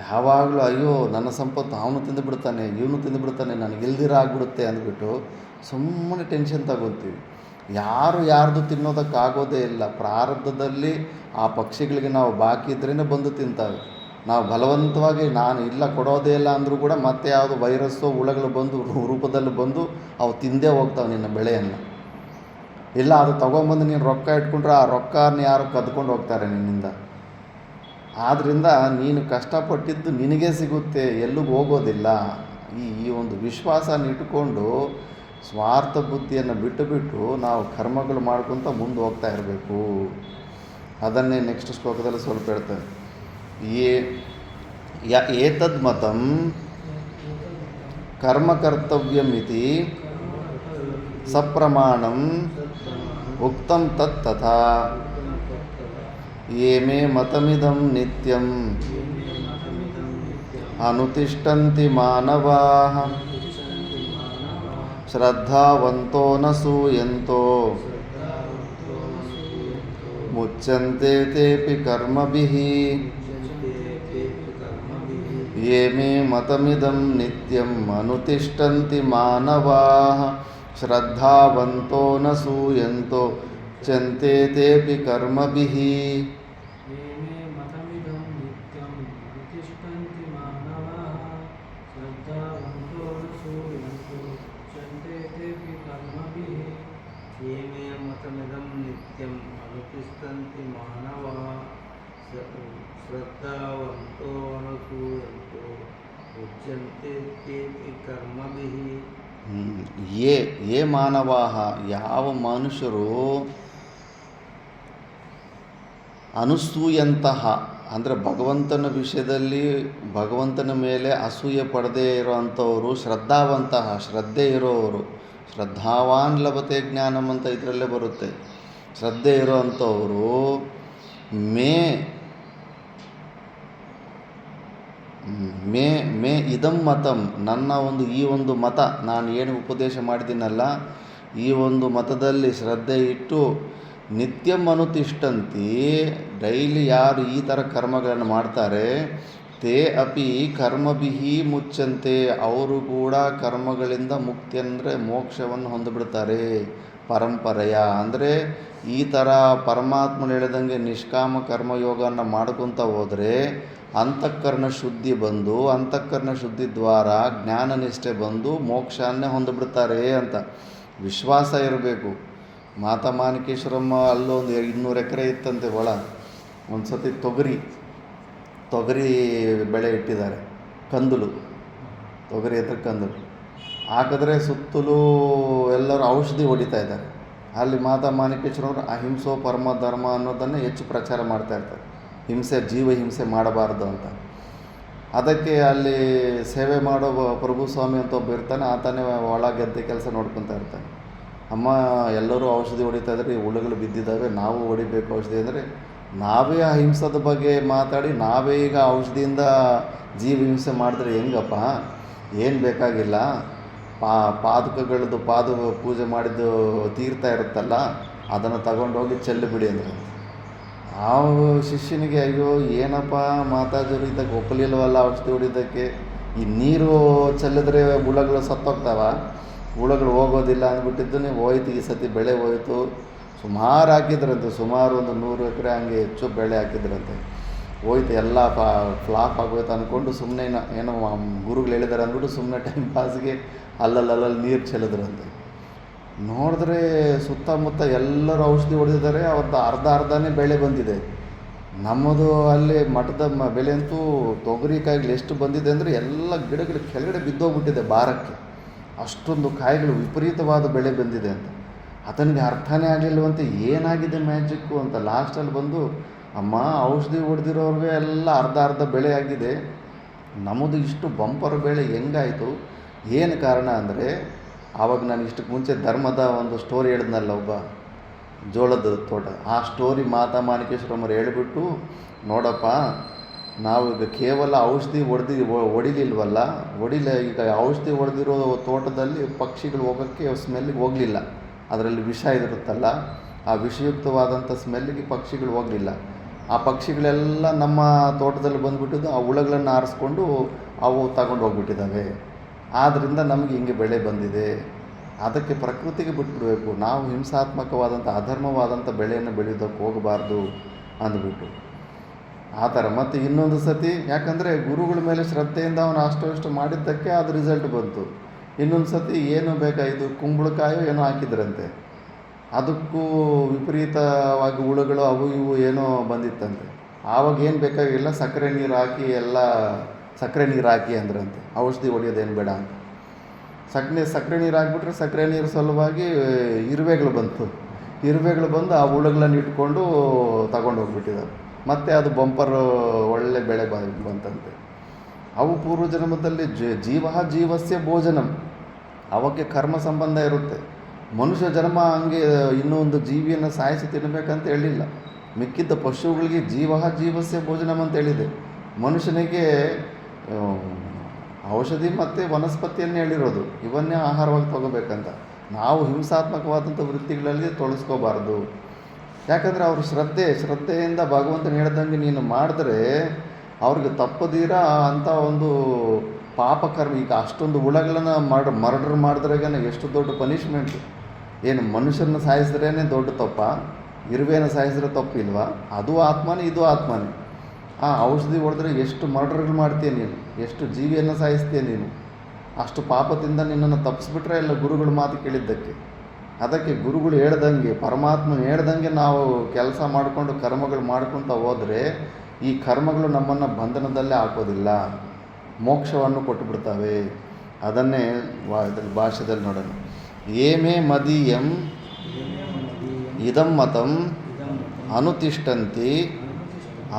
ಯಾವಾಗಲೂ ಅಯ್ಯೋ ನನ್ನ ಸಂಪತ್ತು ಅವನು ತಿಂದುಬಿಡ್ತಾನೆ, ಇವನು ತಿಂದುಬಿಡ್ತಾನೆ, ನನಗೆ ಇಲ್ದಿರ ಆಗಿಬಿಡುತ್ತೆ ಅಂದ್ಬಿಟ್ಟು ಸುಮ್ಮನೆ ಟೆನ್ಷನ್ ತಗೋತೀವಿ. ಯಾರ್ದು ತಿನ್ನೋದಕ್ಕಾಗೋದೇ ಇಲ್ಲ. ಪ್ರಾರಬ್ಧದಲ್ಲಿ ಆ ಪಕ್ಷಿಗಳಿಗೆ ನಾವು ಬಾಕಿ ಇದ್ರೇ ಬಂದು ತಿಂತಾವೆ. ನಾವು ಬಲವಂತವಾಗಿ ನಾನು ಇಲ್ಲ ಕೊಡೋದೇ ಇಲ್ಲ ಅಂದರೂ ಕೂಡ ಮತ್ತೆ ಯಾವುದು ವೈರಸ್ಸೋ ಹುಳಗಳು ಬಂದು ರೂಪದಲ್ಲಿ ಬಂದು ಅವು ತಿಂದೇ ಹೋಗ್ತಾವೆ ನಿನ್ನ ಬೆಳೆಯನ್ನು. ಇಲ್ಲ ಅದು ತೊಗೊಂಬಂದು ನೀನು ರೊಕ್ಕ ಇಟ್ಕೊಂಡ್ರೆ ಆ ರೊಕ್ಕನ ಯಾರು ಕದ್ಕೊಂಡು ಹೋಗ್ತಾರೆ ನಿನ್ನಿಂದ. ಆದ್ದರಿಂದ ನೀನು ಕಷ್ಟಪಟ್ಟಿದ್ದು ನಿನಗೇ ಸಿಗುತ್ತೆ, ಎಲ್ಲಿಗೂ ಹೋಗೋದಿಲ್ಲ. ಈ ಒಂದು ವಿಶ್ವಾಸನ ಇಟ್ಟುಕೊಂಡು ಸ್ವಾರ್ಥ ಬುದ್ಧಿಯನ್ನು ಬಿಟ್ಟು ನಾವು ಕರ್ಮಗಳು ಮಾಡ್ಕೊತ ಮುಂದೆ ಹೋಗ್ತಾ ಇರಬೇಕು. ಅದನ್ನೇ ನೆಕ್ಸ್ಟ್ ಶ್ಲೋಕದಲ್ಲಿ ಸ್ವಲ್ಪ ಹೇಳ್ತಾರೆ. ಏತದ್ ಮತಂ ಕರ್ಮಕರ್ತವ್ಯಮಿತಿ ಸಪ್ರಮಾಣಂ ಉಕ್ತಂ ತತ್ತಥಾ ಯೇ ಮೇ ಮತಮಿದಂ ನಿತ್ಯಂ ಅನುತಿಷ್ಠಂತಿ ಮಾನವಾಃ ಶ್ರದ್ಧಾವಂತೋ ನ ಸೂಯಂತೋ ಮುಚ್ಯಂತೆ ತೇಪಿ ಕರ್ಮಭಿಃ ಯೇ ಮೇ ಮತಮಿದಂ ನಿತ್ಯಂ ಅನುತಿಷ್ಠಂತಿ ಮಾನವಾಃ ಶ್ರದ್ಧಾವಂತೋ ನ ಸೂಯಂತೋ ಮುಚ್ಯಂತೆ ತೇಪಿ ಕರ್ಮಭಿಃ. ये मे मतमिदं नित्यम् तिष्ठन्ति मानवाः श्रद्धावन्तो अनसूयन्तो उच्यन्ते तेऽपि कर्मभिः. ಯೇ ಮಾನವಾಹ, ಯಾವ ಮನುಷ್ಯರು ಅನುಸೂಯಂತಹ ಅಂದರೆ ಭಗವಂತನ ವಿಷಯದಲ್ಲಿ ಭಗವಂತನ ಮೇಲೆ ಅಸೂಯೆ ಪಡದೇ ಇರೋವಂಥವರು, ಶ್ರದ್ಧಾವಂತಹ ಶ್ರದ್ಧೆ ಇರೋವರು, ಶ್ರದ್ಧಾವಾನ್ ಲಭತೆ ಜ್ಞಾನಂ ಅಂತ ಇದರಲ್ಲೇ ಬರುತ್ತೆ. ಶ್ರದ್ಧೆ ಇರೋವಂಥವರು ಮೇ ಮೇ ಮೇ ಇದಂ ಮತಂ, ನನ್ನ ಈ ಒಂದು ಮತ, ನಾನು ಏನು ಉಪದೇಶ ಮಾಡಿದ್ದೀನಲ್ಲ ಈ ಒಂದು ಮತದಲ್ಲಿ ಶ್ರದ್ಧೆ ಇಟ್ಟು ನಿತ್ಯಂ ಅನುತಿಷ್ಠಂತಿ, ಡೈಲಿ ಯಾರು ಈ ಥರ ಕರ್ಮಗಳನ್ನು ಮಾಡ್ತಾರೆ, ತೇ ಅಪಿ ಕರ್ಮಭಿಹಿ ಮುಚ್ಚಂತೆ, ಅವರು ಕೂಡ ಕರ್ಮಗಳಿಂದ ಮುಕ್ತಿ ಅಂದರೆ ಮೋಕ್ಷವನ್ನು ಹೊಂದಿಬಿಡ್ತಾರೆ. ಪರಂಪರೆಯ ಅಂದರೆ ಈ ಥರ ಪರಮಾತ್ಮನು ಹೇಳಿದಂಗೆ ನಿಷ್ಕಾಮ ಕರ್ಮಯೋಗವನ್ನು ಮಾಡ್ಕೊತ ಹೋದರೆ ಅಂತಃಕರಣ ಶುದ್ಧಿ ಬಂದು, ಅಂತಃಕರಣ ಶುದ್ಧಿ ದ್ವಾರ ಜ್ಞಾನ ನಿಷ್ಠೆ ಬಂದು ಮೋಕ್ಷವನ್ನೇ ಹೊಂದಿಬಿಡ್ತಾರೆ ಅಂತ ವಿಶ್ವಾಸ ಇರಬೇಕು. ಮಾತಾ ಮಾಣಿಕೇಶ್ವರಮ್ಮ ಅಲ್ಲೊಂದು 200 ಎಕರೆ ಇತ್ತಂತೆ ಹೊಲ. ಒಂದು ಸತಿ ತೊಗರಿ ಬೆಳೆ ಇಟ್ಟಿದ್ದಾರೆ, ತೊಗರಿ ಹತ್ರ ಕಂದುಲು ಹಾಕಿದ್ರೆ ಸುತ್ತಲೂ ಎಲ್ಲರೂ ಔಷಧಿ ಹೊಡಿತಾ ಇದ್ದಾರೆ. ಅಲ್ಲಿ ಮಾತಾ ಮಾಣಿಕೇಶ್ವರವರು ಅಹಿಂಸೋ ಪರಮ ಧರ್ಮ ಅನ್ನೋದನ್ನು ಹೆಚ್ಚು ಪ್ರಚಾರ ಮಾಡ್ತಾ ಇರ್ತಾರೆ. ಜೀವ ಹಿಂಸೆ ಮಾಡಬಾರ್ದು ಅಂತ. ಅದಕ್ಕೆ ಅಲ್ಲಿ ಸೇವೆ ಮಾಡೋ ಪ್ರಭು ಸ್ವಾಮಿ ಅಂತ ಒಬ್ಬ ಇರ್ತಾನೆ, ಆತನೇ ಒಳ ಗೆದ್ದೆ ಕೆಲಸ ನೋಡ್ಕೊತಾ ಇರ್ತಾನೆ. ಅಮ್ಮ ಎಲ್ಲರೂ ಔಷಧಿ ಹೊಡಿತಾ ಇದ್ದಾರೆ, ಹುಳುಗಳು ಬಿದ್ದಿದ್ದಾವೆ, ನಾವು ಹೊಡಿಬೇಕು ಔಷಧಿ ಅಂದರೆ, ನಾವೇ ಅಹಿಂಸದ ಬಗ್ಗೆ ಮಾತಾಡಿ ನಾವೇ ಈಗ ಔಷಧಿಯಿಂದ ಜೀವ ಹಿಂಸೆ ಮಾಡಿದ್ರೆ ಹೆಂಗಪ್ಪ? ಏನು ಬೇಕಾಗಿಲ್ಲ, ಪಾದಕಗಳದ್ದು ಪೂಜೆ ಮಾಡಿದ್ದು ತೀರ್ಥ ಇರುತ್ತಲ್ಲ ಅದನ್ನು ತಗೊಂಡೋಗಿ ಚೆಲ್ಲಿಬಿಡಿ ಅಂದರೆ. ಆ ಶಿಷ್ಯನಿಗೆ ಅಯ್ಯೋ ಏನಪ್ಪ ಮಾತಾಜರು ಇದ್ದಕ್ಕೆ ಒಪ್ಪಲಿಲ್ವಲ್ಲ ಔಷಧಿ ಹೊಡಿಯೋದಕ್ಕೆ, ಈ ನೀರು ಚೆಲ್ಲಿದ್ರೆ ಹುಳಗಳು ಸತ್ತೋಗ್ತಾವ, ಹುಳಗಳು ಹೋಗೋದಿಲ್ಲ ಅಂದ್ಬಿಟ್ಟಿದ್ದು ಹೋಯ್ತು. ಈ ಸತಿ ಬೆಳೆ ಹೋಯ್ತು, ಸುಮಾರು ಹಾಕಿದ್ರಂತೆ, ಸುಮಾರು ಒಂದು 100 ಎಕರೆ ಹಂಗೆ ಹೆಚ್ಚು ಬೆಳೆ ಹಾಕಿದ್ರಂತೆ. ಹೋಯ್ತು, ಎಲ್ಲ ಫ್ಲಾಪ್ ಆಗೋಯ್ತು ಅಂದ್ಕೊಂಡು ಸುಮ್ಮನೆ ಏನೋ ಗುರುಗಳು ಹೇಳಿದ್ದಾರೆ ಅಂದ್ಬಿಟ್ಟು ಸುಮ್ಮನೆ ಟೈಮ್ ಪಾಸ್ಗೆ ಅಲ್ಲಲ್ಲಿ ನೀರು ಚೆಲ್ಲಿದ್ರಂತೆ. ನೋಡಿದ್ರೆ ಸುತ್ತಮುತ್ತ ಎಲ್ಲರೂ ಔಷಧಿ ಹೊಡೆದಿದ್ದಾರೆ, ಅವ್ರದ್ದು ಅರ್ಧನೇ ಬೆಳೆ ಬಂದಿದೆ. ನಮ್ಮದು ಅಲ್ಲಿ ಮಠದ ಬೆಳೆ ಅಂತೂ ತೊಗರಿಕಾಯಿಗಳು ಎಷ್ಟು ಬಂದಿದೆ ಅಂದರೆ ಎಲ್ಲ ಗಿಡಗಳು ಕೆಳಗಡೆ ಬಿದ್ದೋಗ್ಬಿಟ್ಟಿದೆ ಭಾರಕ್ಕೆ, ಅಷ್ಟೊಂದು ಕಾಯಿಗಳು ವಿಪರೀತವಾದ ಬೆಳೆ ಬಂದಿದೆ ಅಂತ. ಆತನಿಗೆ ಅರ್ಥನೇ ಆಗಲಿಲ್ಲವಂತೆ ಏನಾಗಿದೆ ಮ್ಯಾಜಿಕ್ಕು ಅಂತ. ಲಾಸ್ಟಲ್ಲಿ ಬಂದು, ಅಮ್ಮ ಔಷಧಿ ಹೊಡೆದಿರೋರಿಗೆ ಎಲ್ಲ ಅರ್ಧ ಬೆಳೆ ಆಗಿದೆ, ನಮ್ಮದು ಇಷ್ಟು ಬಂಪರ್ ಬೆಳೆ ಹೆಂಗಾಯಿತು? ಏನು ಕಾರಣ ಅಂದರೆ, ಆವಾಗ ನಾನು ಇಷ್ಟಕ್ಕೆ ಮುಂಚೆ ಧರ್ಮದ ಒಂದು ಸ್ಟೋರಿ ಹೇಳಿದ್ನಲ್ಲ, ಒಬ್ಬ ಜೋಳದ ತೋಟ, ಆ ಸ್ಟೋರಿ ಮಾತಾ ಮಾಣಿಕೇಶ್ವರಮ್ಮರು ಹೇಳಿಬಿಟ್ಟು, ನೋಡಪ್ಪ ನಾವು ಈಗ ಕೇವಲ ಔಷಧಿ ಹೊಡಿಲಿಲ್ವಲ್ಲ, ಈಗ ಔಷಧಿ ಹೊಡೆದಿರೋ ತೋಟದಲ್ಲಿ ಪಕ್ಷಿಗಳು ಹೋಗೋಕ್ಕೆ ಸ್ಮೆಲ್ಲಿಗೆ ಹೋಗಲಿಲ್ಲ. ಅದರಲ್ಲಿ ವಿಷ ಇರುತ್ತಲ್ಲ, ಆ ವಿಷಯುಕ್ತವಾದಂಥ ಸ್ಮೆಲ್ಲಿಗೆ ಪಕ್ಷಿಗಳು ಹೋಗಲಿಲ್ಲ. ಆ ಪಕ್ಷಿಗಳೆಲ್ಲ ನಮ್ಮ ತೋಟದಲ್ಲಿ ಬಂದುಬಿಟ್ಟಿದ್ದು, ಆ ಹುಳುಗಳನ್ನು ಆರಿಸ್ಕೊಂಡು ಅವು ತಗೊಂಡು ಹೋಗ್ಬಿಟ್ಟಿದ್ದಾವೆ. ಆದ್ದರಿಂದ ನಮಗೆ ಹಿಂಗೆ ಬೆಳೆ ಬಂದಿದೆ. ಅದಕ್ಕೆ ಪ್ರಕೃತಿಗೆ ಬಿಟ್ಬಿಡಬೇಕು, ನಾವು ಹಿಂಸಾತ್ಮಕವಾದಂಥ ಅಧರ್ಮವಾದಂಥ ಬೆಳೆಯನ್ನು ಬೆಳೆಯೋದಕ್ಕೆ ಹೋಗಬಾರ್ದು ಅಂದ್ಬಿಟ್ಟು ಆ ಥರ. ಮತ್ತು ಇನ್ನೊಂದು ಸತಿ ಯಾಕಂದರೆ ಗುರುಗಳ ಮೇಲೆ ಶ್ರದ್ಧೆಯಿಂದ ಅವನು ಅಷ್ಟು ಮಾಡಿದ್ದಕ್ಕೆ ಅದು ರಿಸಲ್ಟ್ ಬಂತು. ಇನ್ನೊಂದು ಸತಿ ಏನು ಬೇಕಾಯಿತು, ಕುಂಬಳಕಾಯೋ ಏನೋ ಹಾಕಿದ್ರಂತೆ, ಅದಕ್ಕೂ ವಿಪರೀತವಾಗಿ ಹುಳುಗಳು ಅವು ಇವು ಏನೋ ಬಂದಿತ್ತಂತೆ. ಆವಾಗ ಏನು ಬೇಕಾಗಿಲ್ಲ, ಸಕ್ಕರೆ ನೀರು ಹಾಕಿ ಅಂದ್ರಂತೆ, ಔಷಧಿ ಹೊಡೆಯೋದೇನು ಬೇಡ ಅಂತ. ಸಕ್ಕರೆ ನೀರು ಹಾಕ್ಬಿಟ್ರೆ ಸಕ್ಕರೆ ನೀರು ಸಲುವಾಗಿ ಇರುವೆಗಳು ಬಂದು ಆ ಹುಳುಗಳನ್ನು ಇಟ್ಕೊಂಡು ತಗೊಂಡು ಹೋಗ್ಬಿಟ್ಟಿದ್ದಾರೆ. ಮತ್ತು ಅದು ಬಂಪರ್ ಒಳ್ಳೆ ಬೆಳೆ ಬಂತಂತೆ. ಅವು ಪೂರ್ವ ಜನ್ಮದಲ್ಲಿ ಜೀವಸ್ಯ ಭೋಜನಂ, ಅವಕ್ಕೆ ಕರ್ಮ ಸಂಬಂಧ ಇರುತ್ತೆ. ಮನುಷ್ಯ ಜನ್ಮ ಹಂಗೆ ಇನ್ನೂ ಒಂದು ಜೀವಿಯನ್ನು ಸಾಯಿಸಿ ತಿನ್ನಬೇಕಂತ ಹೇಳಿಲ್ಲ. ಮಿಕ್ಕಿದ್ದ ಪಶುಗಳಿಗೆ ಜೀವಸ್ಯ ಭೋಜನಂ ಅಂತ ಹೇಳಿದೆ. ಮನುಷ್ಯನಿಗೆ ಔಷಧಿ ಮತ್ತು ವನಸ್ಪತಿಯನ್ನೇ ಹೇಳಿರೋದು, ಇವನ್ನೇ ಆಹಾರವಾಗಿ ತಗೋಬೇಕಂತ. ನಾವು ಹಿಂಸಾತ್ಮಕವಾದಂಥ ವೃತ್ತಿಗಳಲ್ಲಿ ತೊಳಸ್ಕೋಬಾರ್ದು. ಯಾಕಂದರೆ ಅವರು ಶ್ರದ್ಧೆಯಿಂದ ಭಗವಂತನ ಹೇಳ್ದಂಗೆ ನೀನು ಮಾಡಿದ್ರೆ ಅವ್ರಿಗೆ ತಪ್ಪದೀರ ಅಂಥ ಒಂದು ಪಾಪಕರ್ಮ. ಈಗ ಅಷ್ಟೊಂದು ಹುಳಗಳನ್ನು ಮರ್ಡರ್ ಮಾಡಿದ್ರಾಗ ಎಷ್ಟು ದೊಡ್ಡ ಪನಿಷ್ಮೆಂಟು. ಏನು ಮನುಷ್ಯರನ್ನ ಸಾಯಿಸಿದ್ರೇ ದೊಡ್ಡ ತಪ್ಪ, ಇರುವೆನ ಸಾಯಿಸಿದ್ರೆ ತಪ್ಪಿಲ್ವಾ? ಅದು ಆತ್ಮನೇ, ಇದು ಆತ್ಮನೇ. ಆ ಔಷಧಿ ಹೊಡೆದ್ರೆ ಎಷ್ಟು ಮರ್ಡರ್ಗಳು ಮಾಡ್ತೀಯ ನೀನು, ಎಷ್ಟು ಜೀವಿಯನ್ನು ಸಾಯಿಸ್ತೀಯ ನೀನು. ಅಷ್ಟು ಪಾಪದಿಂದ ನಿನ್ನನ್ನು ತಪ್ಪಿಸ್ಬಿಟ್ರೆ ಎಲ್ಲ ಗುರುಗಳ ಮಾತು ಕೇಳಿದ್ದಕ್ಕೆ. ಅದಕ್ಕೆ ಗುರುಗಳು ಹೇಳ್ದಂಗೆ, ಪರಮಾತ್ಮನ ಹೇಳ್ದಂಗೆ ನಾವು ಕೆಲಸ ಮಾಡಿಕೊಂಡು ಕರ್ಮಗಳು ಮಾಡ್ಕೊತ ಹೋದರೆ ಈ ಕರ್ಮಗಳು ನಮ್ಮನ್ನು ಬಂಧನದಲ್ಲೇ ಹಾಕೋದಿಲ್ಲ, ಮೋಕ್ಷವನ್ನು ಕೊಟ್ಟುಬಿಡ್ತವೆ. ಅದನ್ನೇ ಇದ್ರಲ್ಲಿ ಭಾಷೆದಲ್ಲಿ ನೋಡೋಣ. ಏಮೇ ಮದೀಯಂ ಇದಂ ಮತಂ ಅನುತಿಷ್ಠಂತಿ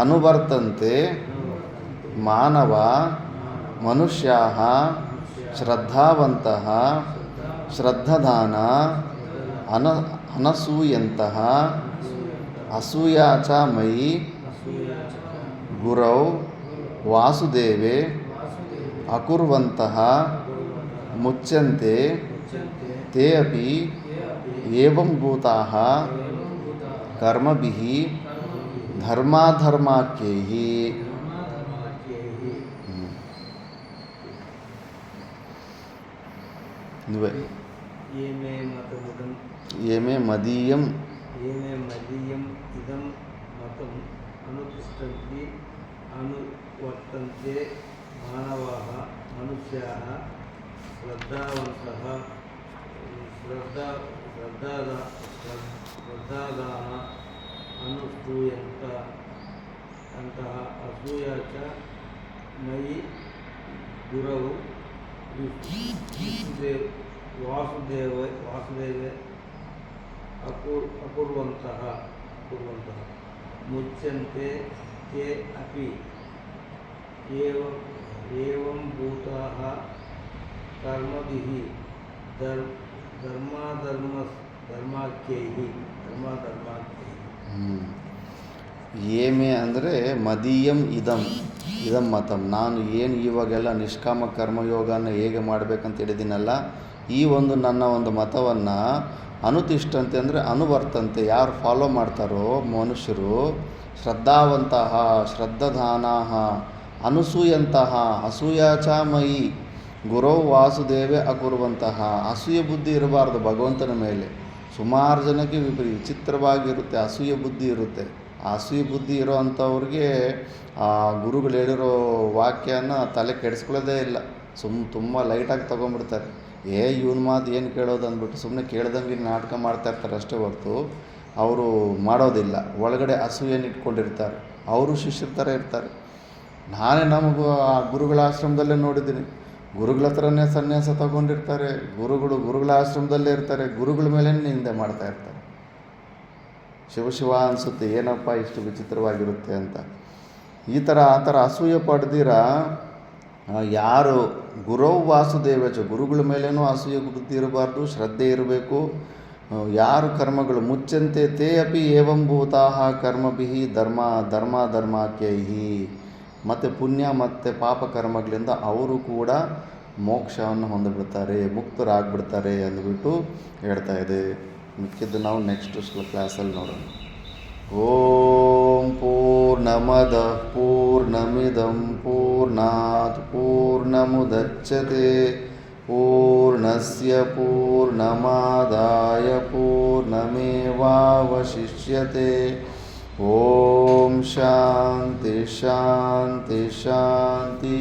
ಅನುವರ್ತಂತೆ ಮಾನವ ಮನುಷ್ಯಾಃ ಶ್ರದ್ಧಾವಂತಃ ಶ್ರದ್ಧದಾನ ಅನಸೂಯಂತಃ ಅಸೂಯಾ ಚ ಮಯಿ ಗುರೌ ವಾಸುದೇವೆ ಅಕುರ್ವಂತಃ ಮುಚ್ಯಂತೆ ತೇ ಅಪಿ ಏವಂ ಭೂತಾಃ ಕರ್ಮಭಿಃ ಧರ್ಮಾಧರ್ಮಾಖ್ಯೈಃ. నువ్వే ఏమే మదీయం ఇదం మతం అనుతిష్టంతి అనువర్తంతే మానవాః మనుష్యాః శ్రద్ధావంతః శ్రద్ధాదాన అనుసూయంతః అసూయా చ మయి గురౌ వాసుదేవే అకుర్వంతః ముచ్యంతే తే అపి ఏవం భూతాః కర్మభిః ಧರ್ಮಾಖ್ಯೈಃ. ಏಮೆ ಅಂದರೆ ಮದೀಯಂ ಇದಂ ಮತಂ, ನಾನು ಏನು ಇವಾಗೆಲ್ಲ ನಿಷ್ಕಾಮ ಕರ್ಮಯೋಗನ ಹೇಗೆ ಮಾಡಬೇಕಂತ ಹೇಳಿದ್ದೀನಲ್ಲ, ಈ ಒಂದು ನನ್ನ ಒಂದು ಮತವನ್ನು ಅನುತಿಷ್ಠಂತೆ ಅಂದರೆ ಅನುವರ್ತಂತೆ, ಯಾರು ಫಾಲೋ ಮಾಡ್ತಾರೋ ಮನುಷ್ಯರು, ಶ್ರದ್ಧಾವಂತಹ ಶ್ರದ್ಧದಾನಾಃ ಅನುಸೂಯಂತಹ ಅಸೂಯಾ ಚ ಮಯಿ ಗುರೌ ವಾಸುದೇವೆ ಅಕುರ್ವಂತಹ. ಅಸೂಯ ಬುದ್ಧಿ ಇರಬಾರ್ದು ಭಗವಂತನ ಮೇಲೆ. ಸುಮಾರು ಜನಕ್ಕೆ ವಿಚಿತ್ರವಾಗಿರುತ್ತೆ, ಅಸೂಯ ಬುದ್ಧಿ ಇರುತ್ತೆ. ಆ ಅಸೂಯ ಬುದ್ಧಿ ಇರೋ ಅಂಥವ್ರಿಗೆ ಆ ಗುರುಗಳು ಹೇಳಿರೋ ವಾಕ್ಯನ ತಲೆ ಕೆಡಿಸ್ಕೊಳ್ಳೋದೇ ಇಲ್ಲ. ತುಂಬ ಲೈಟಾಗಿ ತೊಗೊಂಡ್ಬಿಡ್ತಾರೆ. ಇವನ ಮಾತು ಏನು ಕೇಳೋದು ಅಂದ್ಬಿಟ್ಟು ಸುಮ್ಮನೆ ಕೇಳ್ದಂಗೆ ನಾಟಕ ಮಾಡ್ತಾ ಇರ್ತಾರೆ ಅಷ್ಟೇ ಹೊರತು ಅವರು ಮಾಡೋದಿಲ್ಲ. ಒಳಗಡೆ ಅಸೂಯೆಯನ್ನು ಇಟ್ಕೊಂಡಿರ್ತಾರೆ. ಅವರು ಶಿಷ್ಯರ ಥರ ಇರ್ತಾರೆ. ನಾನೇ ನಮಗೂ ಆ ಗುರುಗಳ ಆಶ್ರಮದಲ್ಲೇ ನೋಡಿದ್ದೀನಿ. ಗುರುಗಳ ಹತ್ರನೇ ಸನ್ಯಾಸ ತಗೊಂಡಿರ್ತಾರೆ. ಗುರುಗಳ ಆಶ್ರಮದಲ್ಲೇ ಇರ್ತಾರೆ. ಗುರುಗಳ ಮೇಲೆ ನಿಂದೆ ಮಾಡ್ತಾ ಇರ್ತಾರೆ. ಶಿವ ಅನಿಸುತ್ತೆ, ಏನಪ್ಪ ಇಷ್ಟು ವಿಚಿತ್ರವಾಗಿರುತ್ತೆ ಅಂತ. ಆ ಥರ ಅಸೂಯೆ ಪಡೆದಿರ ಯಾರು ಗುರೌ ವಾಸುದೇವಚ, ಗುರುಗಳ ಮೇಲೇನೂ ಅಸೂಯೆ ಬುದ್ಧಿ ಇರಬಾರ್ದು, ಶ್ರದ್ಧೆ ಇರಬೇಕು. ಯಾರು ಕರ್ಮಗಳು ಮುಚ್ಚಂತೆ ತೇ ಅಪಿ ಏವಂ ಭೂತಾಃ ಕರ್ಮಭಿಃ ಧರ್ಮಾಖ್ಯೈಃ. ಮತ್ತು ಪುಣ್ಯ ಮತ್ತು ಪಾಪ ಕರ್ಮಗಳಿಂದ ಅವರು ಕೂಡ ಮೋಕ್ಷವನ್ನು ಹೊಂದಿಬಿಡ್ತಾರೆ, ಮುಕ್ತರಾಗ್ಬಿಡ್ತಾರೆ ಅಂದ್ಬಿಟ್ಟು ಹೇಳ್ತಾ ಇದೆ. ಮಿಕ್ಕಿದ್ದು ನಾವು ನೆಕ್ಸ್ಟ್ ಕ್ಲಾಸಲ್ಲಿ ನೋಡೋಣ. ಓಂ ಪೂರ್ಣಮದಃ ಪೂರ್ಣಮಿದಂ ಪೂರ್ಣಾತ್ ಪೂರ್ಣಮುದಚ್ಯತೆ ಪೂರ್ಣಸ್ಯ ಪೂರ್ಣಮಾದಾಯ ಪೂರ್ಣಮೇವಾವಶಿಷ್ಯತೆ. ಓಂ ಶಾಂತಿ ಶಾಂತಿ ಶಾಂತಿ.